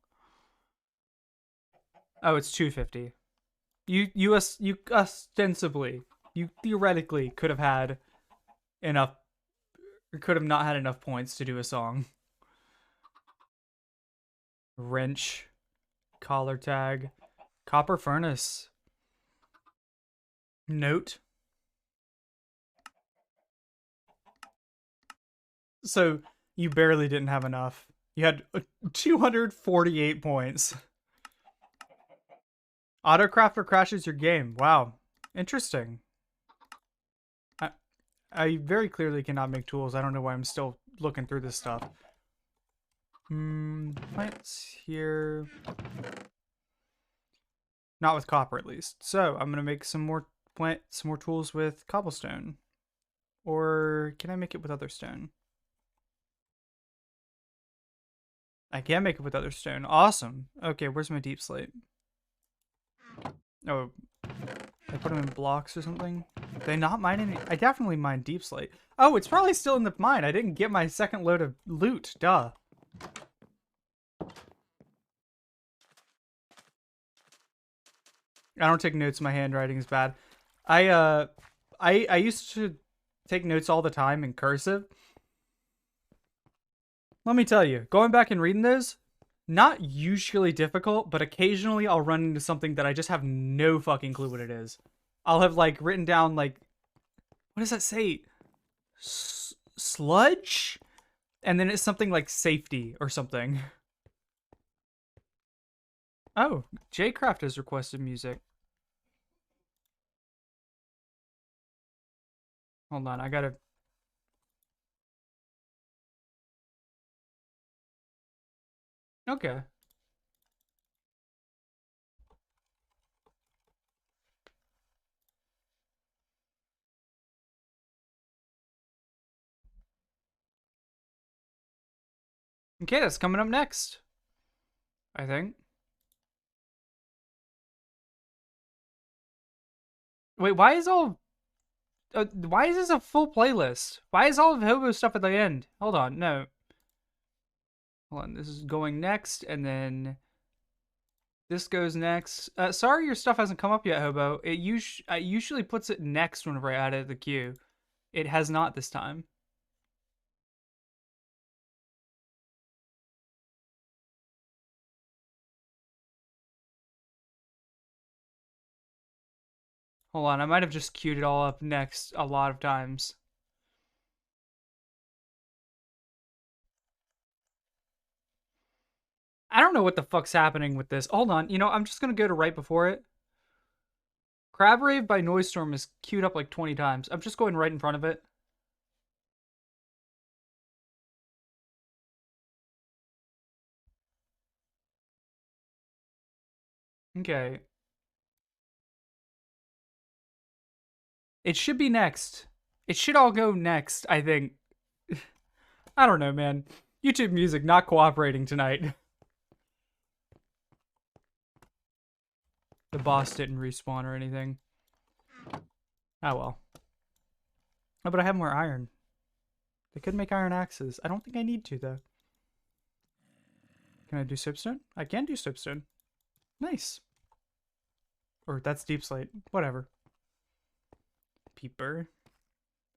Oh, it's 250. You ostensibly, you theoretically could have had enough, or could have not had enough points to do a song. Wrench, collar tag, copper furnace, note. So You barely didn't have enough. You had 248 points. Autocrafter crashes your game. Wow. Interesting. I very clearly cannot make tools. I don't know why I'm still looking through this stuff. Plants here. Not with copper, at least. So I'm gonna make some more tools with cobblestone. Or can I make it with other stone? I can make it with other stone. Awesome. Okay, where's my deep slate? Oh, I put them in blocks or something. Did they not mine any? I definitely mined deep slate. Oh, it's probably still in the mine. I didn't get my second load of loot. Duh. I don't take notes. My handwriting is bad. I used to take notes all the time in cursive. Let me tell you, going back and reading those, not usually difficult, but occasionally I'll run into something that I just have no fucking clue what it is. I'll have like written down like, what does that say? Sludge? And then it's something like safety or something. Oh, Jcraft has requested music. Hold on, I gotta... Okay. Okay, that's coming up next. I think. Wait, why is this a full playlist? Why is all of Hobo stuff at the end? Hold on, no. Hold on, this is going next, and then this goes next. Sorry your stuff hasn't come up yet, Hobo. It usually puts it next whenever I add it to the queue. It has not this time. Hold on, I might have just queued it all up next a lot of times. I don't know what the fuck's happening with this. Hold on, I'm just gonna go to right before it. Crab Rave by Noise Storm is queued up like 20 times. I'm just going right in front of it. Okay. It should be next. It should all go next, I think. I don't know, man. YouTube Music not cooperating tonight. The boss didn't respawn or anything. Oh well. Oh, but I have more iron. They could make iron axes. I don't think I need to, though. Can I do soapstone? I can do soapstone. Nice. Or that's deep slate. Whatever. Peeper.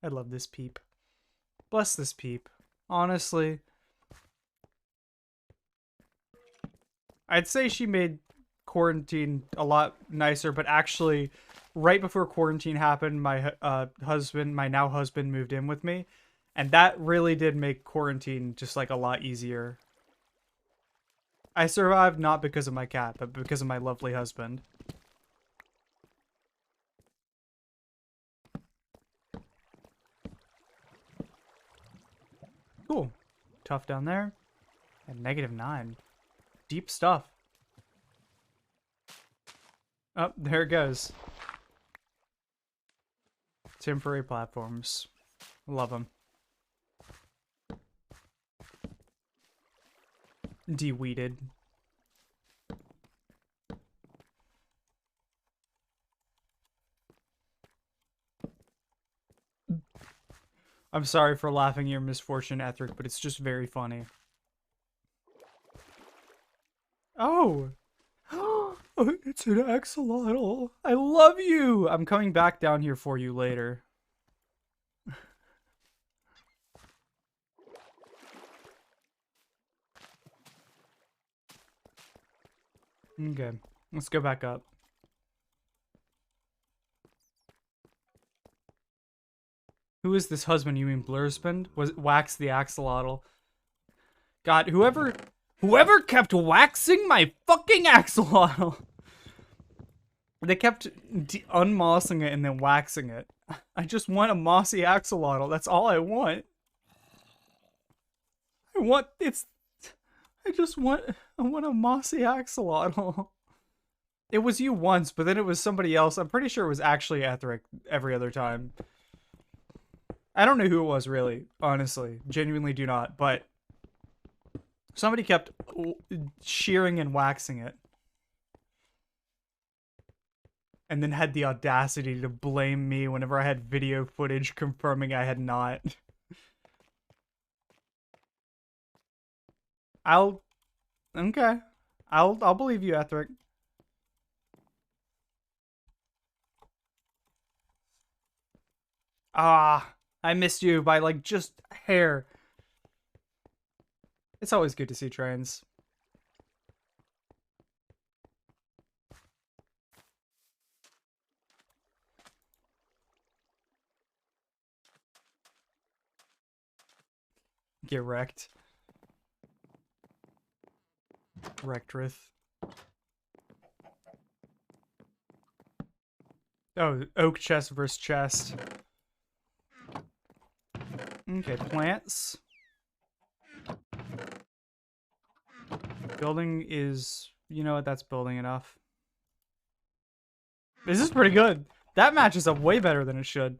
I love this peep. Bless this peep. Honestly. I'd say she made quarantine a lot nicer, but actually, right before quarantine happened, my my now husband, moved in with me, and that really did make quarantine just like a lot easier. I survived not because of my cat, but because of my lovely husband. Cool. Tough down there. And -9. Deep stuff. Oh, there it goes. Temporary platforms. Love them. De-weeded. I'm sorry for laughing at your misfortune, Ethric, but it's just very funny. Oh! It's an axolotl. I love you! I'm coming back down here for you later. Okay, let's go back up. Who is this husband? You mean Blurspend? Was it Wax the Axolotl? God, whoever kept waxing my fucking axolotl. They kept unmossing it and then waxing it. I just want a mossy axolotl. That's all I want. I want a mossy axolotl. It was you once, but then it was somebody else. I'm pretty sure it was actually Etheric every other time. I don't know who it was really, honestly. Genuinely do not, but somebody kept shearing and waxing it. And then had the audacity to blame me whenever I had video footage confirming I had not. Okay. I'll believe you, Etheric. Ah, I missed you by like just a hair. It's always good to see trains. Get wrecked. Wrectrith. Oh, oak chest versus chest. Okay, plants. Building is... You know what? That's building enough. This is pretty good. That matches up way better than it should.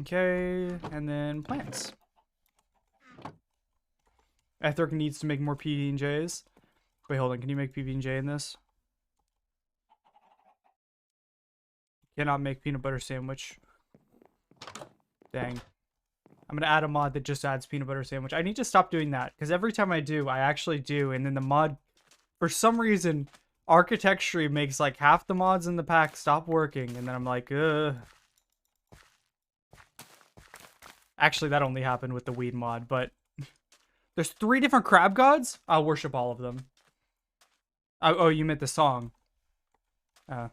Okay, and then plants. Etheric needs to make more PB&Js. Wait, hold on. Can you make PB&J in this? Cannot make peanut butter sandwich. Dang. I'm going to add a mod that just adds peanut butter sandwich. I need to stop doing that, because every time I do, I actually do, and then the mod, for some reason, architecture makes like half the mods in the pack stop working, and then I'm like, ugh. Actually, that only happened with the weed mod, but there's 3 different crab gods? I'll worship all of them. Oh, you meant the song. I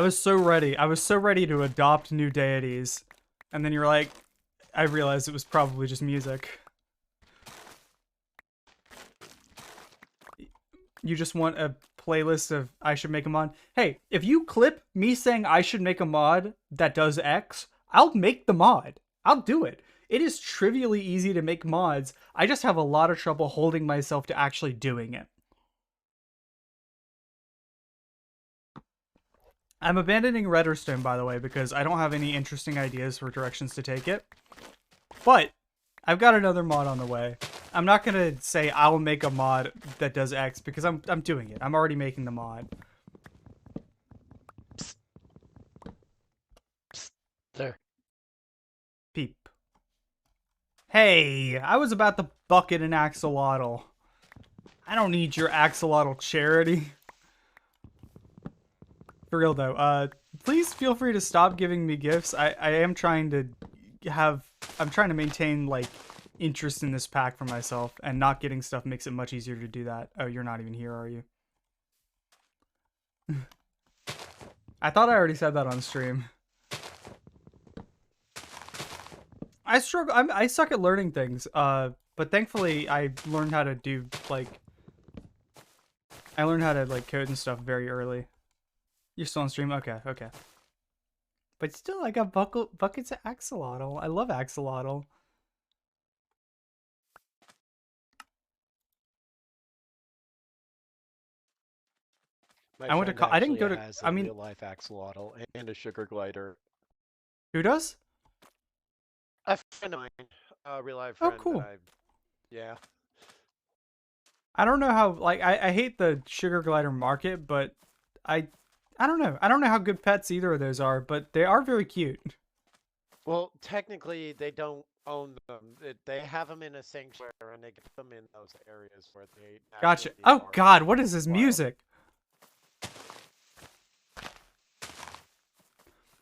was so ready. I was so ready to adopt new deities. And then you're like, I realized it was probably just music. You just want a playlist of I should make a mod. Hey, if you clip me saying I should make a mod that does X, I'll make the mod. I'll do it. It is trivially easy to make mods. I just have a lot of trouble holding myself to actually doing it. I'm abandoning Redderstone, by the way, because I don't have any interesting ideas for directions to take it. But I've got another mod on the way. I'm not gonna say I'll make a mod that does X because I'm doing it. I'm already making the mod. Psst. Psst. There. Peep. Hey, I was about to bucket an axolotl. I don't need your axolotl charity. For real though, please feel free to stop giving me gifts. I am trying to I'm trying to maintain like interest in this pack for myself, and not getting stuff makes it much easier to do that. Oh, you're not even here, are you? I thought I already said that on stream. I struggle. I suck at learning things. But thankfully I learned how to do like code and stuff very early. You're still on stream? Okay, okay. But still, I got buckets of axolotl. I love axolotl. I went to. I didn't go to. I mean, real life axolotl and a sugar glider. Who does? A friend of mine, a real life friend. Oh, cool. Yeah. I don't know how. Like, I hate the sugar glider market, but I don't know. I don't know how good pets either of those are, but they are very cute. Well, technically, they don't own them. They have them in a sanctuary, and they get them in those areas where they. Gotcha. Oh God, what is this music?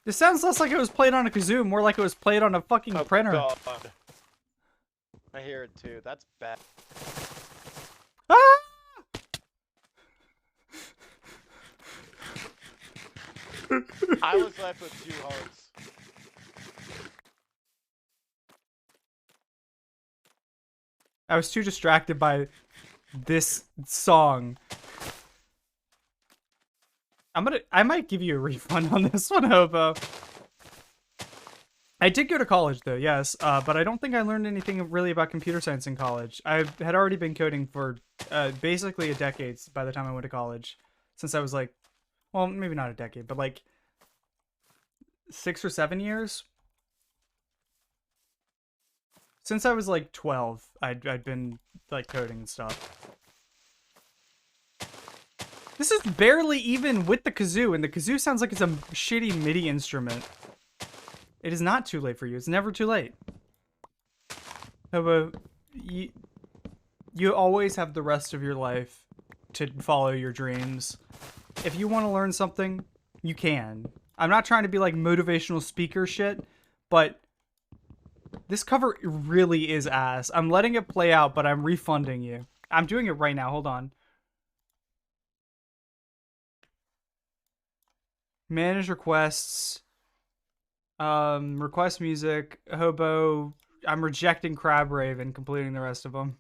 This sounds less like it was played on a kazoo, more like it was played on a fucking printer. God. I hear it too. That's bad. Ah! I was left with 2 hearts. I was too distracted by this song. I might give you a refund on this one, Hobo. I did go to college though, yes, but I don't think I learned anything really about computer science in college. I had already been coding for basically a decade by the time I went to college, since I was like, well, maybe not a decade, but like 6 or 7 years. Since I was like 12, I'd been like coding and stuff. This is barely even with the kazoo, and the kazoo sounds like it's a shitty MIDI instrument. It is not too late for you. It's never too late. Hobo, you always have the rest of your life to follow your dreams. If you want to learn something, you can. I'm not trying to be like motivational speaker shit, but this cover really is ass. I'm letting it play out, but I'm refunding you. I'm doing it right now. Hold on. Manage requests. Request music. Hobo. I'm rejecting Crab Rave and completing the rest of them.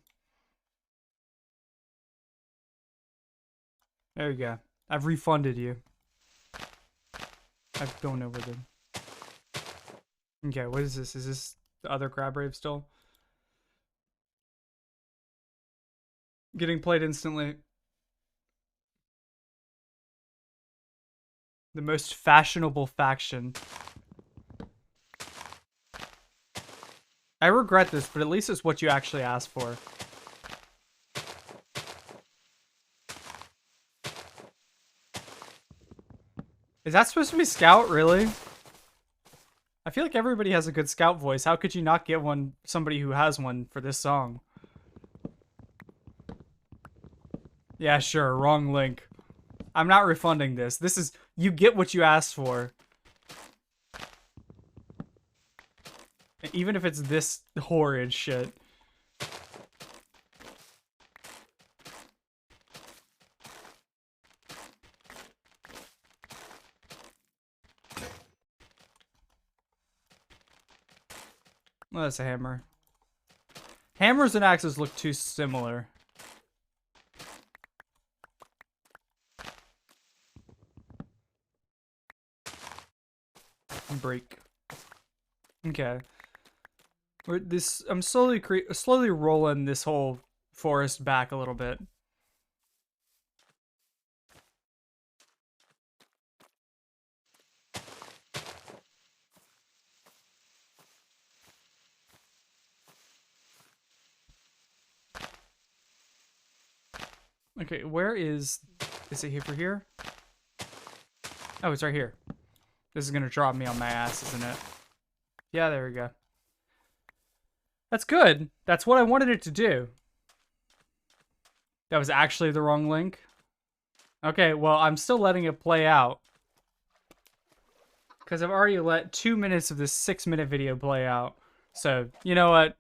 There you go. I've refunded you. I don't know where the... Okay, what is this? Is this the other Crab Rave still? Getting played instantly. The most fashionable faction. I regret this, but at least it's what you actually asked for. Is that supposed to be Scout, really? I feel like everybody has a good Scout voice. How could you not get one, somebody who has one for this song? Yeah, sure, wrong link. I'm not refunding this. This is, you get what you asked for. Even if it's this horrid shit. Oh, that's a hammer. Hammers and axes look too similar. Break. Okay. I'm slowly rolling this whole forest back a little bit. Okay, where is it here for here? Oh, it's right here. This is gonna drop me on my ass, isn't it? Yeah, there we go. That's good. That's what I wanted it to do. That was actually the wrong link. Okay, well, I'm still letting it play out. Because I've already let 2 minutes of this 6-minute video play out. So, you know what?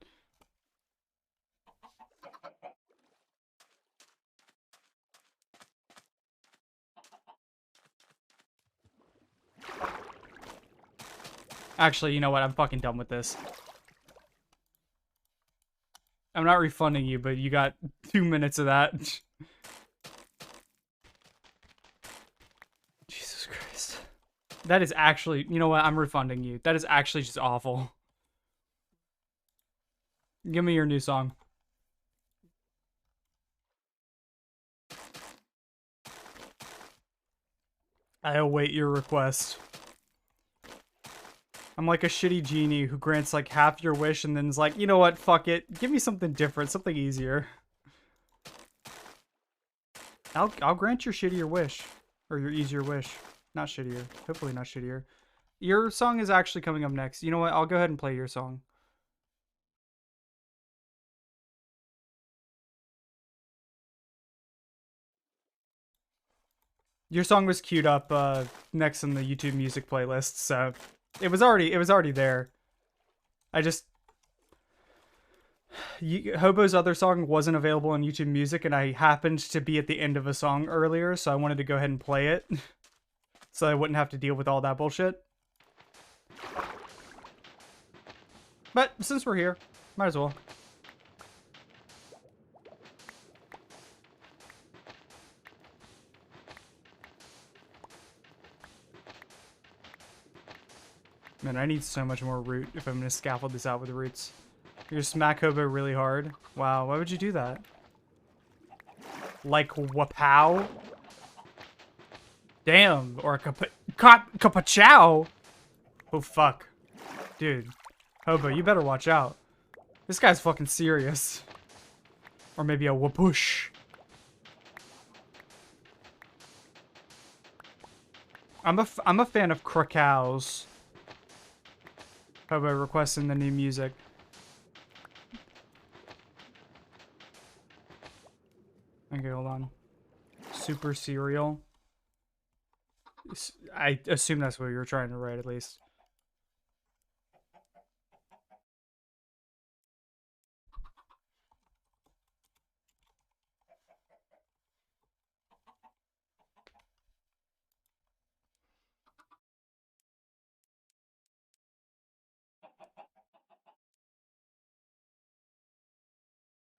Actually, you know what? I'm fucking done with this. I'm not refunding you, but you got 2 minutes of that. Jesus Christ. That is actually... You know what? I'm refunding you. That is actually just awful. Give me your new song. I await your request. I'm like a shitty genie who grants like half your wish and then is like, you know what, fuck it. Give me something different, something easier. I'll grant your shittier wish. Or your easier wish. Not shittier. Hopefully not shittier. Your song is actually coming up next. You know what, I'll go ahead and play your song. Your song was queued up next in the YouTube music playlist, so it was already there. I just Hobo's other song wasn't available on YouTube Music, and I happened to be at the end of a song earlier, so I wanted to go ahead and play it, so I wouldn't have to deal with all that bullshit. But since we're here, might as well. Man, I need so much more root if I'm gonna scaffold this out with roots. You're smack Hobo really hard. Wow, why would you do that? Like wapow? Damn, or a kapachow? Oh fuck. Dude. Hobo, you better watch out. This guy's fucking serious. Or maybe a whoopush. I'm a fan of krakows. Hobo requesting the new music. Okay, hold on. Super cereal. I assume that's what you were trying to write, at least.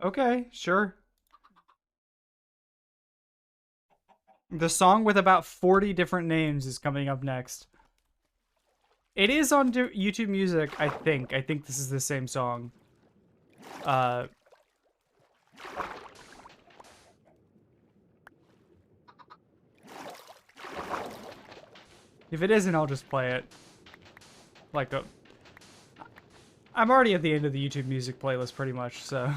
Okay, sure. The song with about 40 different names is coming up next. It is on YouTube Music, I think. I think this is the same song. If it isn't, I'll just play it. Like a... I'm already at the end of the YouTube Music playlist, pretty much, so...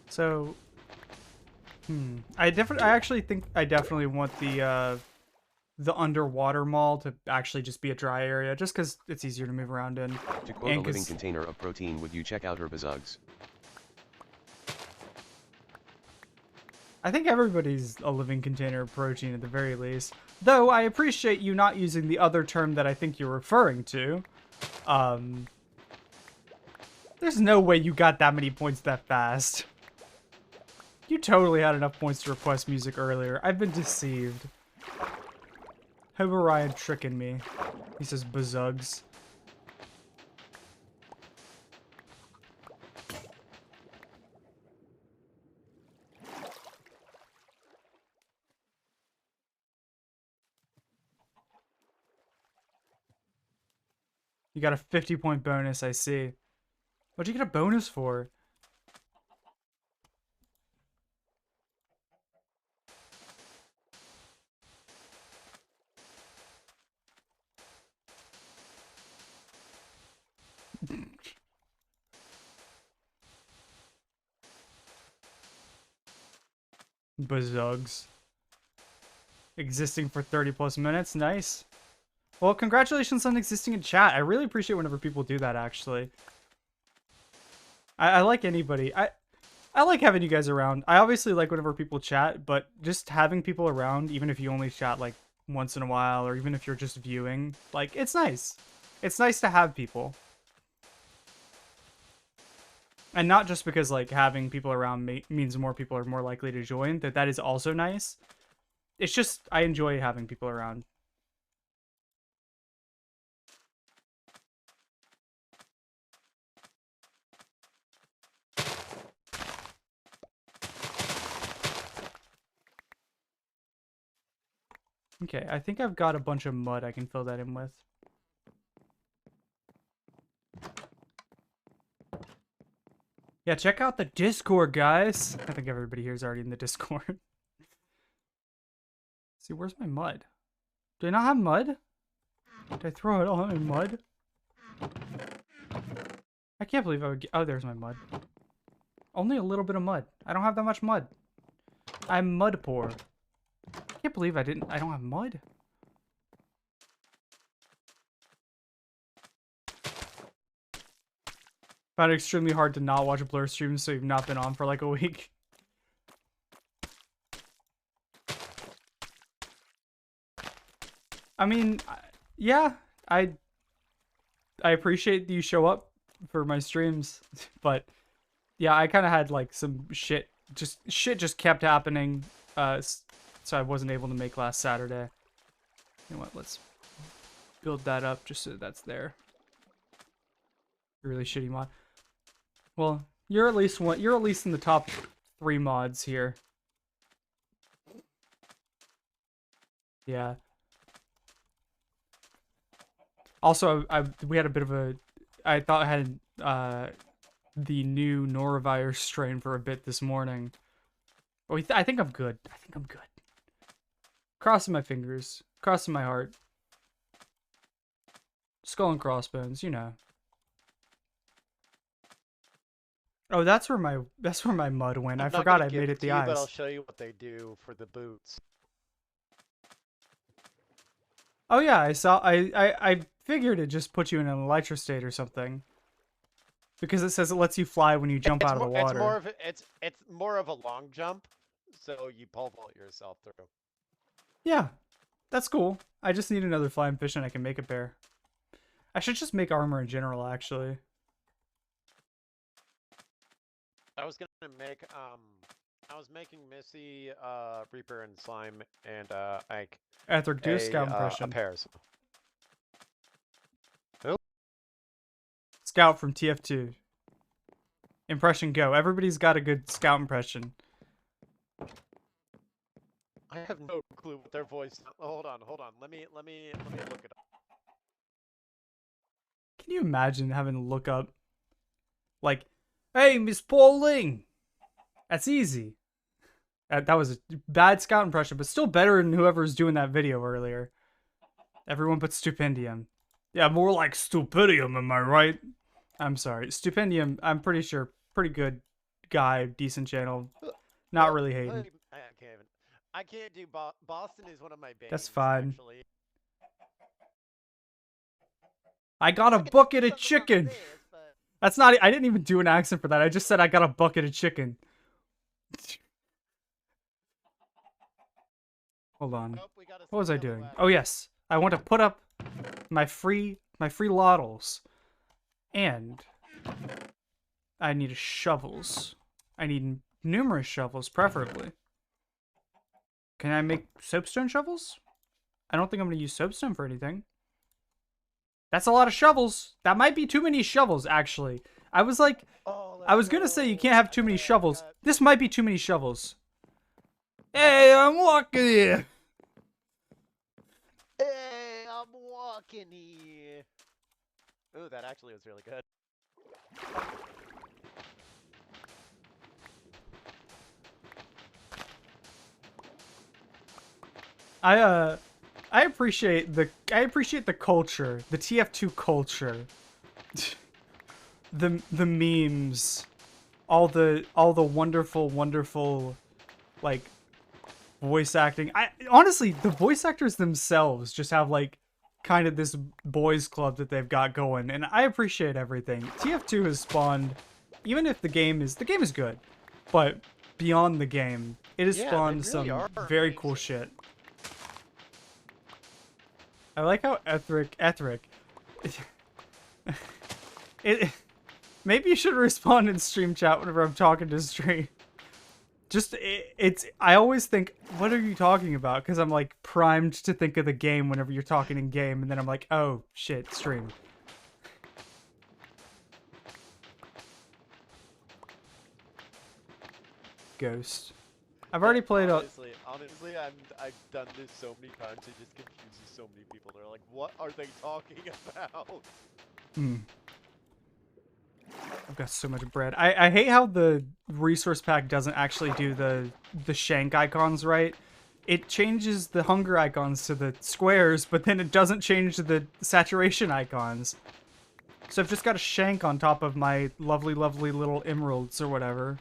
So, I actually think I definitely want the underwater mall to actually just be a dry area, just because it's easier to move around in. To quote a living container of protein, would you check out herbazugs? I think everybody's a living container of protein at the very least. Though I appreciate you not using the other term that I think you're referring to. There's no way you got that many points that fast. You totally had enough points to request music earlier. I've been deceived. Hobo Ryan tricking me. He says bazugs. You got a 50-point bonus, I see. What'd you get a bonus for? Bazugs. Existing for 30 plus minutes. Nice. Well, congratulations on existing in chat. I really appreciate whenever people do that, actually. I like anybody. I like having you guys around. I obviously like whenever people chat, but just having people around, even if you only chat like once in a while, or even if you're just viewing, like, it's nice. It's nice to have people. And not just because, like, having people around means more people are more likely to join, that is also nice. It's just, I enjoy having people around. Okay, I think I've got a bunch of mud I can fill that in with. Yeah, check out the Discord, guys. I think everybody here is already in the Discord. See, where's my mud? Do I not have mud? Did I throw it all in mud? I can't believe I would get... Oh, there's my mud. Only a little bit of mud. I don't have that much mud. I'm mud poor. I can't believe I don't have mud. Found it extremely hard to not watch Blur streams, so you've not been on for like a week. I mean, yeah, I appreciate that you show up for my streams, but yeah, I kind of had like some shit just kept happening, so I wasn't able to make last Saturday. You know what? Let's build that up just so that's there. Really shitty mod. Well, you're at least one. You're at least in the top 3 mods here. Yeah. Also, we had a bit of a. I thought I had the new norovirus strain for a bit this morning. But I think I'm good. I think I'm good. Crossing my fingers, crossing my heart. Skull and crossbones, you know. Oh, that's where my mud went. I forgot I made it the eyes. But I'll show you what they do for the boots. Oh yeah, I saw. I figured it just put you in an electrostate or something. Because it says it lets you fly when you jump out of the water. It's more of a long jump, so you pole vault yourself through. Yeah, that's cool. I just need another flying fish and I can make a bear. I should just make armor in general, actually. I was gonna make I was making Missy, Reaper, and Slime, and like Ethric, do a scout impression. Pairs. Scout from TF2. Impression go. Everybody's got a good scout impression. I have no clue what their voice. Hold on. Let me look it up. Can you imagine having to look up, like, hey, Miss Pauline? That's easy. That was a bad scout impression, but still better than whoever's doing that video earlier. Everyone but Stupendium. Yeah, more like Stupidium, am I right? I'm sorry. Stupendium, I'm pretty sure, pretty good guy, decent channel. Not really hating. I can't do Boston is one of my babies. That's fine. Actually. I got a bucket of chicken. That's not. I didn't even do an accent for that. I just said I got a bucket of chicken. Hold on. What was I doing? Oh yes, I want to put up my free loddles, and I need shovels. I need numerous shovels, preferably. Can I make soapstone shovels? I don't think I'm gonna use soapstone for anything. That's a lot of shovels. That might be too many shovels, actually. I was like, I was gonna say you can't have too many shovels. This might be too many shovels. Hey, I'm walking here. Hey, I'm walking here. Ooh, that actually was really good. I appreciate the culture, the TF2 culture, the memes, all the wonderful like voice acting. Honestly, the voice actors themselves just have like kind of this boys club that they've got going, and I appreciate everything. TF2 has spawned, even if the game is good, but beyond the game, it has spawned some very cool shit. I like how Ethric. Maybe you should respond in stream chat whenever I'm talking to stream. I always think, what are you talking about? Because I'm like primed to think of the game whenever you're talking in game, and then I'm like, oh shit, stream. Ghost. I've already played. Honestly, I've done this so many times. It just confuses so many people. They're like, "What are they talking about?" I've got so much bread. I hate how the resource pack doesn't actually do the shank icons right. It changes the hunger icons to the squares, but then it doesn't change the saturation icons. So I've just got a shank on top of my lovely little emeralds or whatever.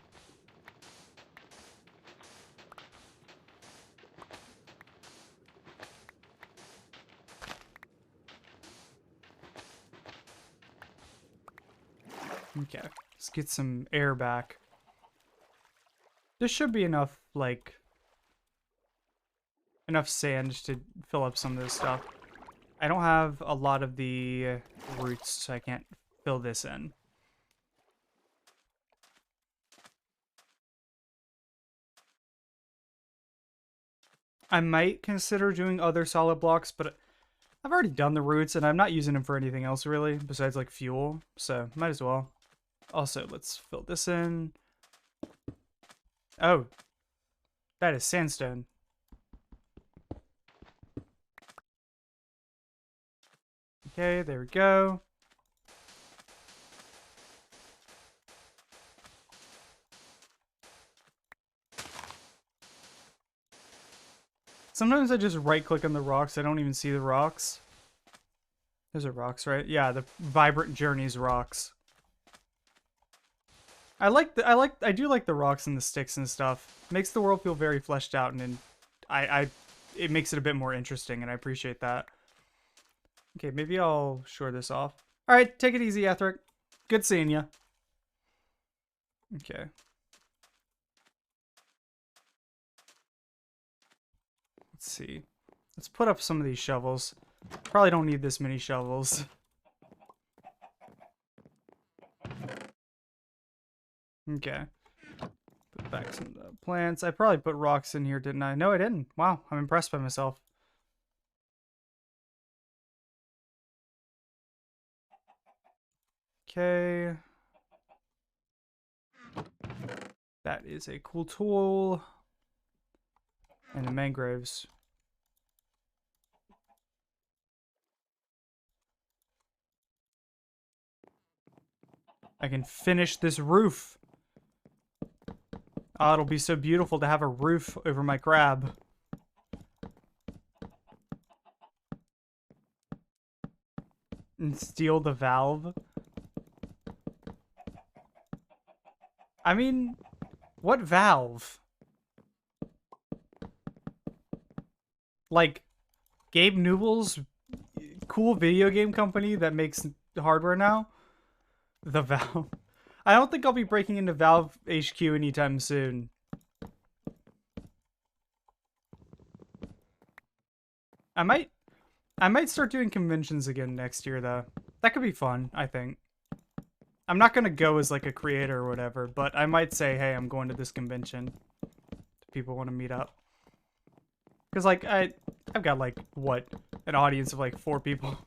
Okay, let's get some air back. This should be enough, like, enough sand to fill up some of this stuff. I don't have a lot of the roots, so I can't fill this in. I might consider doing other solid blocks, but I've already done the roots, and I'm not using them for anything else, really, besides, like, fuel. So, might as well. Also, let's fill this in. Oh. That is sandstone. Okay, there we go. Sometimes I just right-click on the rocks. I don't even see the rocks. Those are rocks, right? Yeah, the Vibrant Journeys rocks. I do like the rocks and the sticks and stuff. Makes the world feel very fleshed out, and it makes it a bit more interesting, and I appreciate that. Okay, maybe I'll shore this off. All right, take it easy, Ethric. Good seeing you. Okay. Let's see. Let's put up some of these shovels. Probably don't need this many shovels. Okay. Put back some of the plants. I probably put rocks in here, didn't I? No, I didn't. Wow, I'm impressed by myself. Okay. That is a cool tool. And the mangroves. I can finish this roof. Oh, it'll be so beautiful to have a roof over my crab. And steal the valve. I mean, what valve? Like, Gabe Newell's cool video game company that makes hardware now? The Valve. I don't think I'll be breaking into Valve HQ anytime soon. I might start doing conventions again next year, though. That could be fun, I think. I'm not gonna go as, like, a creator or whatever, but I might say, hey, I'm going to this convention. If people want to meet up. Because, like, I've got, like, what? An audience of, like, 4 people.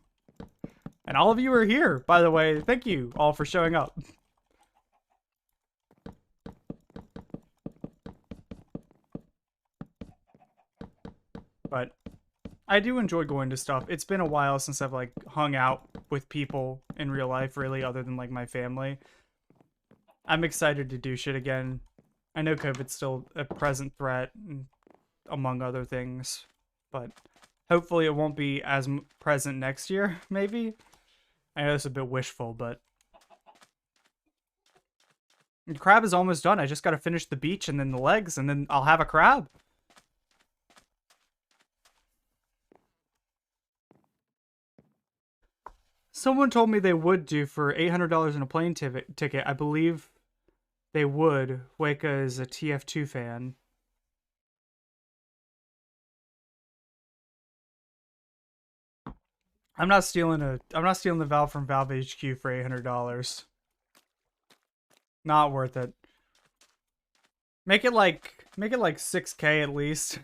And all of you are here, by the way. Thank you all for showing up. But I do enjoy going to stuff. It's been a while since I've, like, hung out with people in real life, really, other than, like, my family. I'm excited to do shit again. I know COVID's still a present threat, among other things. But hopefully it won't be as present next year, maybe? I know it's a bit wishful, but... The crab is almost done. I just gotta finish the beach and then the legs, and then I'll have a crab. Someone told me they would do for $800 in a plane ticket. I believe they would. Weka is a TF2 fan. I'm not stealing the Valve from Valve HQ for $800. Not worth it. Make it like 6K at least.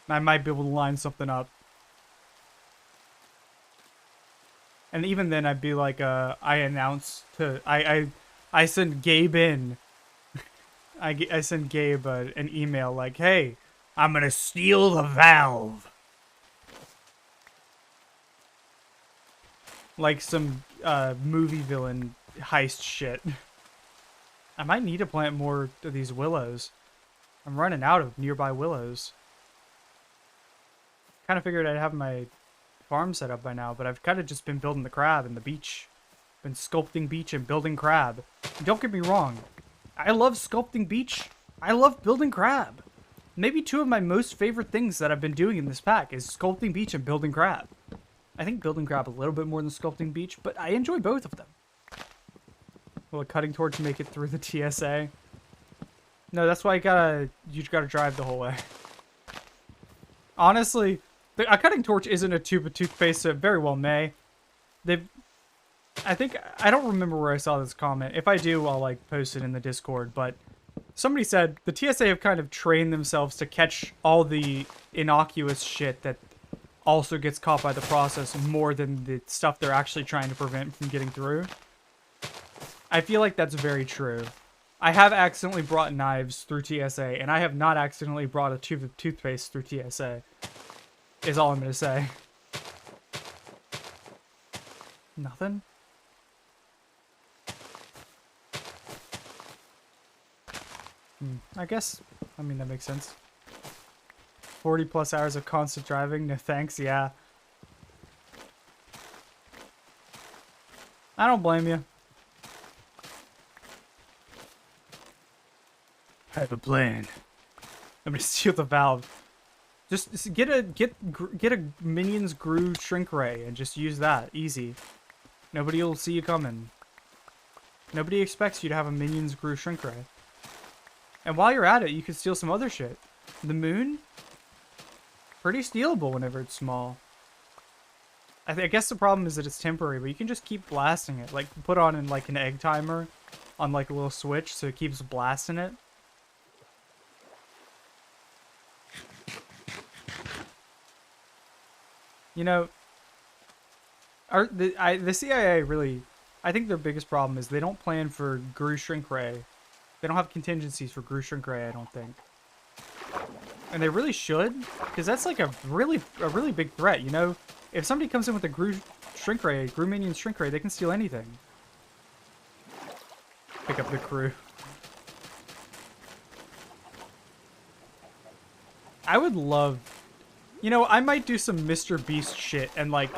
I might be able to line something up. And even then I'd be like I send Gabe in. I send Gabe an email like, "Hey, I'm going to steal the Valve." Like some movie villain heist shit. I might need to plant more of these willows. I'm running out of nearby willows. Kind of figured I'd have my farm set up by now, but I've kind of just been building the crab and the beach. Been sculpting beach and building crab. And don't get me wrong. I love sculpting beach. I love building crab. Maybe 2 of my most favorite things that I've been doing in this pack is sculpting beach and building crab. I think building crab a little bit more than sculpting beach, but I enjoy both of them. Will a cutting torch make it through the TSA? No, that's why you gotta drive the whole way. Honestly, a cutting torch isn't a tube of toothpaste, so it very well may. I don't remember where I saw this comment. If I do, I'll like post it in the Discord, but somebody said the TSA have kind of trained themselves to catch all the innocuous shit that also gets caught by the process more than the stuff they're actually trying to prevent from getting through. I feel like that's very true. I have accidentally brought knives through TSA, and I have not accidentally brought a tube of toothpaste through TSA. Is all I'm gonna say. Nothing? I guess, I mean, that makes sense. 40 plus hours of constant driving? No thanks, yeah. I don't blame you. I have a plan. I'm gonna steal the valve. Just get a minion's Gru shrink ray and just use that. Easy. Nobody will see you coming. Nobody expects you to have a minion's Gru shrink ray. And while you're at it, you can steal some other shit. The moon? Pretty stealable whenever it's small. I guess the problem is that it's temporary, but you can just keep blasting it. Like, put on in, like, an egg timer on, like, a little switch so it keeps blasting it. You know, the CIA really, I think their biggest problem is they don't plan for Gru Shrink Ray. They don't have contingencies for Gru Shrink Ray, I don't think. And they really should, because that's like a really big threat, you know? If somebody comes in with a Gru Shrink Ray, Gru Minion Shrink Ray, they can steal anything. Pick up the crew. I would love... You know, I might do some Mr. Beast shit and, like,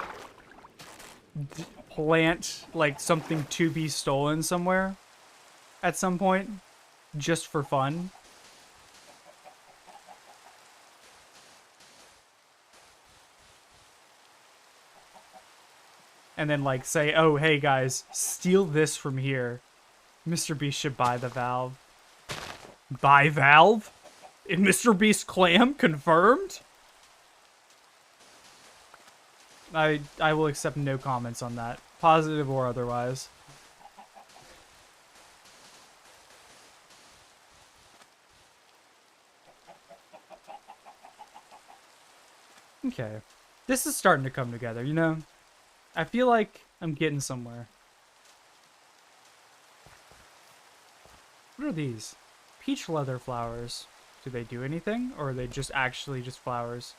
plant, like, something to be stolen somewhere at some point, just for fun. And then, like, say, oh, hey, guys, steal this from here. Mr. Beast should buy the valve. Buy valve? In Mr. Beast clam? Confirmed? I will accept no comments on that, positive or otherwise. Okay. This is starting to come together, you know? I feel like I'm getting somewhere. What are these? Peach leather flowers. Do they do anything? Or are they just actually just flowers?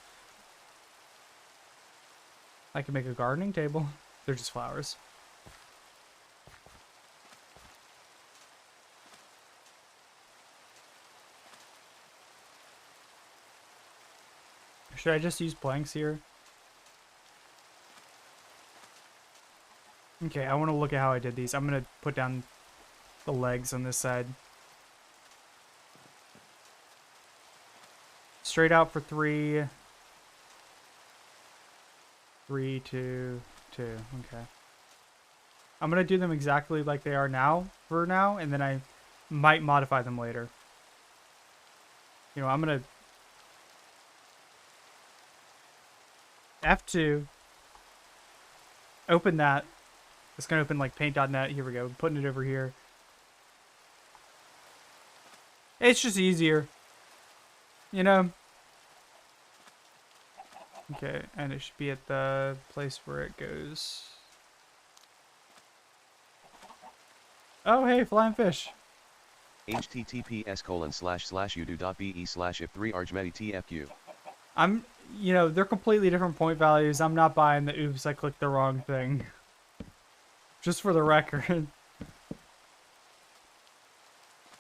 I can make a gardening table. They're just flowers. Should I just use planks here? Okay, I want to look at how I did these. I'm going to put down the legs on this side. Straight out for 3. 3, 2, 2. Okay. I'm going to do them exactly like they are now, for now, and then I might modify them later. You know, I'm going to... F2. Open that. It's going to open like paint.net. Here we go. I'm putting it over here. It's just easier. You know? Okay, and it should be at the place where it goes. Oh, hey, flying fish. https://udo.be/if3argmetitfq. You know, they're completely different point values. I'm not buying the oops, I clicked the wrong thing. Just for the record.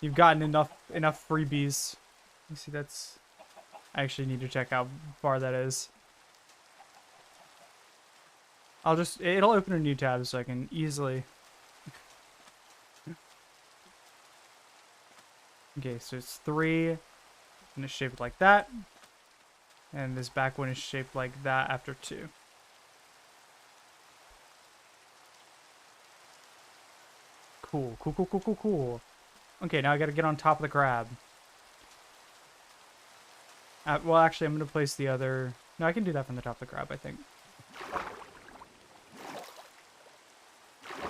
You've gotten enough freebies. You see, that's... I actually need to check how far that is. It'll open a new tab so I can easily... Okay, so it's 3, and it's shaped like that. And this back one is shaped like that after 2. Cool. Cool, cool, cool, cool, cool. Okay, now I gotta get on top of the crab. Well, actually, I'm gonna place the other... No, I can do that from the top of the crab, I think.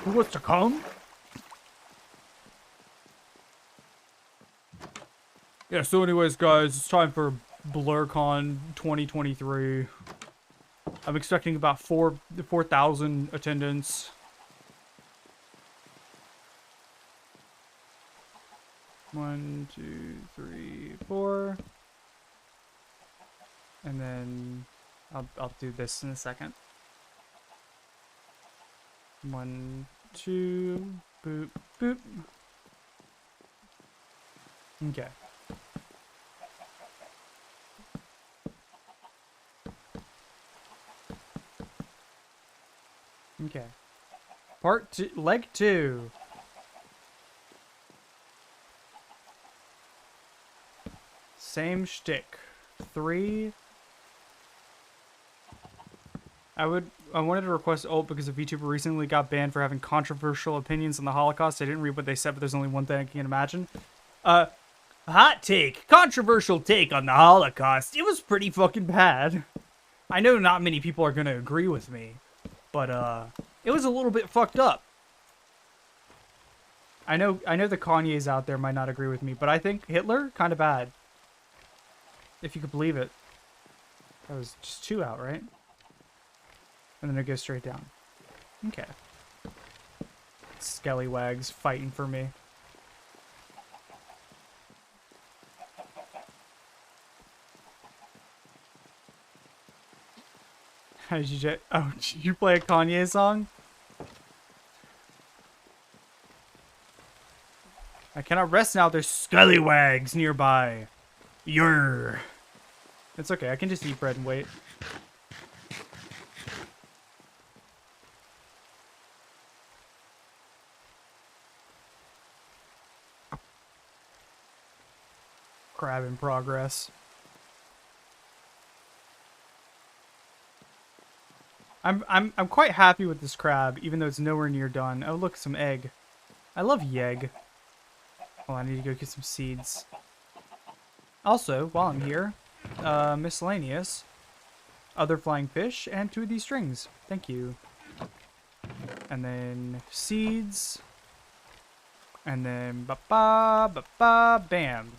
Who wants to come? Yeah, so anyways, guys, it's time for BlurCon 2023. I'm expecting about 4,000 attendance. One, two, three, four. And then I'll do this in a second. 1, 2, boop, boop. Okay. Okay. Part 2, leg 2. Same shtick. 3. I wanted to request ult because a VTuber recently got banned for having controversial opinions on the Holocaust. I didn't read what they said, but there's only one thing I can imagine. Hot take. Controversial take on the Holocaust. It was pretty fucking bad. I know not many people are gonna agree with me, but it was a little bit fucked up. I know the Kanye's out there might not agree with me, but I think Hitler kind of bad. If you could believe it. That was just 2 out, right? And then it goes straight down. Okay. Skellywags fighting for me. How did you oh, did you play a Kanye song? I cannot rest now. There's Skellywags nearby. Yer. It's okay. I can just eat bread and wait. Crab in progress. I'm quite happy with this crab, even though it's nowhere near done. Oh, look, some egg. I love yegg. Oh, I need to go get some seeds. Also, while I'm here, miscellaneous, other flying fish, and 2 of these strings. Thank you. And then seeds. And then ba-ba, ba-ba, bam.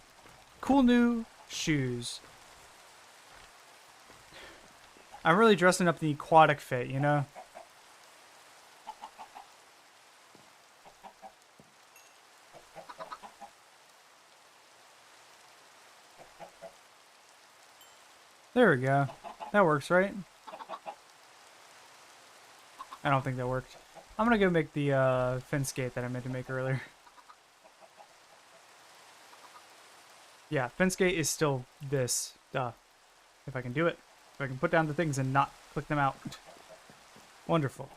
Cool new shoes. I'm really dressing up the aquatic fit, you know? There we go. That works, right? I don't think that worked. I'm gonna go make the fin skate that I meant to make earlier. Yeah, fin skate is still this. Duh. If I can do it. If I can put down the things and not click them out. Wonderful.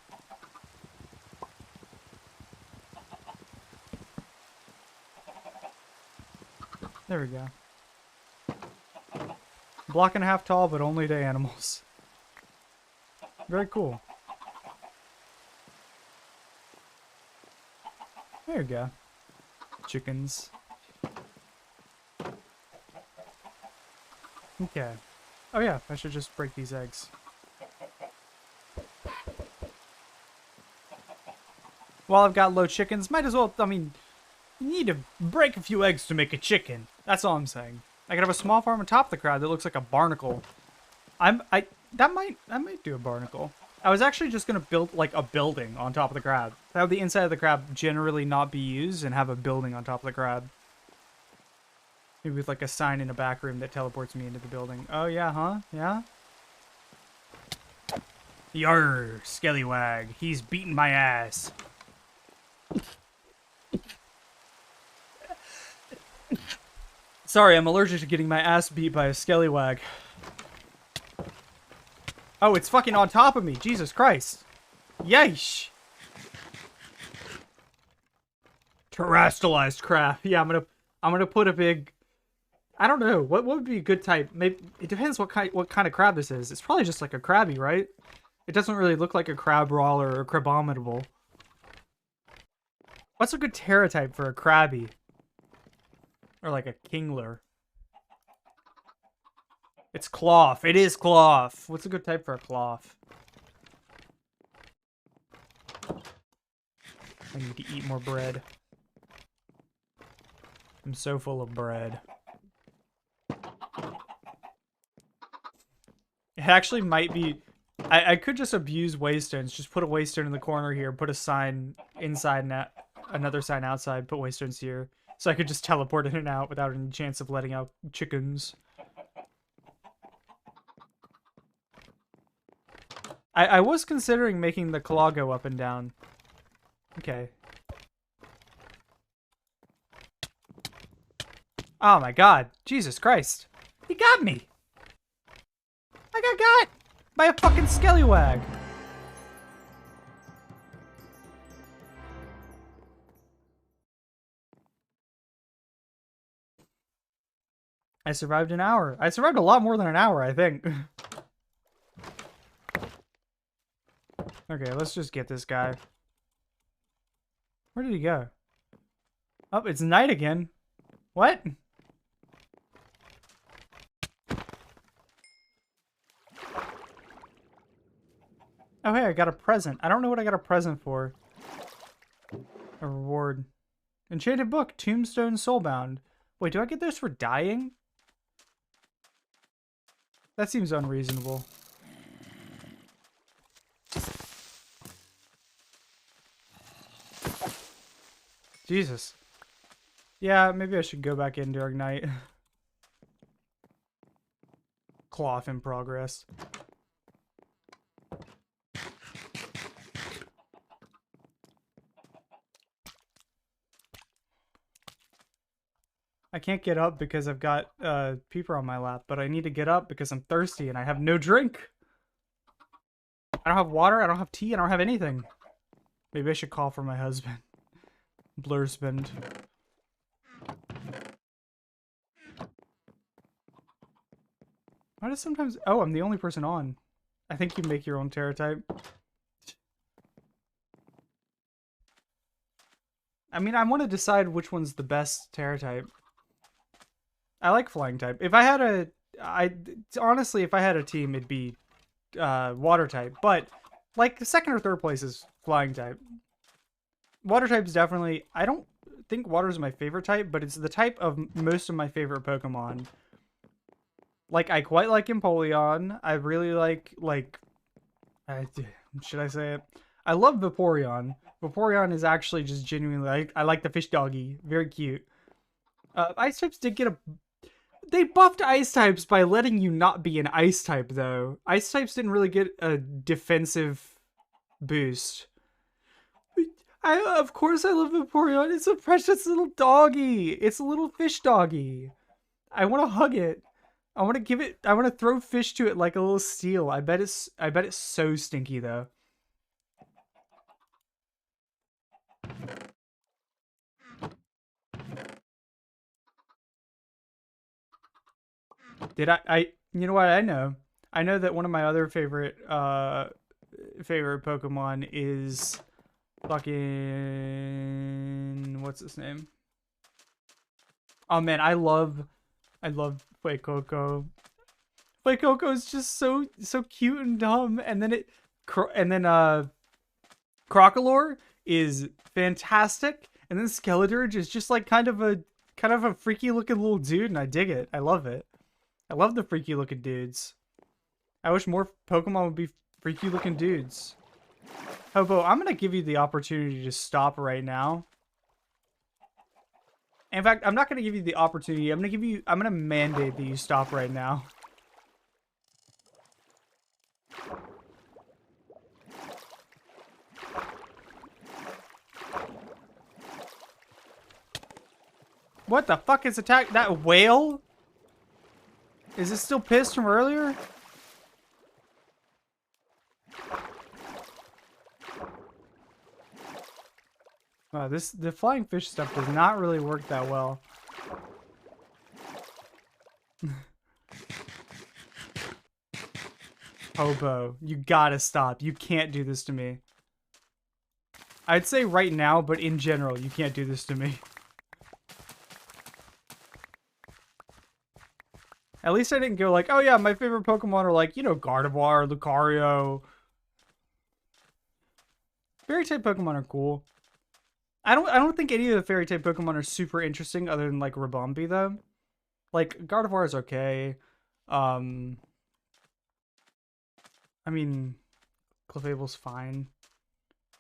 There we go. Block and a half tall, but only to animals. Very cool. There we go. Chickens. Okay. Oh yeah, I should just break these eggs. While I've got low chickens, might as well, I mean, you need to break a few eggs to make a chicken. That's all I'm saying. I could have a small farm on top of the crab that looks like a barnacle. That might do a barnacle. I was actually just gonna build like a building on top of the crab. Have the inside of the crab generally not be used and have a building on top of the crab. Maybe with like a sign in a back room that teleports me into the building. Oh yeah, huh? Yeah? Yarr, Skellywag. He's beating my ass. Sorry, I'm allergic to getting my ass beat by a Skellywag. Oh, it's fucking on top of me. Jesus Christ. Yeesh. Terrestrialized crab. Yeah, I'm gonna put a big... I don't know. What would be a good type? Maybe it depends what kind of crab this is. It's probably just like a crabby, right? It doesn't really look like a crab roller or a crabominable. What's a good Terra type for a Krabby? Or like a Kingler? It's cloth. It is cloth. What's a good type for a cloth? I need to eat more bread. I'm so full of bread. It actually might be... I could just abuse waystones. Just put a waystone in the corner here. Put a sign inside and another sign outside. Put waystones here. So I could just teleport in and out without any chance of letting out chickens. I was considering making the claw go up and down. Okay. Oh my god. Jesus Christ. He got me. I got by a fucking skellywag. I survived an hour. I survived a lot more than an hour, I think. Okay, let's just get this guy. Where did he go? Oh, it's night again. What? Oh, hey, I got a present. I don't know what I got a present for. A reward. Enchanted book, Tombstone Soulbound. Wait, do I get this for dying? That seems unreasonable. Jesus. Yeah, maybe I should go back in during night. Cloth in progress. I can't get up because I've got Peeper on my lap, but I need to get up because I'm thirsty and I have no drink. I don't have water, I don't have tea, I don't have anything. Maybe I should call for my husband. Blurspend. Why does sometimes... Oh, I'm the only person on. I think you make your own Terra type. I mean, I want to decide which one's the best Terra type. I like flying type. If I had a... honestly, if I had a team, it'd be water type. But, like, second or third place is flying type. Water type is definitely... I don't think water is my favorite type, but it's the type of most of my favorite Pokemon. Like, I quite like Empoleon. I really like should I say it? I love Vaporeon. Vaporeon is actually just genuinely... I like the fish doggy. Very cute. Ice types did get a... They buffed ice types by letting you not be an ice type, though. Ice types didn't really get a defensive boost. Of course I love Vaporeon. It's a precious little doggy. It's a little fish doggy. I want to hug it. I want to give it... I want to throw fish to it like a little steel. I bet it's so stinky, though. Did you know what I know? I know that one of my other favorite Pokemon is fucking... What's his name? Oh man, I love Fuecoco. Fuecoco is just so cute and dumb, and then Crocolore is fantastic, and then Skeledirge is just like kind of a freaky looking little dude, and I dig it. I love it. I love the freaky looking dudes. I wish more Pokemon would be freaky looking dudes. Hobo, I'm gonna give you the opportunity to stop right now. In fact, I'm not gonna give you the opportunity. I'm gonna mandate that you stop right now. What the fuck is attack? That whale? Is it still pissed from earlier? Wow, the flying fish stuff does not really work that well. Hobo, you gotta stop. You can't do this to me. I'd say right now, but in general, you can't do this to me. At least I didn't go like, oh yeah, my favorite Pokemon are like, you know, Gardevoir, Lucario. Fairy-type Pokemon are cool. I don't think any of the Fairy-type Pokemon are super interesting other than like Ribombee though. Like Gardevoir is okay. I mean, Clefable's fine.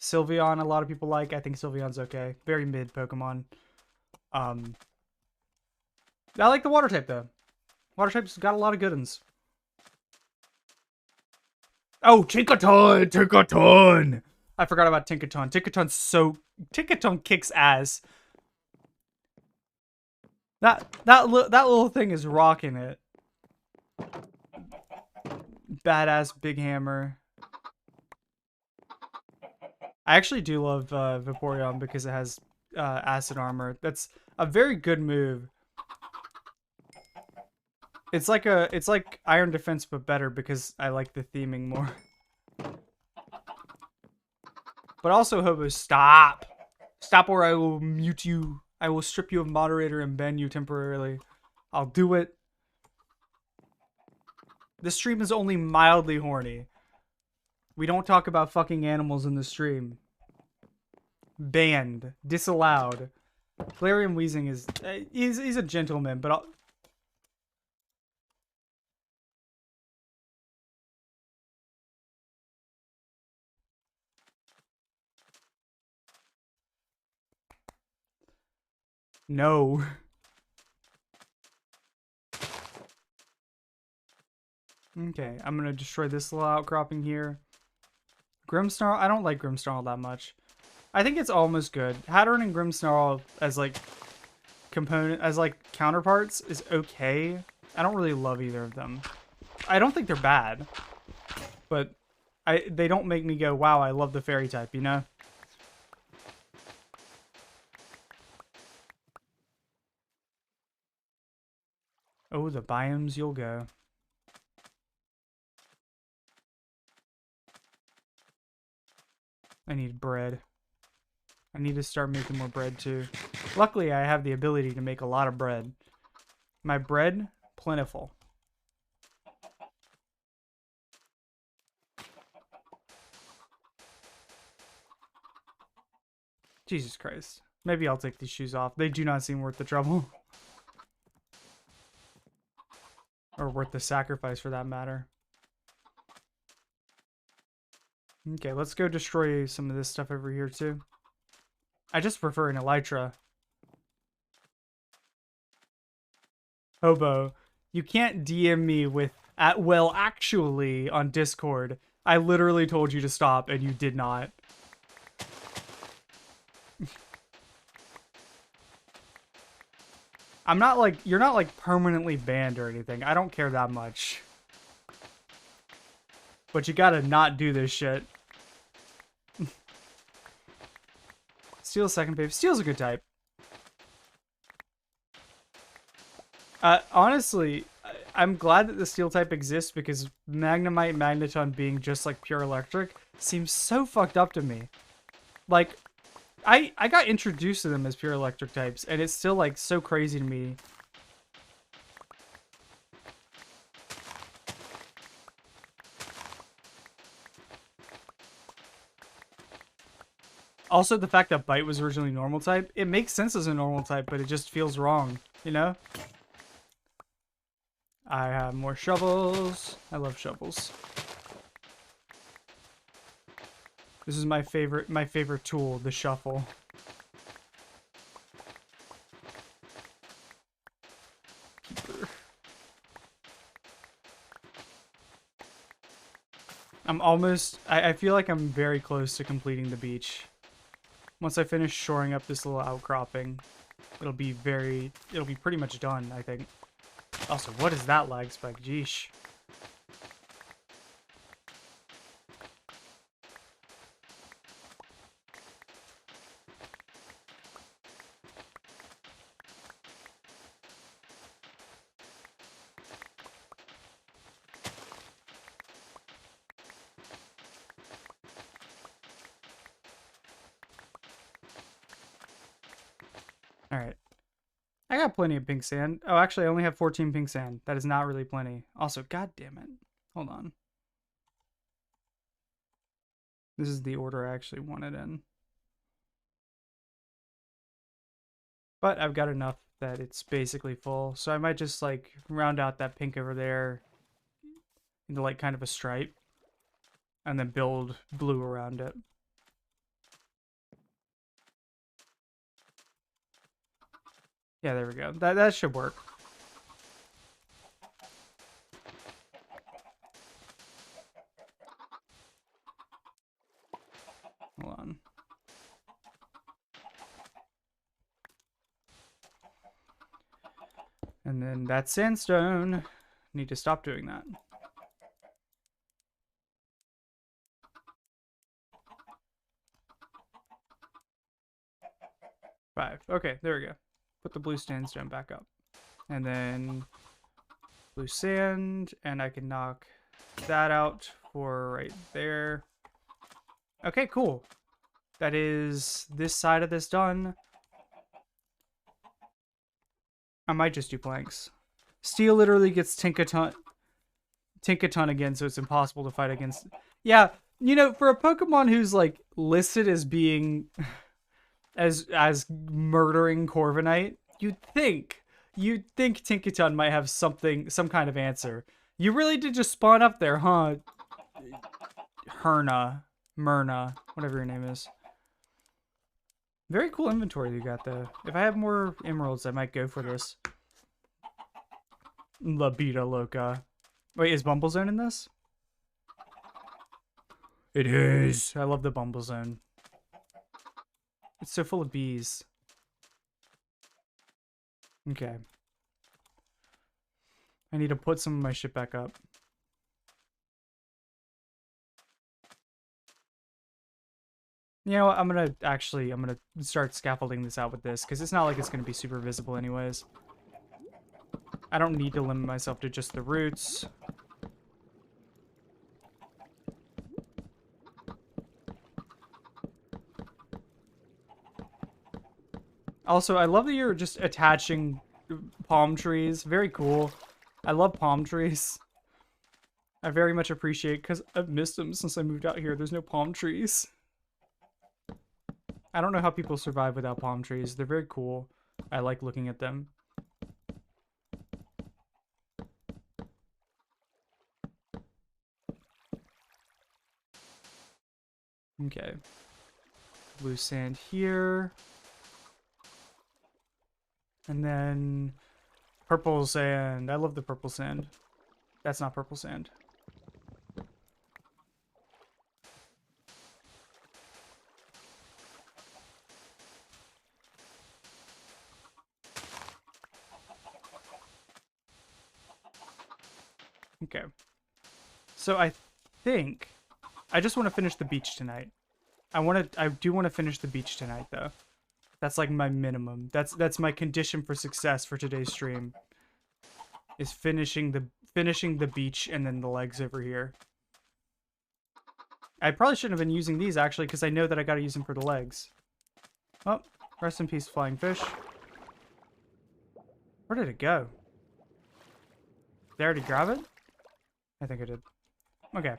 Sylveon, a lot of people like. I think Sylveon's okay. Very mid Pokemon. I like the water type though. Water type's got a lot of good ones. Oh, Tinkaton! Tinkaton! I forgot about Tinkaton. Tinkaton kicks ass. That little thing is rocking it. Badass big hammer. I actually do love Vaporeon because it has acid armor. That's a very good move. It's like Iron Defense but better because I like the theming more. But also, Hobo, stop! Stop or I will mute you. I will strip you of moderator and ban you temporarily. I'll do it. This stream is only mildly horny. We don't talk about fucking animals in the stream. Banned. Disallowed. Galarian Weezing is... he's a gentleman, but... No. Okay, I'm gonna destroy this little outcropping here. Grimmsnarl, I don't like Grimmsnarl that much. I think it's almost good. Hatterene and Grimmsnarl as like counterparts is okay. I don't really love either of them. I don't think they're bad, but they don't make me go, wow, I love the fairy type, you know? Oh, the biomes you'll go. I need bread. I need to start making more bread too. Luckily, I have the ability to make a lot of bread. My bread, plentiful. Jesus Christ. Maybe I'll take these shoes off. They do not seem worth the trouble. Or worth the sacrifice for that matter. Okay, let's go destroy some of this stuff over here too. I just prefer an Elytra. Hobo, you can't DM me with well, actually on Discord. I literally told you to stop and you did not. I'm not like, you're not like permanently banned or anything. I don't care that much. But you gotta not do this shit. Steel's second pave. Steel's a good type. Honestly, I'm glad that the Steel type exists because Magnemite and Magneton being just like pure electric seems so fucked up to me. Like, I got introduced to them as pure electric types, and it's still like so crazy to me. Also, the fact that Bite was originally normal type, it makes sense as a normal type, but it just feels wrong, you know? I have more shovels. I love shovels. This is my favorite tool, the shuffle. Keeper. I'm almost, I feel like I'm very close to completing the beach. Once I finish shoring up this little outcropping, it'll be pretty much done, I think. Also, what is that lag spike? Jeesh. I got plenty of pink sand. Oh, actually, I only have 14 pink sand. That is not really plenty. Also, god damn it. Hold on. This is the order I actually want it in. But I've got enough that it's basically full. So I might just like round out that pink over there into like kind of a stripe. And then build blue around it. Yeah, there we go. That should work. Hold on. And then that sandstone. Need to stop doing that. Five. Okay, there we go. Put the blue sandstone back up. And then blue sand, and I can knock that out for right there. Okay, cool. That is this side of this done. I might just do planks. Steel literally gets Tinkaton again, so it's impossible to fight against. Yeah, you know, for a Pokemon who's like listed as being as murdering Corviknight, you'd think Tinkaton might have some kind of answer. You really did just spawn up there, huh? Myrna, whatever your name is. Very cool inventory you got, though. If I have more emeralds, I might go for this. La Vida Loca. Wait, is Bumble Zone in this? It is. I love the Bumble Zone. It's so full of bees. Okay. I need to put some of my shit back up. You know what? I'm gonna start scaffolding this out with this, because it's not like it's gonna be super visible anyways. I don't need to limit myself to just the roots. Also, I love that you're just attaching palm trees. Very cool. I love palm trees. I very much appreciate, because I've missed them since I moved out here. There's no palm trees. I don't know how people survive without palm trees. They're very cool. I like looking at them. Okay. Blue sand here. And then purple sand. I love the purple sand. That's not purple sand. Okay. So I think I just want to finish the beach tonight. I do want to finish the beach tonight though. That's like my minimum. That's my condition for success for today's stream. Is finishing the beach and then the legs over here. I probably shouldn't have been using these actually, because I know that I gotta use them for the legs. Oh, rest in peace, flying fish. Where did it go? Did I already grab it? I think I did. Okay.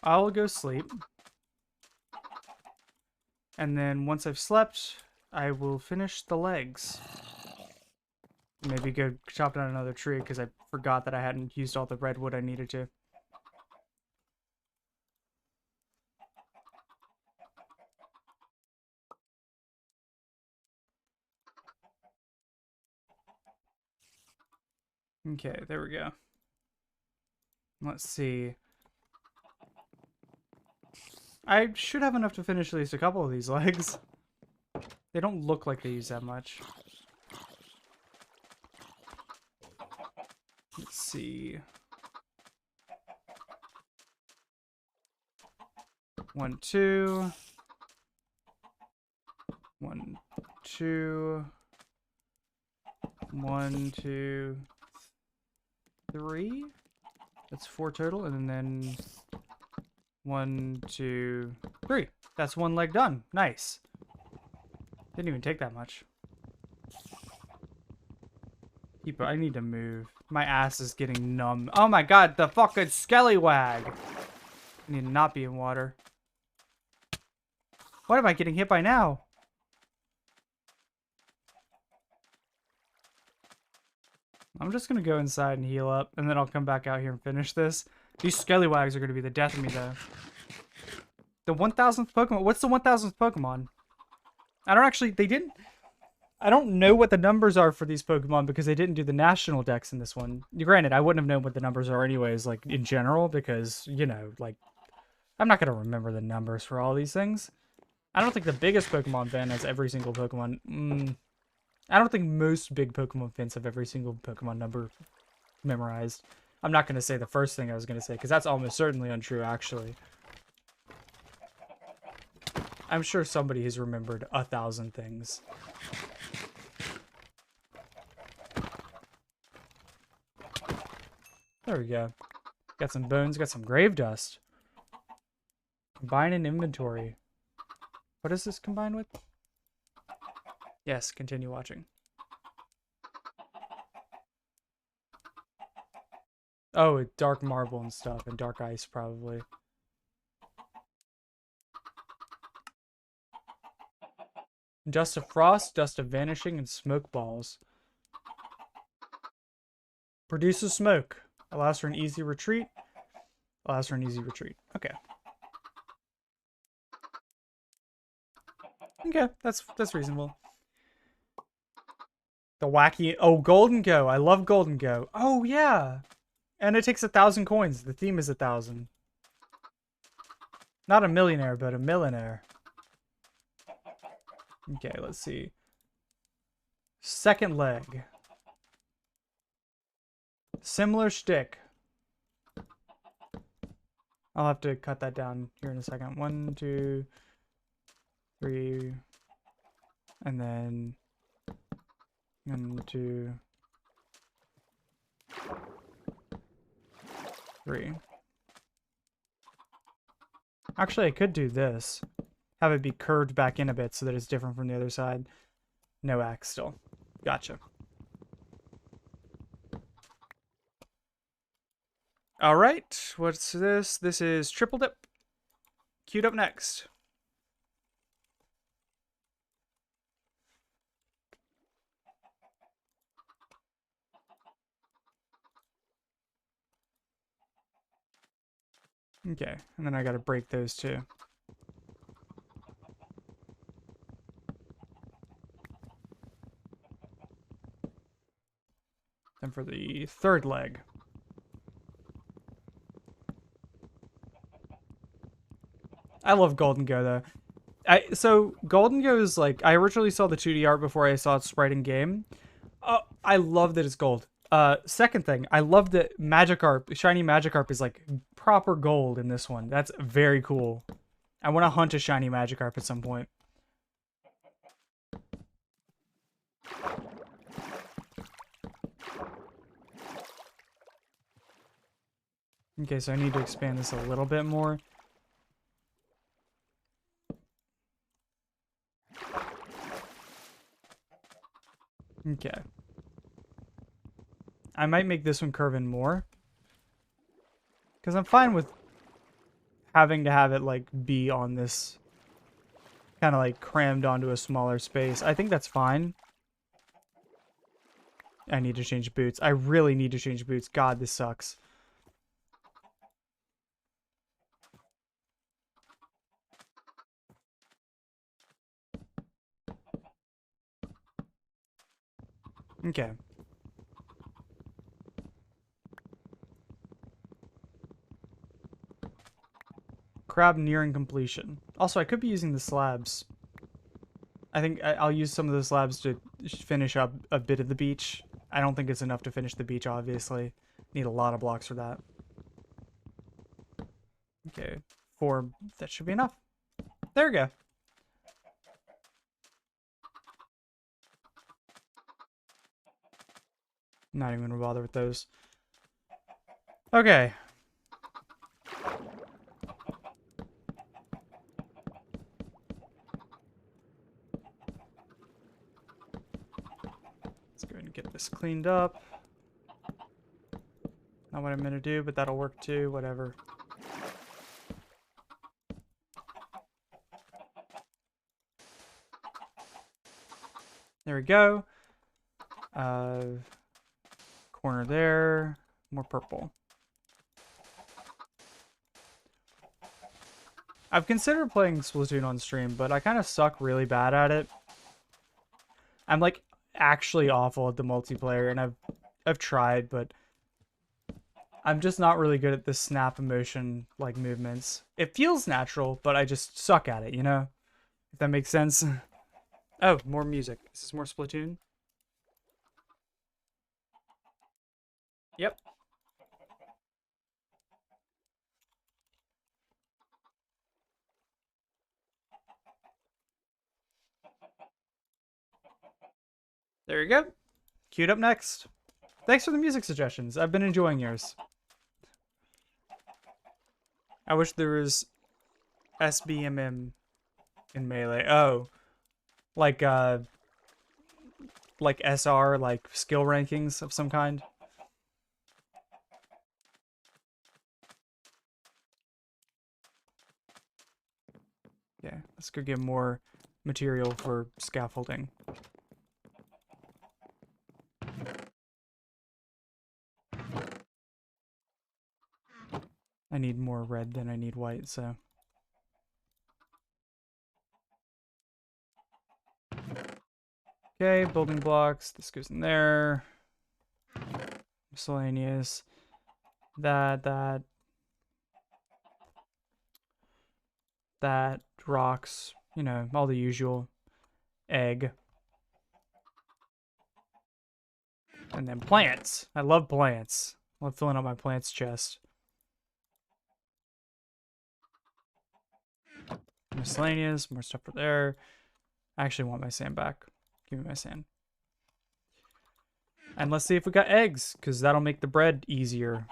I'll go sleep. And then once I've slept, I will finish the legs. Maybe go chop down another tree because I forgot that I hadn't used all the redwood I needed to. Okay, there we go. Let's see. I should have enough to finish at least a couple of these legs. They don't look like they use that much. Let's see. 1, 2. 1, 2. 1, 2, 3. That's 4 total, and then 1, 2, 3. That's 1 leg done. Nice. Didn't even take that much. People, I need to move. My ass is getting numb. Oh my god, the fucking skellywag! I need to not be in water. What am I getting hit by now? I'm just gonna go inside and heal up, and then I'll come back out here and finish this. These skellywhags are gonna be the death of me, though. The 1000th Pokemon? What's the 1000th Pokemon? I don't actually, they didn't... I don't know what the numbers are for these Pokemon because they didn't do the national dex in this one. Granted, I wouldn't have known what the numbers are anyways, like, in general, because, you know, like, I'm not gonna remember the numbers for all these things. I don't think the biggest Pokemon fan has every single Pokemon. I don't think most big Pokemon fans have every single Pokemon number memorized. I'm not gonna say the first thing I was gonna say, because that's almost certainly untrue, actually. I'm sure somebody has remembered 1,000 things. There we go. Got some bones, got some grave dust. Combine in inventory. What does this combine with? Yes, continue watching. Oh, dark marble and stuff, and dark ice probably. Dust of frost, dust of vanishing, and smoke balls. Produces smoke. Allows for an easy retreat. Allows for an easy retreat. Okay. Okay, that's reasonable. The wacky... Oh, Golden Go. I love Golden Go. Oh, yeah. And it takes 1,000 coins. The theme is 1,000. Not a millionaire, but a millionaire. Okay, let's see. Second leg. Similar shtick. I'll have to cut that down here in a second. 1, 2, 3. And then 1, 2, 3. Actually, I could do this. Have it be curved back in a bit so that it's different from the other side. No axe still. Gotcha. All right, what's this? This is Triple Dip. Queued up next. Okay, and then I gotta break those two. Then for the third leg. I love Golden Go though. So Golden Go is like, I originally saw the 2D art before I saw its sprite in game. I love that it's gold. Second thing, I love that Magikarp, shiny Magikarp is like proper gold in this one. That's very cool. I want to hunt a shiny Magikarp at some point. Okay, so I need to expand this a little bit more. Okay. I might make this one curve in more. Because I'm fine with having to have it, like, be on this... kind of, like, crammed onto a smaller space. I think that's fine. I need to change boots. I really need to change boots. God, this sucks. Okay. Crab nearing completion. Also, I could be using the slabs. I think I'll use some of the slabs to finish up a bit of the beach. I don't think it's enough to finish the beach, obviously. Need a lot of blocks for that. Okay, 4. That should be enough. There we go. Not even gonna bother with those. Okay. Let's go ahead and get this this cleaned up. Not what I'm gonna do, but that'll work too, whatever. There we go. Corner there. More purple. I've considered playing Splatoon on stream, but I kind of suck really bad at it. I'm like actually awful at the multiplayer, and I've tried, but I'm just not really good at the snap emotion like movements. It feels natural, but I just suck at it, you know? If that makes sense. Oh, more music. Is this more Splatoon? Yep. There you go. Queued up next. Thanks for the music suggestions. I've been enjoying yours. I wish there was SBMM in Melee. Oh. Like SR, like skill rankings of some kind. Yeah, let's go get more material for scaffolding. I need more red than I need white, so. Okay, building blocks. This goes in there. Miscellaneous. That. Rocks. You know, all the usual. Egg. And then plants. I love plants. I love filling up my plants chest. Miscellaneous. More stuff for there. I actually want my sand back. Give me my sand. And let's see if we got eggs, because that'll make the bread easier.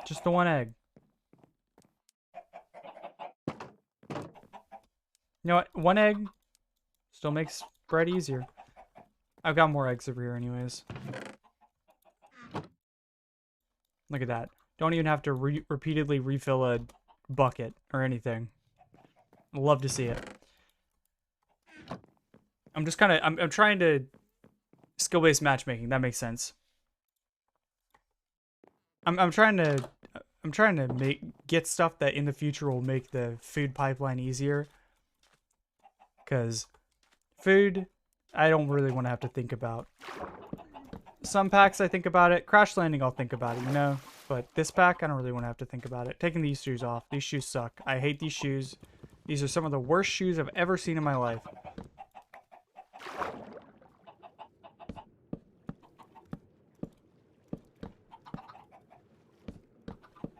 Just the one egg. You know what? One egg still makes bread easier. I've got more eggs over here anyways. Look at that. Don't even have to repeatedly refill a bucket or anything. Love to see it. I'm just kind of, I'm trying to skill-based matchmaking. That makes sense. I'm trying to get stuff that in the future will make the food pipeline easier. Because food, I don't really want to have to think about. Some packs I think about it. Crash Landing I'll think about it, you know? But this pack, I don't really want to have to think about it. Taking these shoes off. These shoes suck. I hate these shoes. These are some of the worst shoes I've ever seen in my life.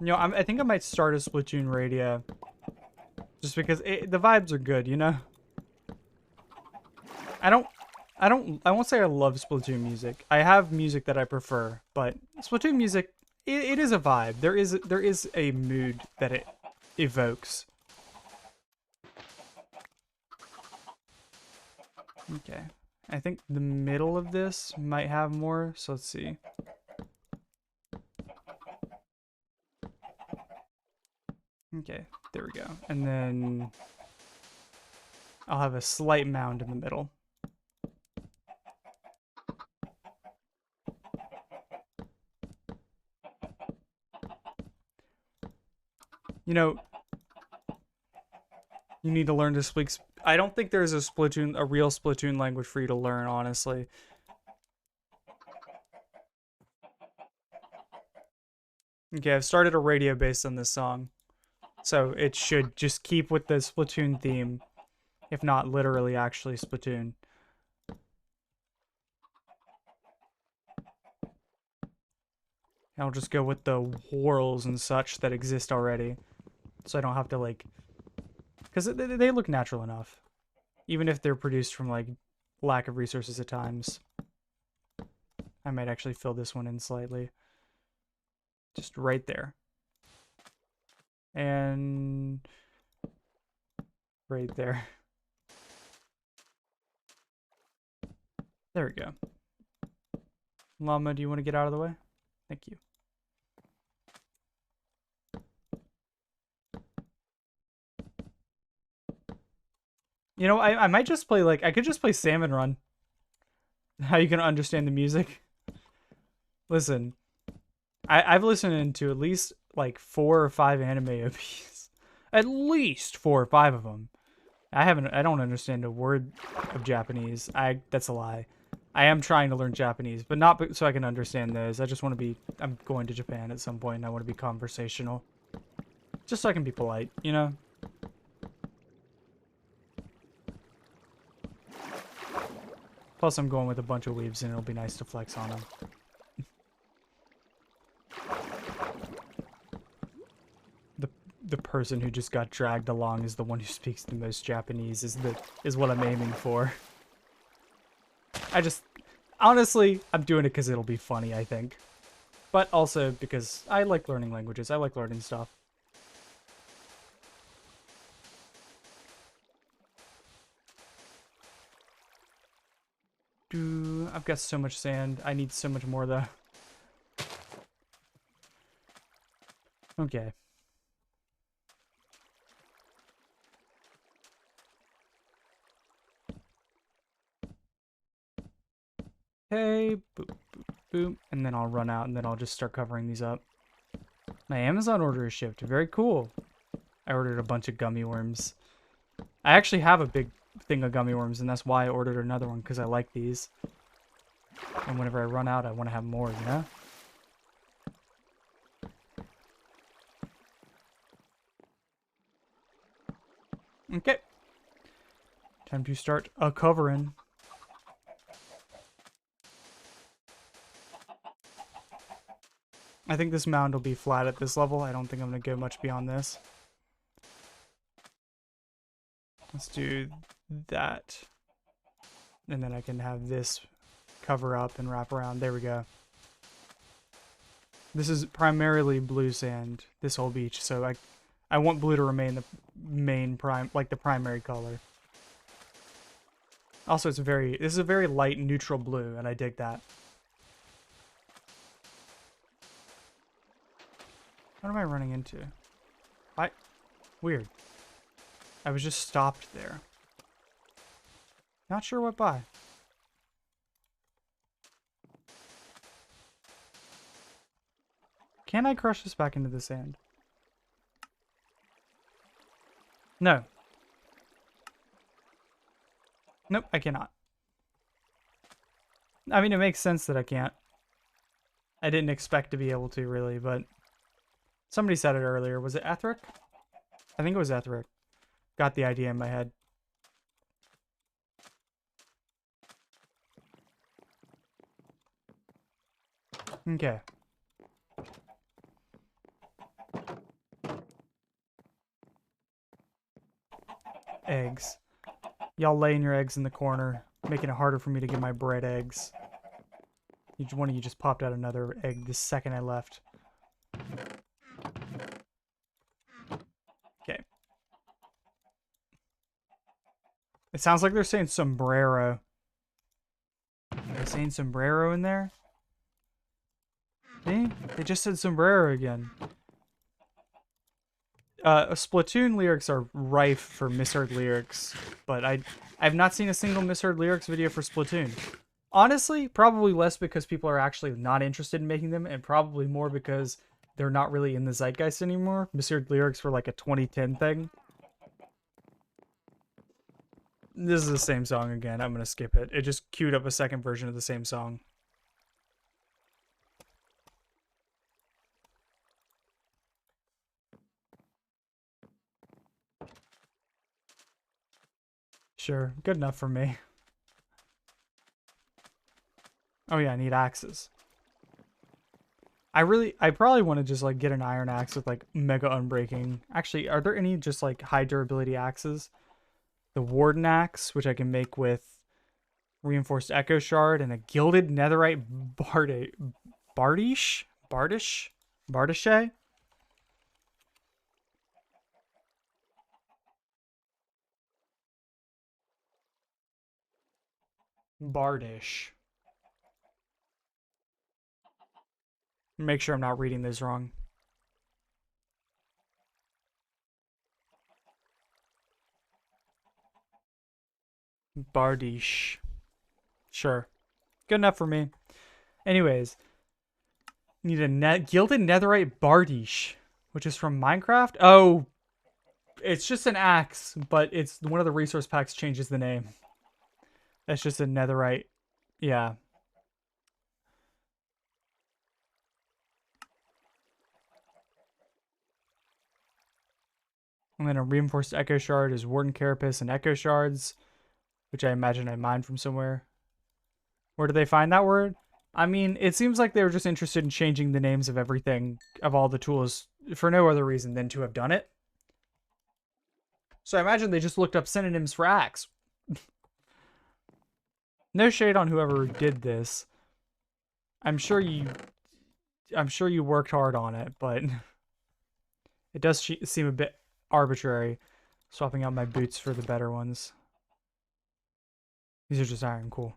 You know, I think I might start a Splatoon radio. Just because the vibes are good, you know? I won't say I love Splatoon music. I have music that I prefer, but Splatoon music, it is a vibe. There is a mood that it evokes. Okay. I think the middle of this might have more, so let's see. Okay, there we go. And then I'll have a slight mound in the middle. You know, you need to learn to speak. I don't think there's a real Splatoon language for you to learn, honestly. Okay, I've started a radio based on this song. So it should just keep with the Splatoon theme, if not literally actually Splatoon. I'll just go with the whorls and such that exist already. So I don't have to, like... Because they look natural enough. Even if they're produced from, like, lack of resources at times. I might actually fill this one in slightly. Just right there. And... right there. There we go. Llama, do you want to get out of the way? Thank you. You know, I might just play, like, I could just play Salmon Run. How you gonna understand the music? Listen, I've listened to at least, like, 4 or 5 anime OPs. At least 4 or 5 of them. I don't understand a word of Japanese. That's a lie. I am trying to learn Japanese, but not so I can understand those. I just want to be, I'm going to Japan at some point and I want to be conversational. Just so I can be polite, you know? Plus I'm going with a bunch of weaves and it'll be nice to flex on them. The person who just got dragged along is the one who speaks the most Japanese is what I'm aiming for. Honestly, I'm doing it because it'll be funny, I think. But also because I like learning languages. I like learning stuff. I've got so much sand. I need so much more, though. Okay. Okay, boop, boop, boop. And then I'll run out and then I'll just start covering these up. My Amazon order is shipped. Very cool. I ordered a bunch of gummy worms. I actually have a big thing of gummy worms, and that's why I ordered another one, because I like these. And whenever I run out, I want to have more, you know? Okay. Time to start covering. I think this mound will be flat at this level. I don't think I'm going to go much beyond this. Let's do that. And then I can have this cover up and wrap around. There we go. This is primarily blue sand, this whole beach, so I want blue to remain the main the primary color. Also, this is a very light neutral blue, and I dig that. What am I running into? Weird. I was just stopped there. Not sure what by. Can I crush this back into the sand? No. Nope, I cannot. I mean, it makes sense that I can't. I didn't expect to be able to, really, but somebody said it earlier. Was it Ethric? I think it was Ethric. Got the idea in my head. Okay. Eggs. Y'all laying your eggs in the corner, making it harder for me to get my bread eggs. One of you just popped out another egg the second I left. Okay. It sounds like they're saying sombrero. Are they saying sombrero in there? See? They just said sombrero again. Splatoon lyrics are rife for misheard lyrics, but I've not seen a single misheard lyrics video for Splatoon. Honestly, probably less because people are actually not interested in making them, and probably more because they're not really in the zeitgeist anymore. Misheard lyrics were like a 2010 thing. This is the same song again. I'm gonna skip it. It just queued up a second version of the same song. Sure, good enough for me. Oh yeah, I need axes. I probably want to just like get an iron axe with like mega unbreaking. Actually, are there any just like high durability axes? The Warden axe, which I can make with reinforced echo shard and a gilded netherite Bardishe? Bardish. Make sure I'm not reading this wrong. Bardish. Sure. Good enough for me. Anyways. Need a gilded netherite bardish, which is from Minecraft. Oh, it's just an axe, but it's one of the resource packs changes the name. That's just a netherite. Yeah. And then a reinforced echo shard is warden carapace and echo shards, which I imagine I mined from somewhere. Where did they find that word? I mean, it seems like they were just interested in changing the names of everything, of all the tools, for no other reason than to have done it. So I imagine they just looked up synonyms for axe. No shade on whoever did this. I'm sure you worked hard on it, but it does seem a bit arbitrary, swapping out my boots for the better ones. These are just iron, cool.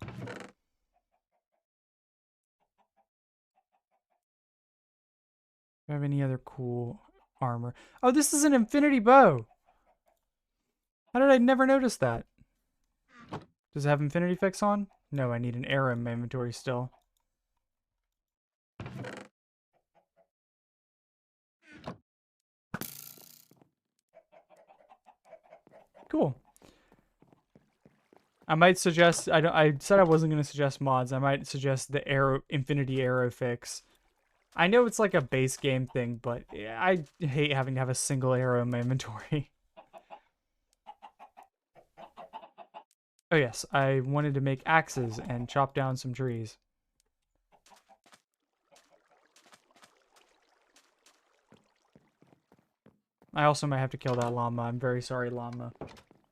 Do I have any other cool armor? Oh, this is an infinity bow! How did I never notice that? Does it have infinity fix on? No, I need an arrow in my inventory still. Cool. I might suggest, I said I wasn't going to suggest mods. I might suggest the infinity arrow fix. I know it's like a base game thing, but I hate having to have a single arrow in my inventory. Oh yes, I wanted to make axes and chop down some trees. I also might have to kill that llama. I'm very sorry, llama.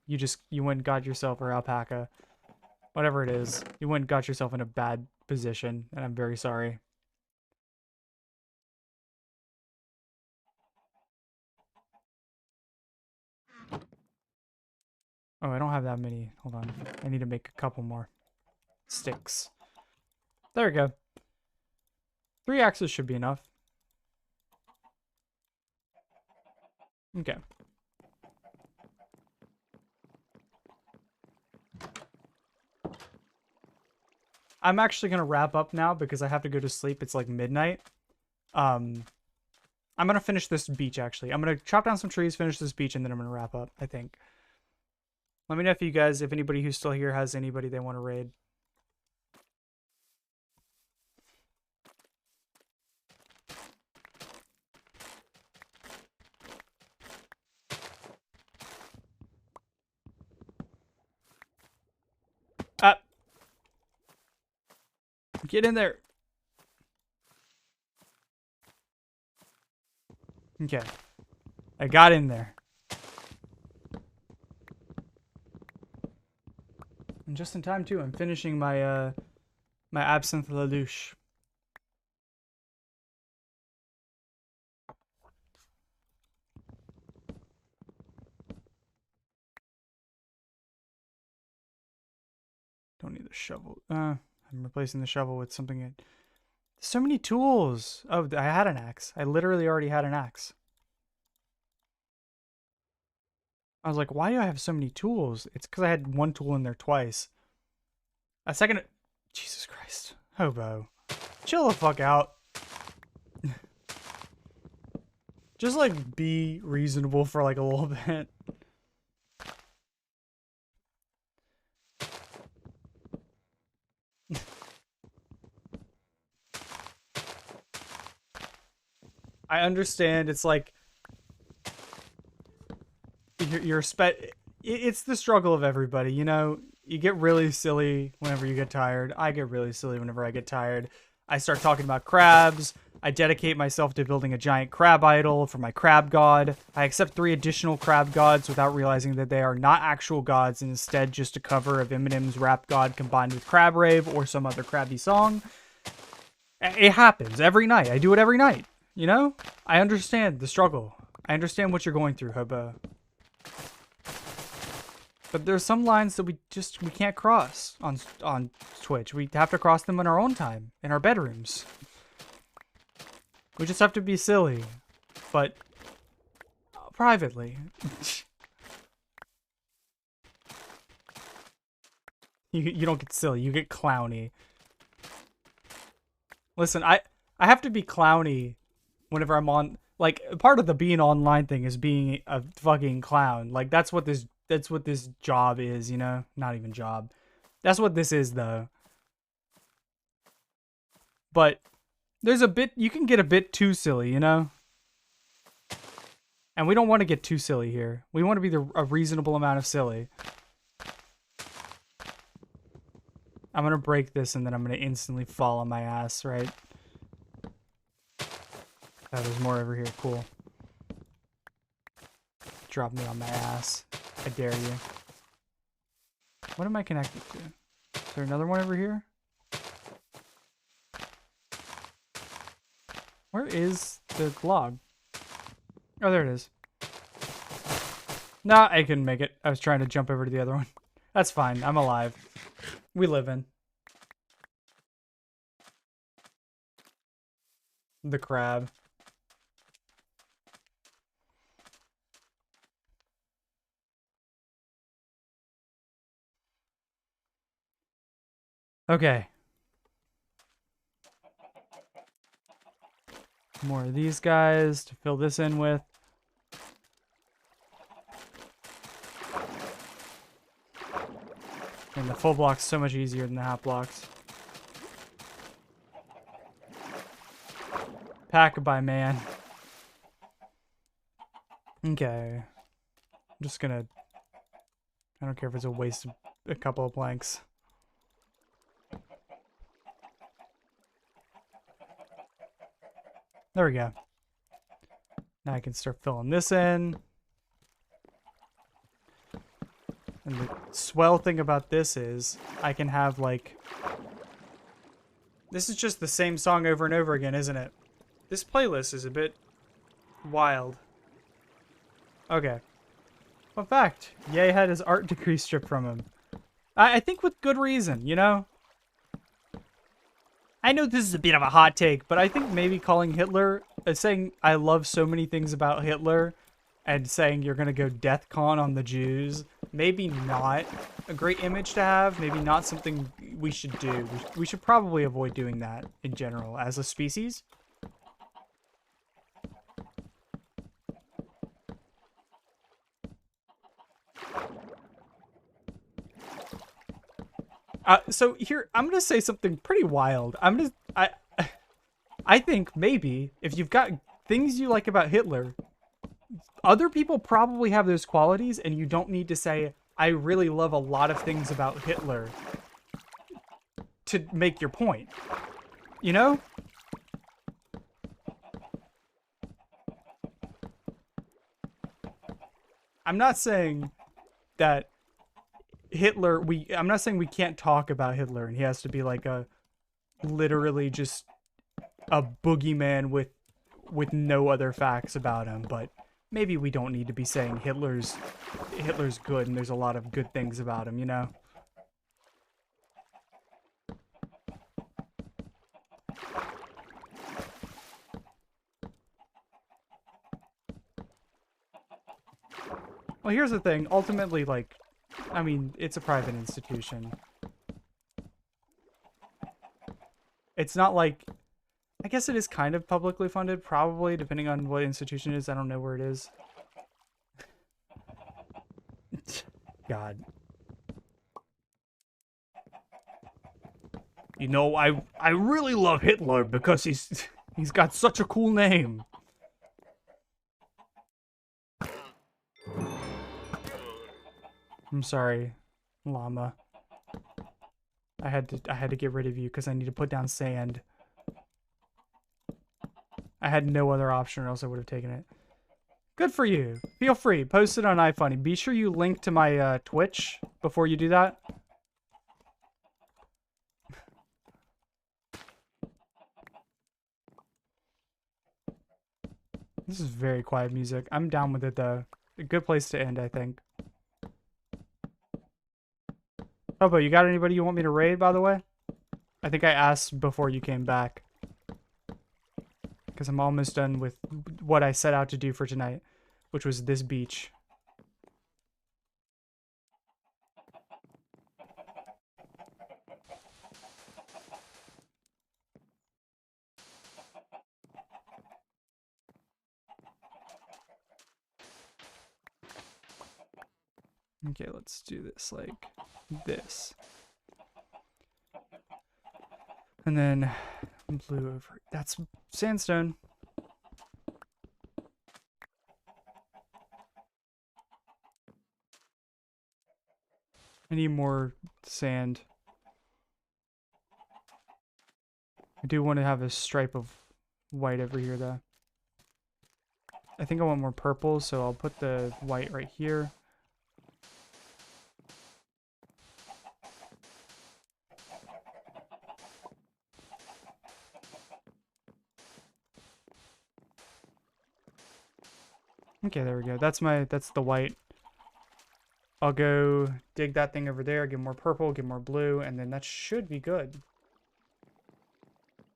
You went and got yourself, or alpaca. Whatever it is. You went and got yourself in a bad position, and I'm very sorry. Oh, I don't have that many. Hold on. I need to make a couple more sticks. There we go. 3 axes should be enough. Okay. I'm actually going to wrap up now because I have to go to sleep. It's like midnight. I'm going to finish this beach, actually. I'm going to chop down some trees, finish this beach, and then I'm going to wrap up, I think. Let me know if anybody who's still here has anybody they want to raid. Get in there. Okay. I got in there. And just in time too. I'm finishing my my absinthe la louche. Don't need the shovel. I'm replacing the shovel with something. So many tools. Oh, I had an axe. I literally already had an axe. I was like, why do I have so many tools? It's because I had one tool in there twice. A second. Jesus Christ. Hobo. Chill the fuck out. Just like be reasonable for like a little bit. I understand it's like it's the struggle of everybody, you know. You get really silly whenever you get tired. I get really silly whenever I get tired. I start talking about crabs. I dedicate myself to building a giant crab idol for my crab god. I accept 3 additional crab gods without realizing that they are not actual gods and instead just a cover of Eminem's rap god combined with Crab Rave or some other crabby song. It happens every night. I do it every night. You know? I understand the struggle. I understand what you're going through, Hobo. But there's some lines that we can't cross on Twitch. We have to cross them in our own time, in our bedrooms. We just have to be silly, but privately. You don't get silly, you get clowny. Listen, I have to be clowny whenever I'm on, like, part of the being online thing is being a fucking clown. Like, that's what this job is, you know? Not even job. That's what this is, though. But there's a bit, you can get a bit too silly, you know? And we don't want to get too silly here. We want to be a reasonable amount of silly. I'm gonna break this and then I'm gonna instantly fall on my ass, right? Oh, there's more over here. Cool. Drop me on my ass. I dare you. What am I connected to? Is there another one over here? Where is the log? Oh, there it is. Nah, I couldn't make it. I was trying to jump over to the other one. That's fine. I'm alive. We live in. The crab. Okay. More of these guys to fill this in with. And the full block's so much easier than the half blocks. Pack-a-bye, man. Okay. I'm just gonna... I don't care if it's a waste of a couple of planks. There we go. Now I can start filling this in. And the swell thing about this is I can have, like... This is just the same song over and over again, isn't it? This playlist is a bit wild. Okay. Fun fact. Ye had his art degree stripped from him. I think with good reason, you know? I know this is a bit of a hot take, but I think maybe calling Hitler, saying I love so many things about Hitler, and saying you're gonna go DeathCon on the Jews, maybe not a great image to have, maybe not something we should do. We should probably avoid doing that in general as a species. So here, I'm gonna say something pretty wild. I think maybe if you've got things you like about Hitler, other people probably have those qualities, and you don't need to say, I really love a lot of things about Hitler to make your point. You know? I'm not saying that Hitler, I'm not saying we can't talk about Hitler and he has to be like a literally just a boogeyman with no other facts about him, but maybe we don't need to be saying Hitler's good and there's a lot of good things about him, you know? Well, here's the thing. Ultimately, like, I mean, it's a private institution. It's not like... I guess it is kind of publicly funded, probably, depending on what institution it is. I don't know where it is. God. You know, I really love Hitler because he's got such a cool name. I'm sorry, llama. I had to get rid of you because I need to put down sand. I had no other option or else I would have taken it. Good for you. Feel free. Post it on iFunny. Be sure you link to my Twitch before you do that. This is very quiet music. I'm down with it though. A good place to end, I think. Hobo, you got anybody you want me to raid, by the way? I think I asked before you came back. Because I'm almost done with what I set out to do for tonight, which was this beach. Okay, let's do this like this. And then blue over. That's sandstone. I need more sand. I do want to have a stripe of white over here, though. I think I want more purple, so I'll put the white right here. Okay, there we go. That's the white. I'll go dig that thing over there, get more purple, get more blue, and then that should be good.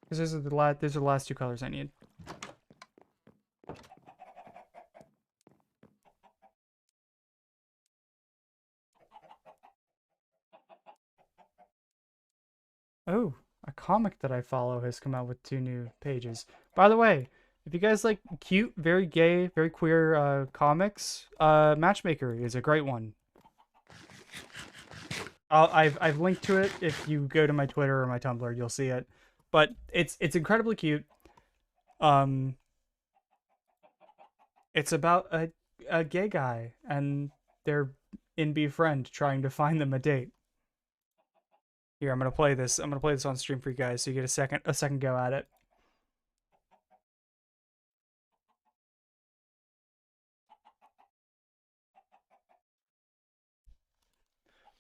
Because those are the last two colors I need. Oh, a comic that I follow has come out with 2 new pages. By the way, if you guys like cute, very gay, very queer comics, Matchmaker is a great one. I've linked to it. If you go to my Twitter or my Tumblr, you'll see it. But it's incredibly cute. It's about a gay guy and their in-be friend trying to find them a date. Here, I'm gonna play this. I'm gonna play this on stream for you guys, so you get a second go at it.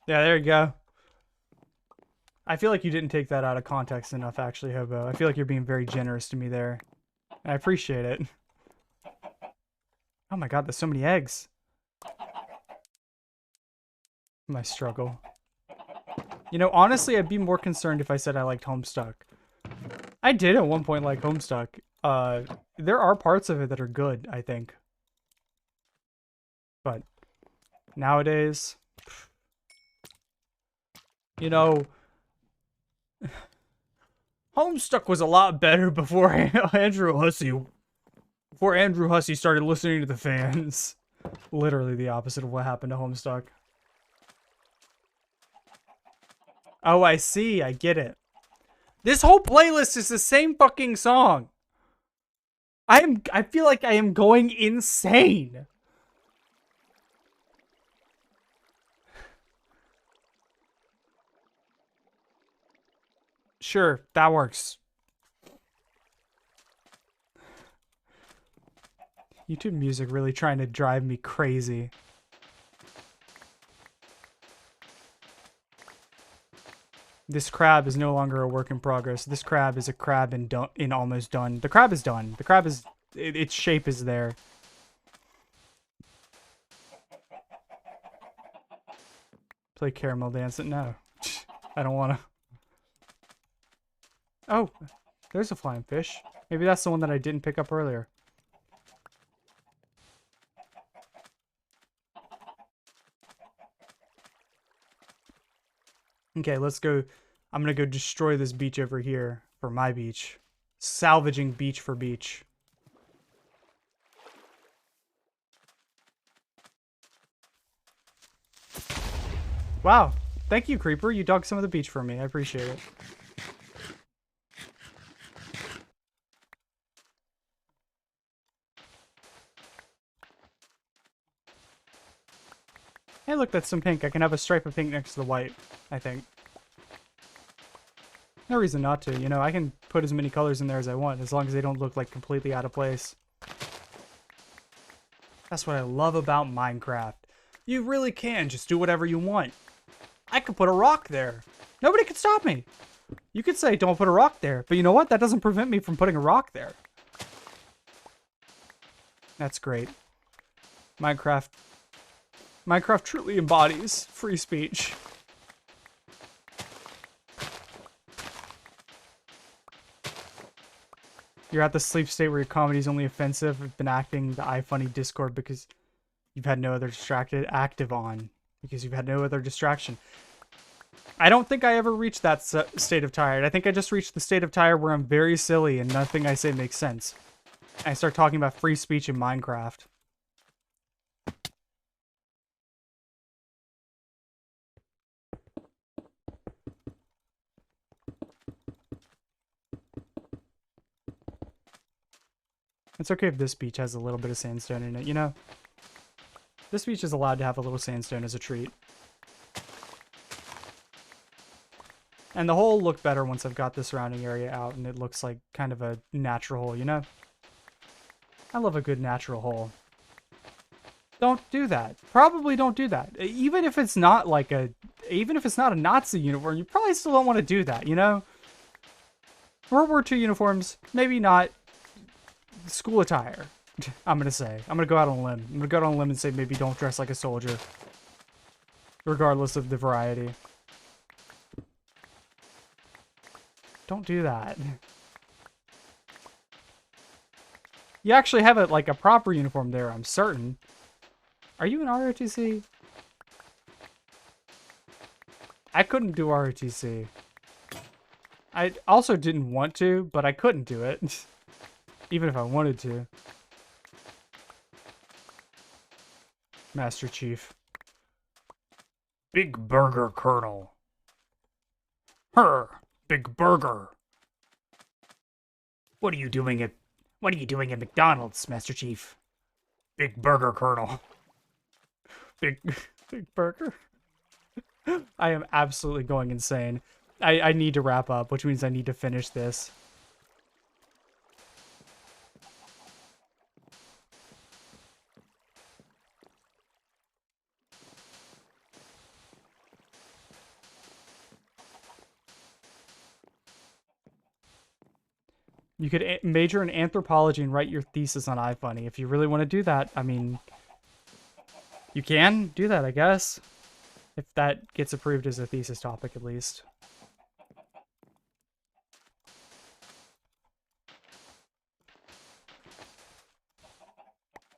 Yeah, there you go. I feel like you didn't take that out of context enough, actually, Hobo. I feel like you're being very generous to me there. I appreciate it. Oh my god, there's so many eggs. My struggle. You know, honestly, I'd be more concerned if I said I liked Homestuck. I did at one point like Homestuck. There are parts of it that are good, I think. But nowadays, you know, Homestuck was a lot better before Andrew Hussey started listening to the fans. Literally the opposite of what happened to Homestuck. Oh, I see. I get it. This whole playlist is the same fucking song. I feel like I am going insane. Sure, that works. YouTube music really trying to drive me crazy. This crab is no longer a work in progress. This crab is a crab in almost done. The crab is done. The crab is... its shape is there. Play caramel dance. No. I don't want to. Oh, there's a flying fish. Maybe that's the one that I didn't pick up earlier. Okay, let's go. I'm gonna go destroy this beach over here for my beach. Salvaging beach for beach. Wow. Thank you, Creeper. You dug some of the beach for me. I appreciate it. Hey, look, that's some pink. I can have a stripe of pink next to the white, I think. No reason not to, you know, I can put as many colors in there as I want, as long as they don't look like completely out of place. That's what I love about Minecraft. You really can just do whatever you want. I could put a rock there. Nobody could stop me. You could say, don't put a rock there, but you know what? That doesn't prevent me from putting a rock there. That's great. Minecraft truly embodies free speech. You're at the sleep state where your comedy is only offensive. You've been acting the iFunny Discord because you've had no other active on. Because you've had no other distraction. I don't think I ever reached that state of tired. I think I just reached the state of tired where I'm very silly and nothing I say makes sense. I start talking about free speech in Minecraft. It's okay if this beach has a little bit of sandstone in it, you know? This beach is allowed to have a little sandstone as a treat. And the hole will look better once I've got the surrounding area out and it looks like kind of a natural hole, you know? I love a good natural hole. Don't do that. Probably don't do that. Even if it's not like even if it's not a Nazi uniform, you probably still don't want to do that, you know? World War II uniforms, maybe not school attire, I'm gonna say. I'm gonna go out on a limb. I'm gonna go out on a limb and say maybe don't dress like a soldier. Regardless of the variety. Don't do that. You actually have like a proper uniform there, I'm certain. Are you an ROTC? I couldn't do ROTC. I also didn't want to, but I couldn't do it. Even if I wanted to. Master Chief. Big Burger Colonel. Her, Big Burger. What are you doing at McDonald's, Master Chief? Big Burger Colonel. Big Burger. I am absolutely going insane. I need to wrap up, which means I need to finish this. You could major in anthropology and write your thesis on iFunny. If you really want to do that, I mean, you can do that, I guess. If that gets approved as a thesis topic, at least.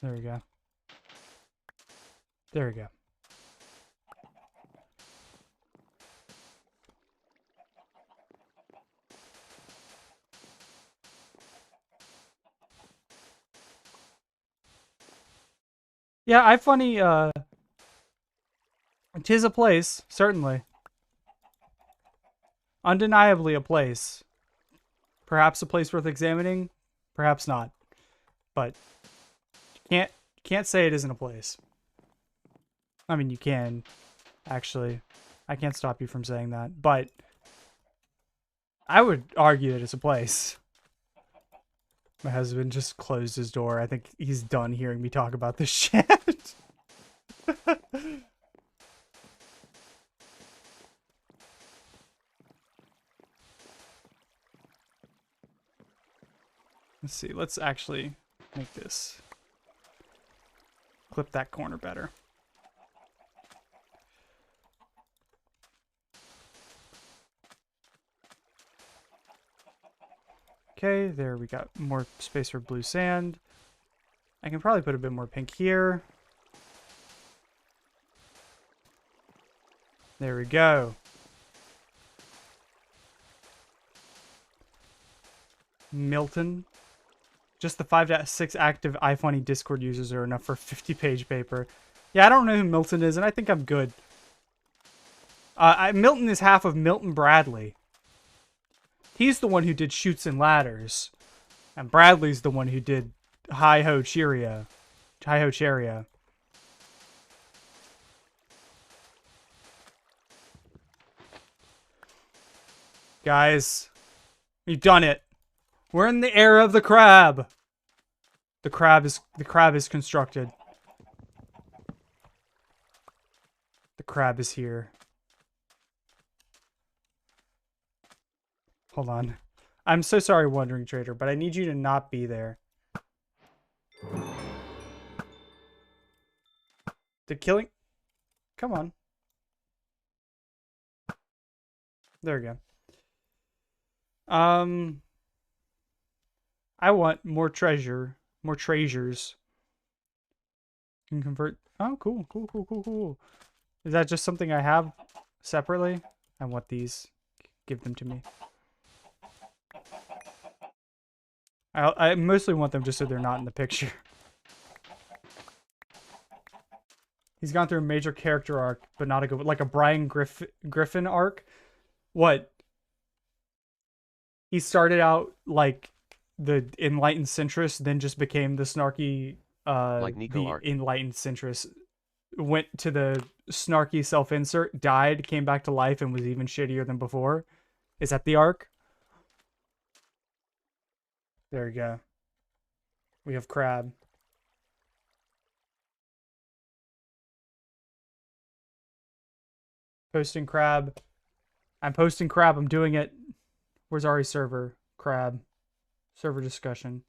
There we go. There we go. Yeah, iFunny, tis a place, certainly. Undeniably a place. Perhaps a place worth examining, perhaps not. But can't say it isn't a place. I mean, you can, actually. I can't stop you from saying that, but I would argue that it's a place. My husband just closed his door. I think he's done hearing me talk about this shit. Let's see. Let's actually make this. Clip that corner better. Okay, there we got more space for blue sand. I can probably put a bit more pink here. There we go. Milton. Just the 5.6 active iFunny Discord users are enough for 50-page paper. Yeah, I don't know who Milton is, and I think I'm good. Milton is half of Milton Bradley. He's the one who did Chutes and Ladders. And Bradley's the one who did Hi-Ho Cheerio. Hi-Ho Cheerio. Guys, we've done it. We're in the era of the crab. The crab is constructed. The crab is here. Hold on. I'm so sorry, Wandering Trader, but I need you to not be there. The killing... Come on. There we go. I want more treasure. More treasures. Can convert. Oh, cool, cool, cool, cool, cool. Is that just something I have separately? I want these. Give them to me. I mostly want them just so they're not in the picture. He's gone through a major character arc, but not a good, like a Griffin arc. What? He started out like the enlightened centrist, then just became the snarky, Like Nico arc. enlightened centrist. Went to the snarky self-insert, died, came back to life, and was even shittier than before. Is that the arc? There we go. We have Crab. Posting Crab. I'm posting Crab. I'm doing it. Where's Ari's server? Crab. Server discussion.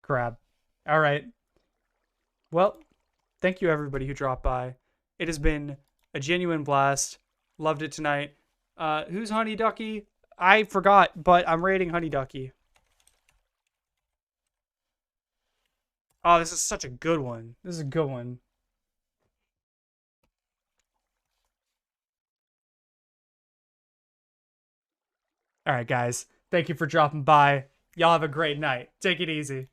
Crab. All right. Well, thank you everybody who dropped by. It has been a genuine blast. Loved it tonight. Who's Honey Ducky? I forgot, but I'm rating Honey Ducky. Oh, this is such a good one. This is a good one. All right, guys. Thank you for dropping by. Y'all have a great night. Take it easy.